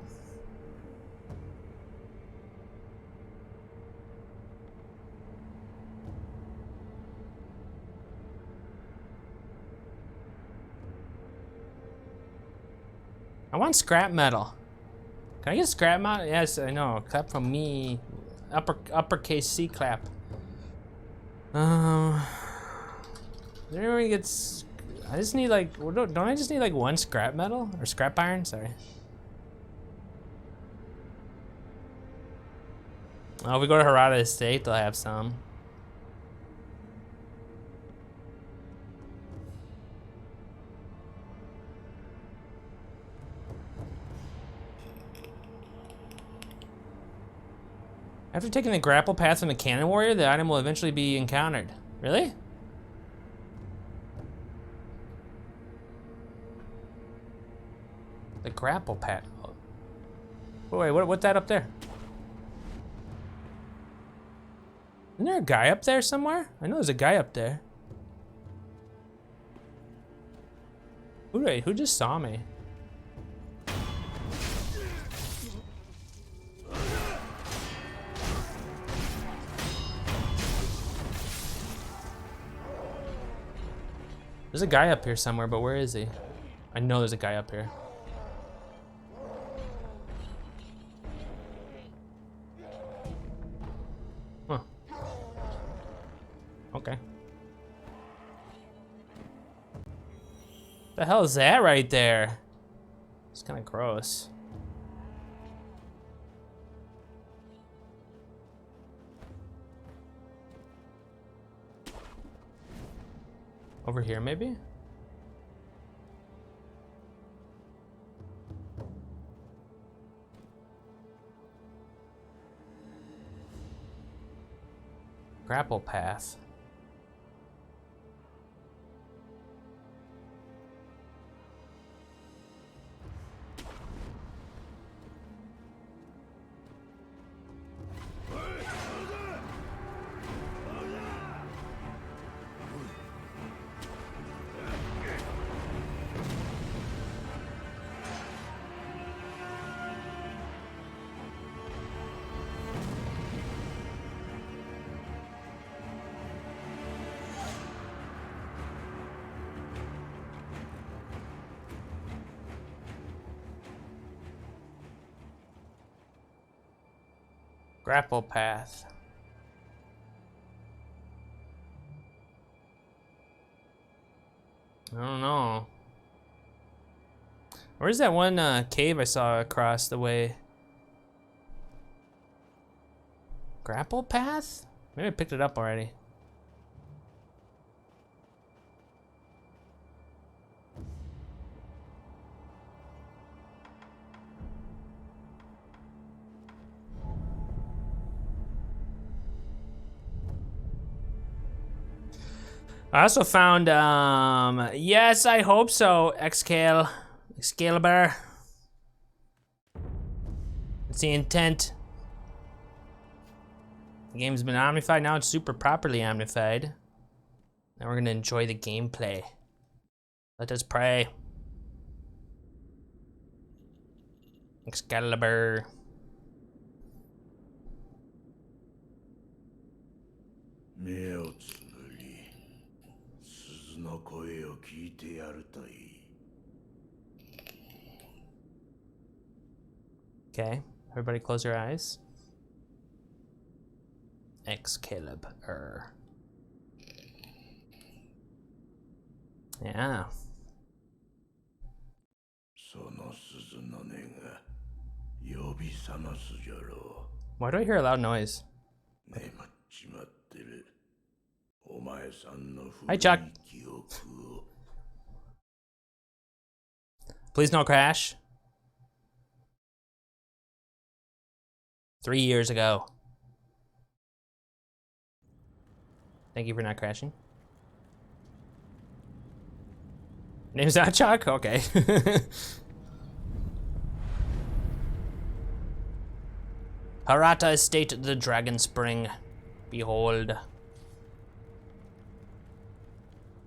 I want scrap metal. Can I get scrap metal? Yes, I know. Clap from me. Uppercase C clap. Everyone gets. I just need like. Don't I just need like one scrap metal or scrap iron? Sorry. Oh, if we go to Harada Estate, they'll have some. After taking the grapple path from the Cannon Warrior, the item will eventually be encountered. Really? The grapple path. Oh, wait, what's that up there? Isn't there a guy up there somewhere? I know there's a guy up there. Who just saw me? There's a guy up here somewhere, but where is he? I know there's a guy up here. Huh. Okay. The hell is that right there? It's kind of gross. Over here, maybe? Grapple path. Grapple path. I don't know. Where's that one cave I saw across the way? Grapple path? Maybe I picked it up already. I also found, yes, I hope so, Excalibur. It's the intent. The game's been omnified, now it's super properly omnified. Now we're gonna enjoy the gameplay. Let us pray. Excalibur. Okay, everybody close your eyes. Excalibur. Yeah. Why do I hear a loud noise? Hi, Chuck. Please no crash. 3 years ago. Thank you for not crashing. Name's not Chuck? Okay. Harata Estate, the Dragon Spring. Behold.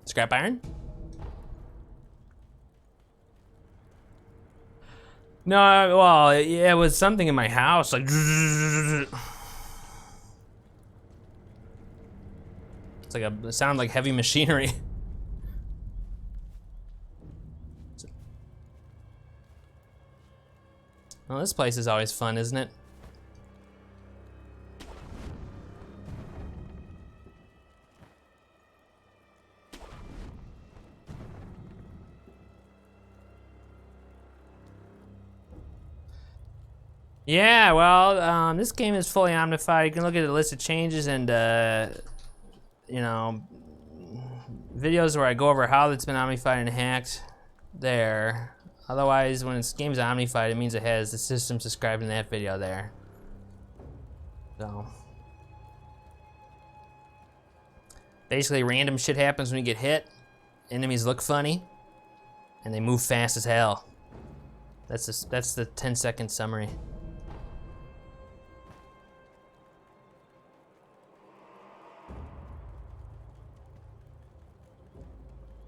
Scrap iron? No, well, yeah, it was something in my house, like. It's like it sounded like heavy machinery. Well, this place is always fun, isn't it? Yeah, well, this game is fully omnified. You can look at the list of changes and, you know, videos where I go over how it's been omnified and hacked there. Otherwise, when this game's omnified, it means it has the system described in that video there. So. Basically, random shit happens when you get hit. Enemies look funny. And they move fast as hell. That's the 10-second summary.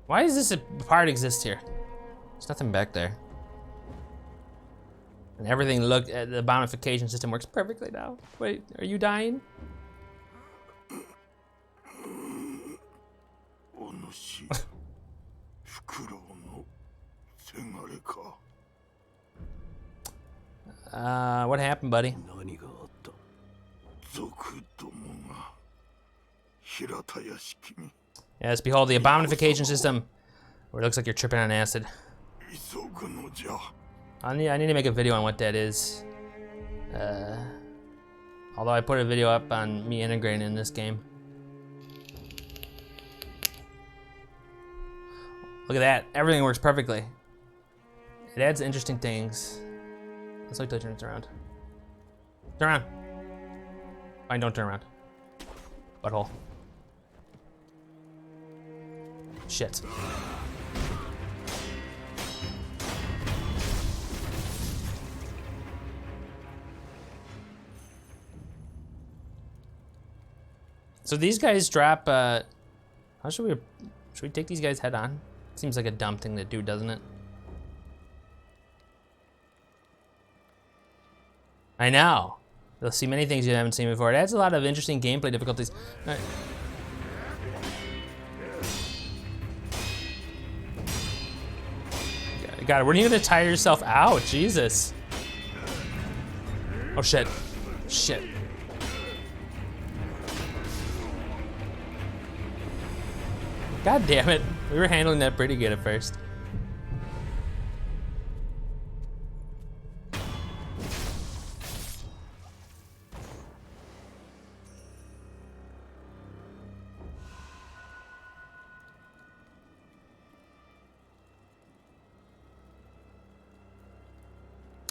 Why does this part exist here? There's nothing back there. And everything look at the bountification system works perfectly now. Wait, are you dying? What happened, buddy? Yes, behold the abomination system, where it looks like you're tripping on acid. I need to make a video on what that is. Although I put a video up on me integrating in this game. Look at that, everything works perfectly. It adds interesting things. Let's wait till it turns around. Turn around. Fine, don't turn around. Butthole. Shit. So these guys drop, how should we take these guys head on? Seems like a dumb thing to do, doesn't it? I know. You'll see many things you haven't seen before. It adds a lot of interesting gameplay difficulties. All right. God, weren't you gonna tire yourself out? Jesus. Oh shit. Shit. God damn it. We were handling that pretty good at first.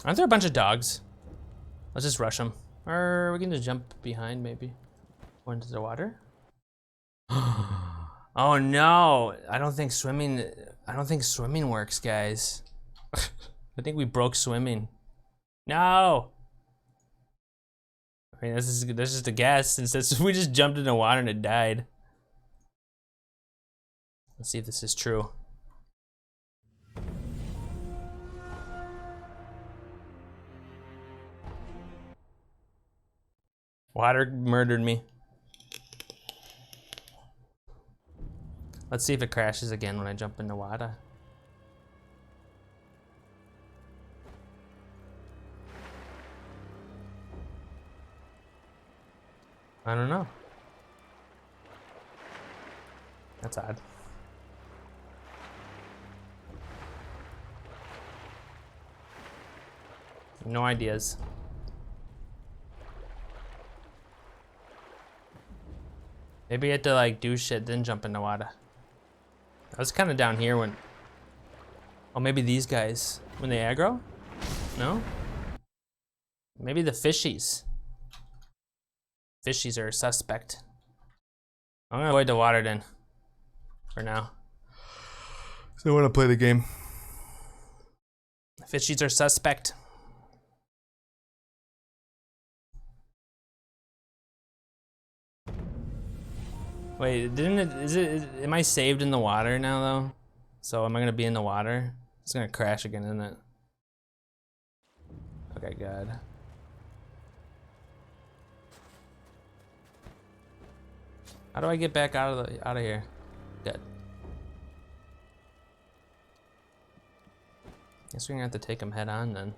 Aren't there a bunch of dogs? Let's just rush them. Or we can just jump behind maybe. Go into the water. Oh no, I don't think swimming works, guys. I think we broke swimming. No. I mean, this is just a guess since we just jumped in the water and it died. Let's see if this is true. Water murdered me. Let's see if it crashes again when I jump into water. I don't know. That's odd. No ideas. Maybe you had to like do shit, then jump into water. I was kind of down here when... Oh, maybe these guys, when they aggro? No? Maybe the fishies. Fishies are a suspect. I'm gonna avoid the water then. For now. So I wanna play the game. Fishies are suspect. Wait, am I saved in the water now though? So am I gonna be in the water? It's gonna crash again, isn't it? Okay, good. How do I get back out of here? Good. Guess we're gonna have to take them head on then.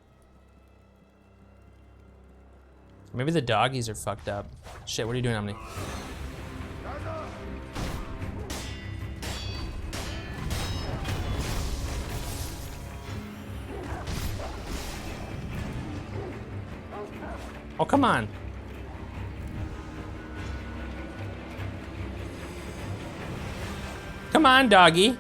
Maybe the doggies are fucked up. Shit, what are you doing, Omni? Oh, come on. Come on, doggy. I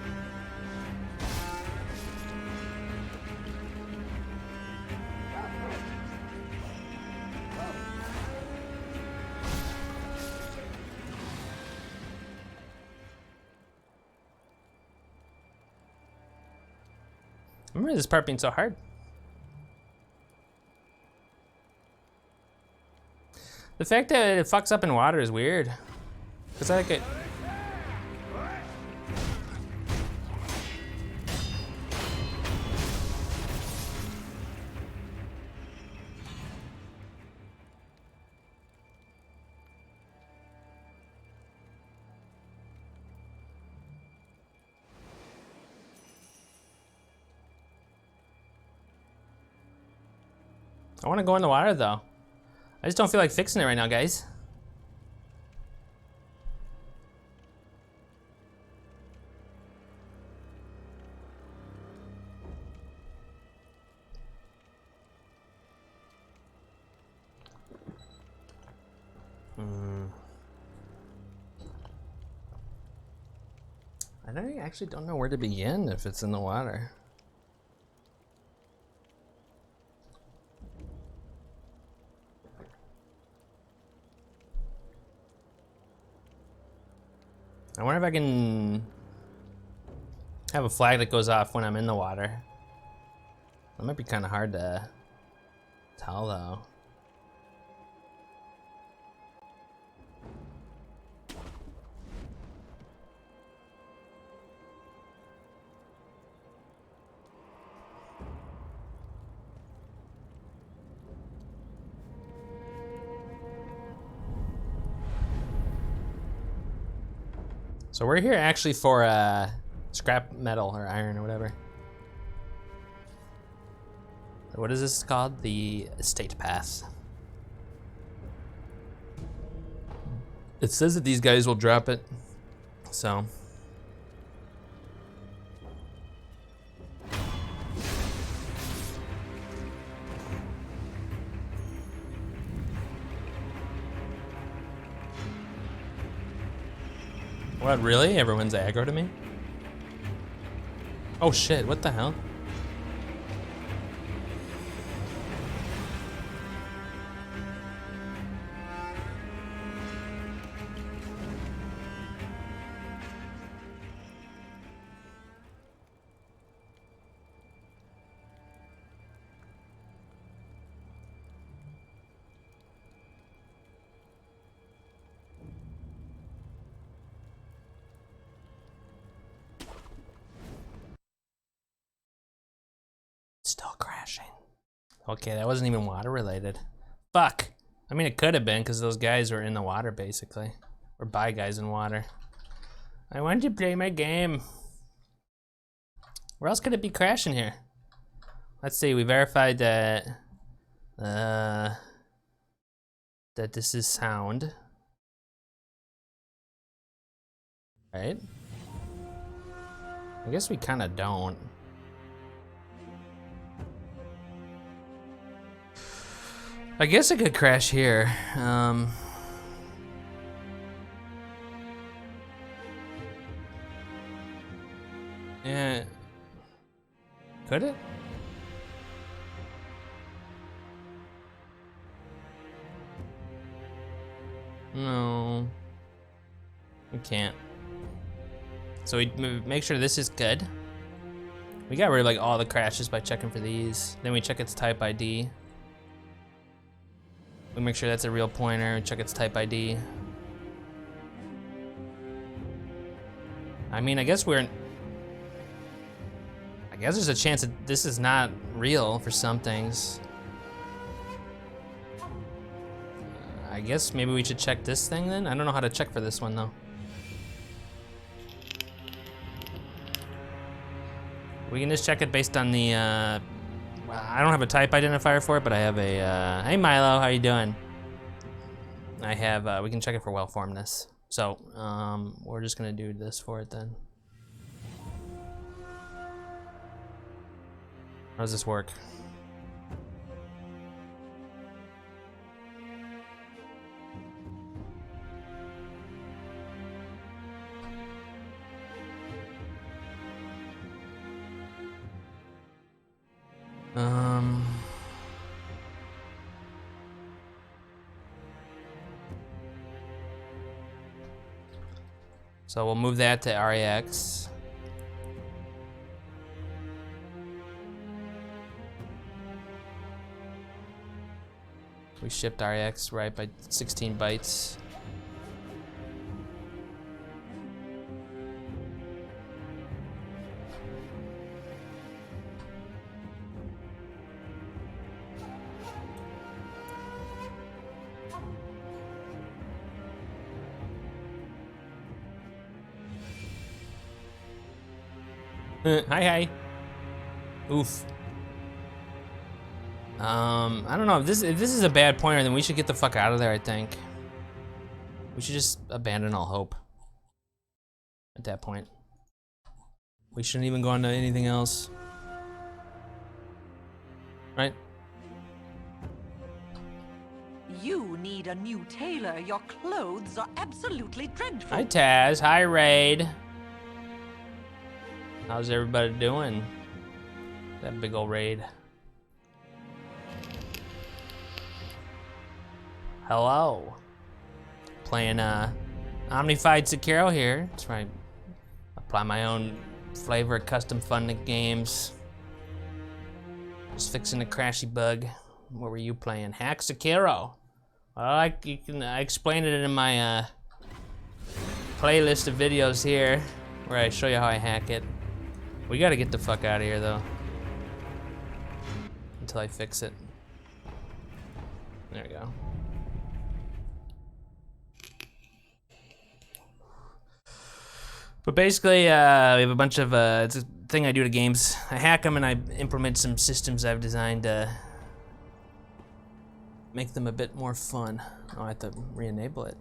remember this part being so hard. The fact that it fucks up in water is weird. Cause I like it. I want to go in the water though. I just don't feel like fixing it right now, guys. I actually don't know where to begin if it's in the water. I wonder if I can have a flag that goes off when I'm in the water. That might be kind of hard to tell though. So we're here actually for scrap metal or iron or whatever. What is this called? The estate path. It says that these guys will drop it, so. What, really? Everyone's aggro to me? Oh shit, what the hell? Still crashing. Okay, that wasn't even water related. Fuck. I mean, it could have been because those guys were in the water basically. Or by guys in water. I want to play my game. Where else could it be crashing here? Let's see, we verified that that this is sound. Right? I guess we kind of don't. I guess it could crash here. Yeah. Could it? No. We can't. So we make sure this is good. We got rid of like all the crashes by checking for these. Then we check its type ID. We make sure that's a real pointer, check its type ID. I mean, I guess there's a chance that this is not real for some things. I guess maybe we should check this thing then? I don't know how to check for this one though. We can just check it based on the, I don't have a type identifier for it, but I have a, hey Milo, how you doing? I have, we can check it for well-formedness. So, we're just gonna do this for it then. How does this work? So we'll move that to REX. We shipped REX right by 16 bytes. Hi. Oof. I don't know, if this is a bad pointer, then we should get the fuck out of there, I think. We should just abandon all hope at that point. We shouldn't even go on to anything else. Right? You need a new tailor. Your clothes are absolutely dreadful. Hi Taz, hi Raid. How's everybody doing? That big old Raid. Hello. Playing Omnified Sekiro here. That's right. Apply my own flavor, custom fun games. Just fixing a crashy bug. What were you playing? Hack Sekiro. Well, I explained it in my playlist of videos here, where I show you how I hack it. We gotta get the fuck out of here though. Until I fix it. There we go. But basically, we have a bunch of, it's a thing I do to games. I hack them and I implement some systems I've designed to make them a bit more fun. Oh, I have to re-enable it.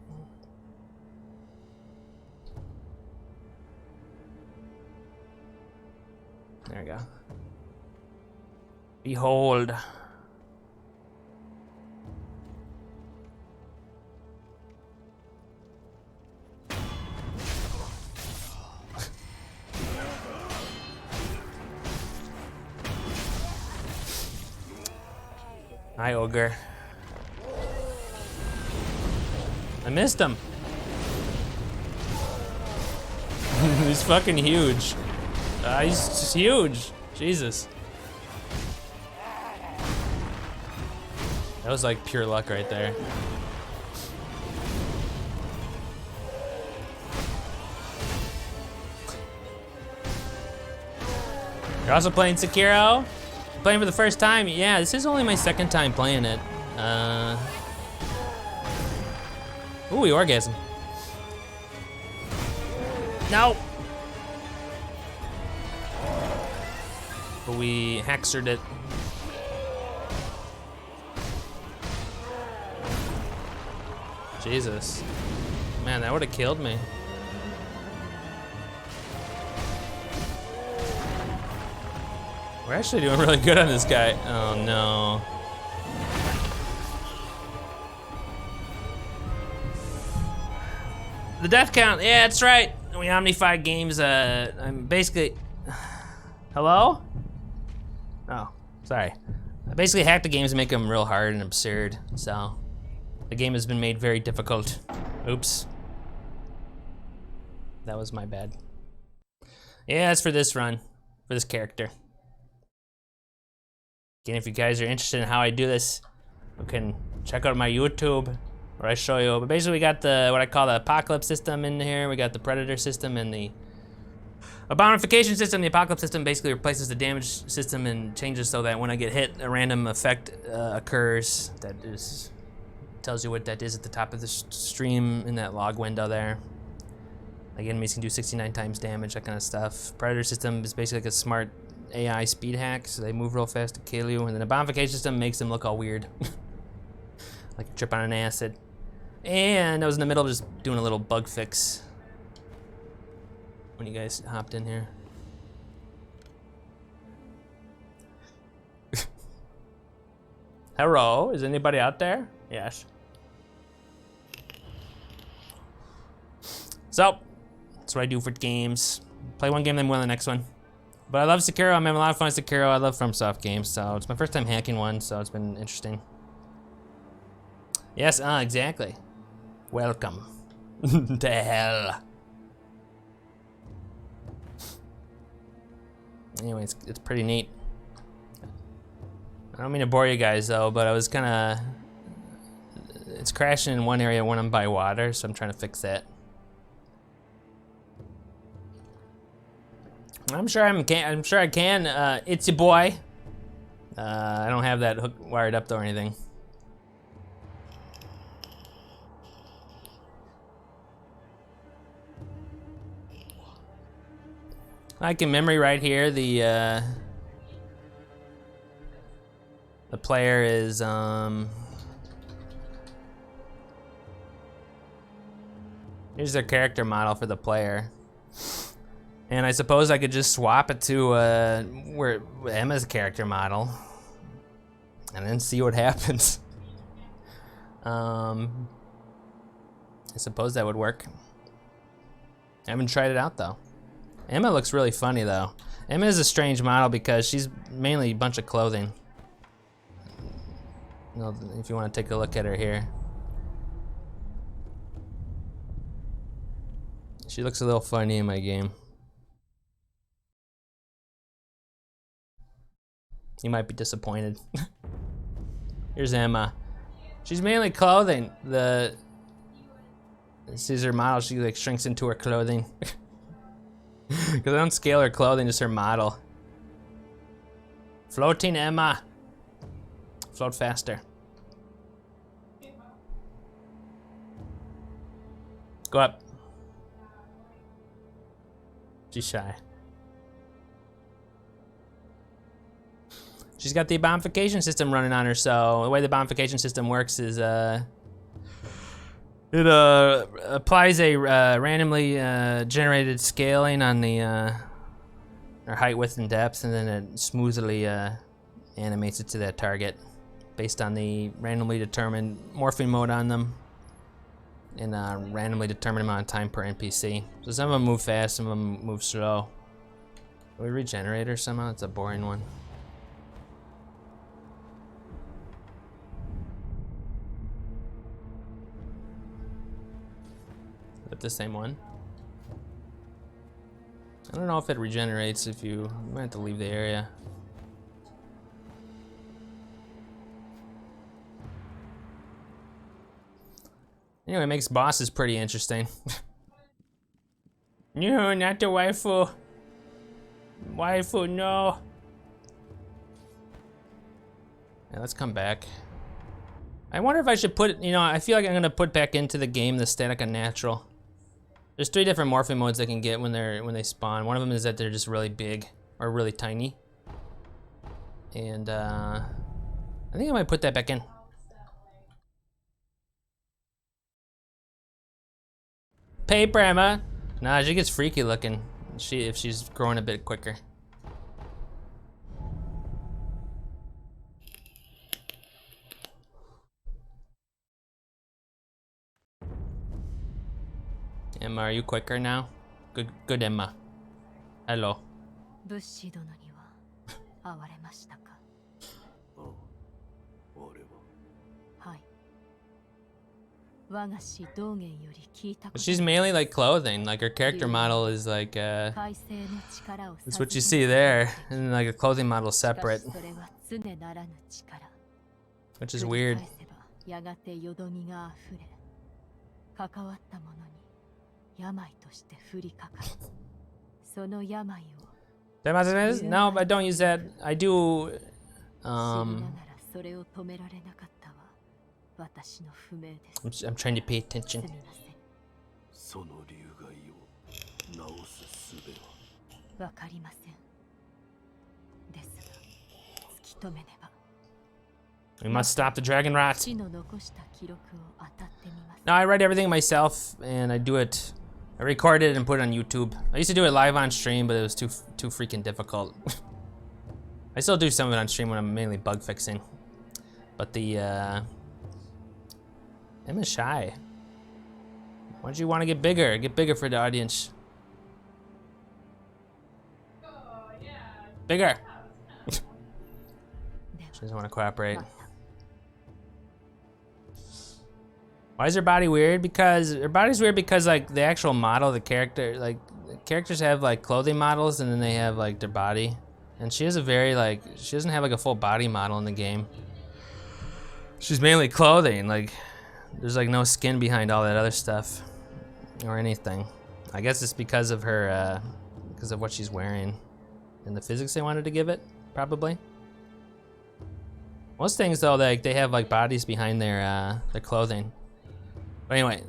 There we go. Behold. Hi, Ogre. I missed him. He's fucking huge. He's just huge. Jesus. That was like pure luck right there. You're also playing Sekiro? Playing for the first time? Yeah, this is only my second time playing it. Ooh, we orgasm. No! But we hexered it. Jesus. Man, that would have killed me. We're actually doing really good on this guy. Oh no. The death count, yeah, that's right. We Omnified games, I'm basically, Hello? Oh, sorry. I basically hacked the games to make them real hard and absurd, so the game has been made very difficult. Oops. That was my bad. Yeah, that's for this run, for this character. Again, if you guys are interested in how I do this, you can check out my YouTube where I show you. But basically we got the, what I call the apocalypse system in here. We got the predator system and the abomification system. The apocalypse system basically replaces the damage system and changes so that when I get hit, a random effect occurs. That is, tells you what that is at the top of the stream in that log window there. Like enemies can do 69 times damage, that kind of stuff. Predator system is basically like a smart AI speed hack, so they move real fast to kill you. And then the abomification system makes them look all weird. Like a trip on an acid. And I was in the middle of just doing a little bug fix when you guys hopped in here. Hello, is anybody out there? Yes. So, that's what I do for games. Play one game, then win the next one. But I love Sekiro, I'm having a lot of fun with Sekiro. I love FromSoft games, so it's my first time hacking one, so it's been interesting. Yes, exactly. Welcome to hell. Anyway, it's pretty neat. I don't mean to bore you guys though, but I was kinda... It's crashing in one area when I'm by water, so I'm trying to fix that. I'm sure I can. It's your boy. I don't have that hook wired up though or anything. I can memory right here. The player is here's their character model for the player. And I suppose I could just swap it to where Emma's character model and then see what happens. I suppose that would work. I haven't tried it out though. Emma looks really funny though. Emma is a strange model because she's mainly a bunch of clothing. You know, if you want to take a look at her here. She looks a little funny in my game. You might be disappointed. Here's Emma. She's mainly clothing. This is her model. She like shrinks into her clothing. Because I don't scale her clothing, just her model. Floating Emma. Float faster. Go up. She's shy. She's got the abomification system running on her, so the way the abomification system works is it applies a randomly generated scaling on the her height, width, and depth, and then it smoothly animates it to that target based on the randomly determined morphing mode on them and randomly determined amount of time per NPC. So some of them move fast, some of them move slow. Can we regenerate her somehow? It's a boring one. The same one. I don't know if it regenerates if you might have to leave the area. Anyway, it makes bosses pretty interesting. No, not the waifu. Waifu, no. Yeah, let's come back. I wonder if I should put, you know, I feel like I'm gonna put back into the game the static and natural. There's 3 different morphing modes they can get when they spawn. One of them is that they're just really big or really tiny. And I think I might put that back in. Paper Emma. Nah, she gets freaky looking. If she's growing a bit quicker. Emma, are you quicker now? Good Emma. Hello. 物資殿には会われましたか？ああ、俺は。はい。我が師道元より聞いたこ But と。 she's mainly like clothing. Like her character model is like, 改正の力を that's what you see there. And like a clothing model is しかし separate, それは常ならぬ力。 which is 繰り weird. 返せばやがてよどみがあふれ、関わった者に病として降りかかる。その病を No, I don't use that. I do. 知りながらそれを止められなかったは私の不明です。 I'm trying to pay す attention. みません。その流害を直す術は。わかりません。ですが、突き止めねば。 We must stop the dragon rot. 死の残した記録を当たってみます。 No, I write everything myself, and I do it. I record it and put it on YouTube. I used to do it live on stream, but it was too freaking difficult. I still do some of it on stream when I'm mainly bug fixing. But the Emma's shy. Why don't you want to get bigger? Get bigger for the audience. Bigger. She doesn't want to cooperate. Why is her body weird? Because her body's weird because like the actual model, the character, like the characters have like clothing models and then they have like their body. And she has a very like, she doesn't have like a full body model in the game. She's mainly clothing, like there's like no skin behind all that other stuff or anything. I guess it's because of her, because of what she's wearing and the physics they wanted to give it, probably. Most things though, like they have like bodies behind their clothing. But anyway,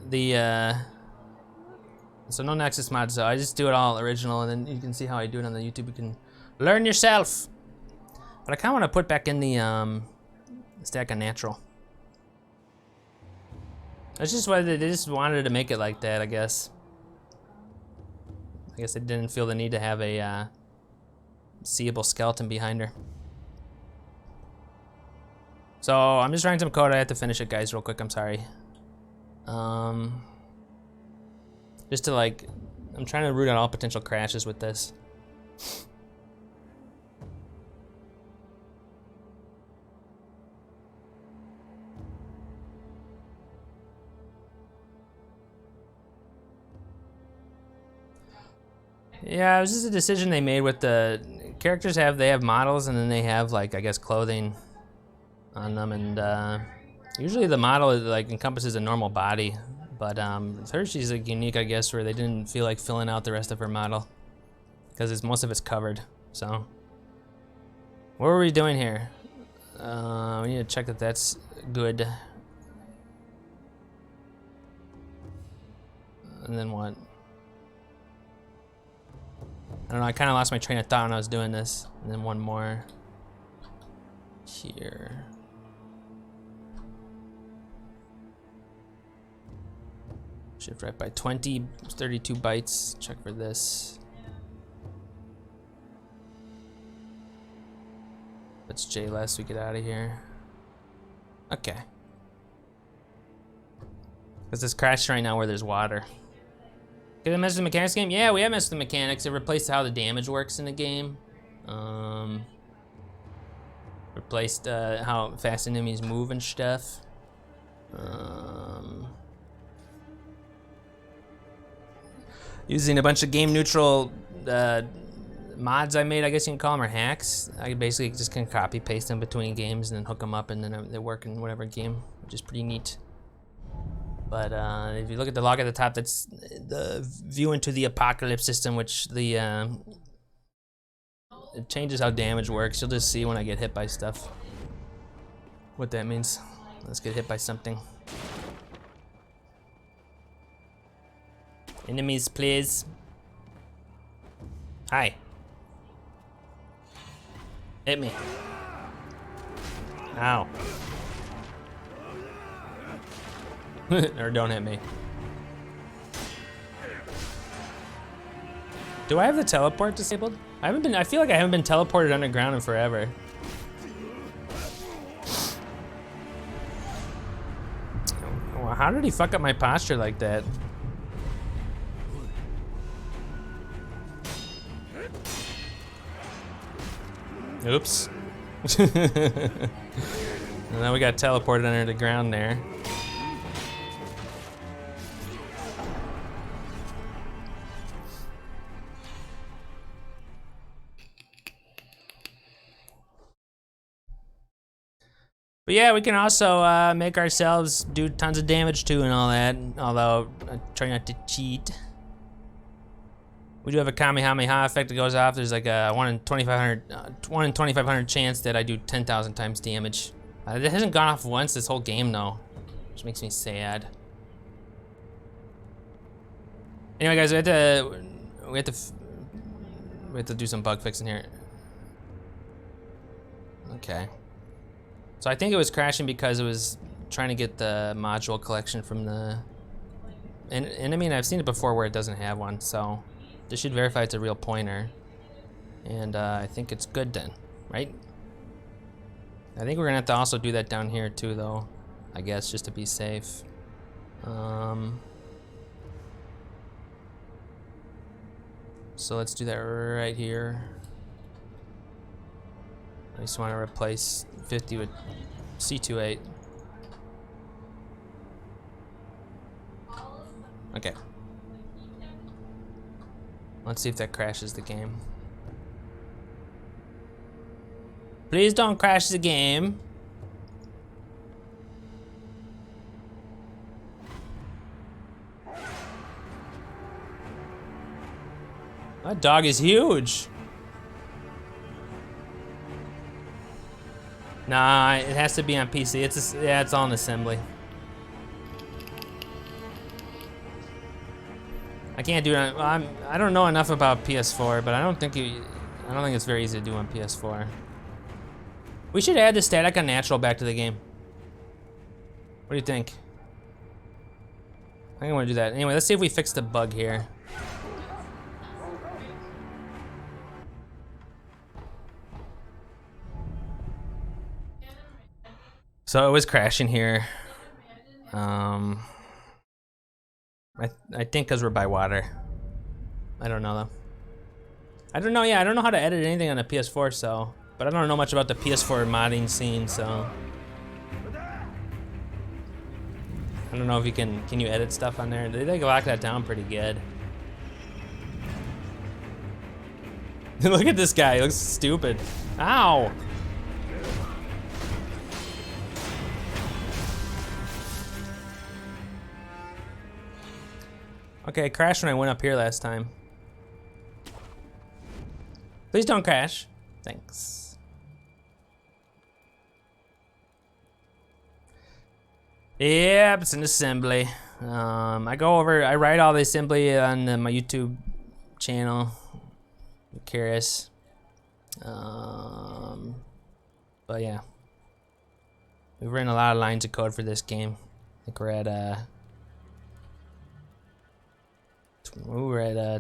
so no Nexus mods, so I just do it all original, and then you can see how I do it on the YouTube. You can learn yourself. But I kind of want to put back in the stack of natural. That's just why they just wanted to make it like that, I guess. I guess they didn't feel the need to have a seeable skeleton behind her. So I'm just writing some code. I have to finish it, guys, real quick. I'm sorry. Just to like, I'm trying to root out all potential crashes with this. Yeah, it was just a decision they made with the characters. They have models, and then they have like, I guess, clothing on them, and usually the model like encompasses a normal body, but her, she's like unique, I guess, where they didn't feel like filling out the rest of her model because most of it's covered. So what were we doing here? We need to check that that's good. And then what? I don't know, I kind of lost my train of thought when I was doing this. And then one more here. Shift right by 20, 32 bytes. Check for this. Let's J less, we get out of here. Okay. Because this crashed right now where there's water. Did I mess with the mechanics game? Yeah, we have messed with the mechanics. It replaced how the damage works in the game. Replaced how fast enemies move and stuff. Using a bunch of game neutral mods I made, I guess you can call them, or hacks. I basically just can copy paste them between games and then hook them up, and then they work in whatever game, which is pretty neat. But if you look at the log at the top, that's the view into the apocalypse system, which the it changes how damage works. You'll just see when I get hit by stuff what that means. Let's get hit by something. Enemies, please. Hi. Hit me. Ow. Or don't hit me. Do I have the teleport disabled? I feel like I haven't been teleported underground in forever. Well, how did he fuck up my posture like that? Oops. And then we got teleported under the ground there. But yeah, we can also make ourselves do tons of damage too and all that, although I try not to cheat. We do have a Kamehameha effect that goes off. There's like a 1 in 2,500 chance that I do 10,000 times damage. It hasn't gone off once this whole game though, which makes me sad. Anyway, guys, we have to do some bug fixing here. Okay. So I think it was crashing because it was trying to get the module collection from the, and I mean, I've seen it before where it doesn't have one, so this should verify it's a real pointer. And I think it's good then, right? I think we're gonna have to also do that down here too though, I guess, just to be safe. So let's do that right here. I just want to replace 50 with C28. Okay. Let's see if that crashes the game. Please don't crash the game. That dog is huge. Nah, it has to be on PC. Yeah, it's all in assembly. I can't do it on, I don't know enough about PS4, but I don't think it's very easy to do on PS4. We should add the static on natural back to the game. What do you think? I think I want to do that. Anyway, let's see if we fix the bug here. So it was crashing here. I think because we're by water. I don't know though. I don't know, yeah, I don't know how to edit anything on a PS4, so. But I don't know much about the PS4 modding scene, so. I don't know if you can you edit stuff on there? They lock that down pretty good. Look at this guy, he looks stupid. Ow! Okay, it crashed when I went up here last time. Please don't crash. Thanks. Yep, it's an assembly. I write all the assembly on my YouTube channel. If you're curious. But yeah. We've written a lot of lines of code for this game. I think we're at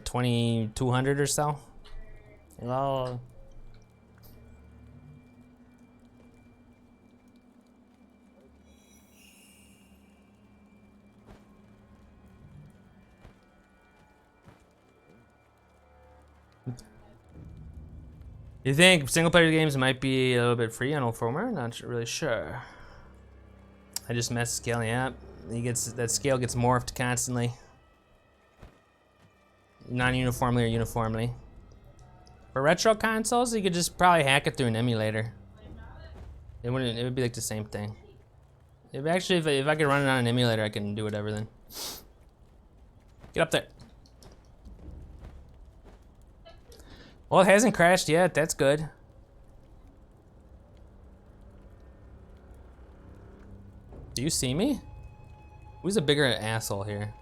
2,200 or so. Hello. You think single player games might be a little bit free on Old-Former? Not really sure. I just messed scaling up. That scale gets morphed constantly. Non-uniformly or uniformly. For retro consoles, you could just probably hack it through an emulator. It would be like the same thing. If I could run it on an emulator, I can do whatever then. Get up there. Well, it hasn't crashed yet, that's good. Do you see me? Who's a bigger asshole here?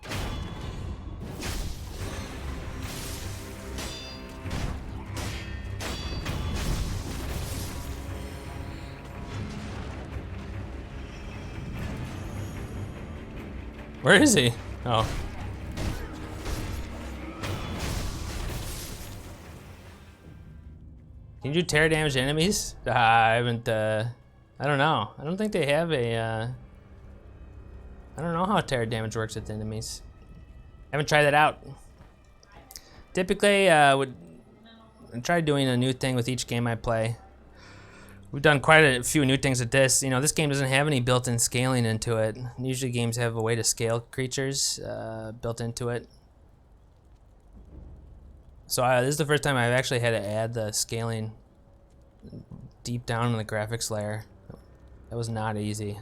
Where is he? Oh. Can you tear damage enemies? I haven't, I don't know. I don't think they have a, I don't know how tear damage works with enemies. Haven't tried that out. Typically, would try doing a new thing with each game I play. We've done quite a few new things with this. You know, this game doesn't have any built-in scaling into it. Usually games have a way to scale creatures built into it. So this is the first time I've actually had to add the scaling deep down in the graphics layer. That was not easy.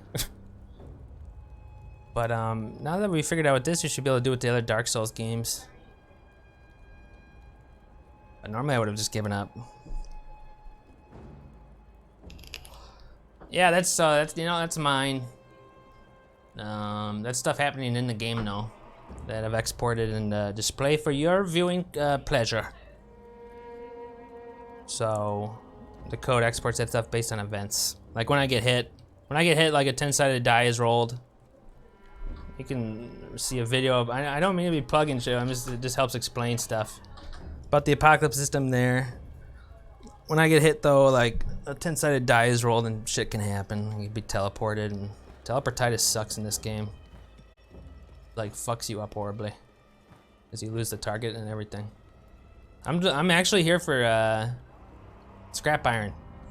But now that we figured out what this, we should be able to do with the other Dark Souls games. But normally I would have just given up. Yeah, that's you know, that's mine. That's stuff happening in the game now that I've exported and display for your viewing pleasure. So the code exports that stuff based on events. Like when I get hit, like a 10-sided die is rolled. You can see a video of. I don't mean to be plugging shit. It just helps explain stuff about the apocalypse system there. When I get hit though, like a 10-sided die is rolled and shit can happen. You can be teleported, and teleportitis sucks in this game. Like fucks you up horribly, as you lose the target and everything. I'm actually here for scrap iron.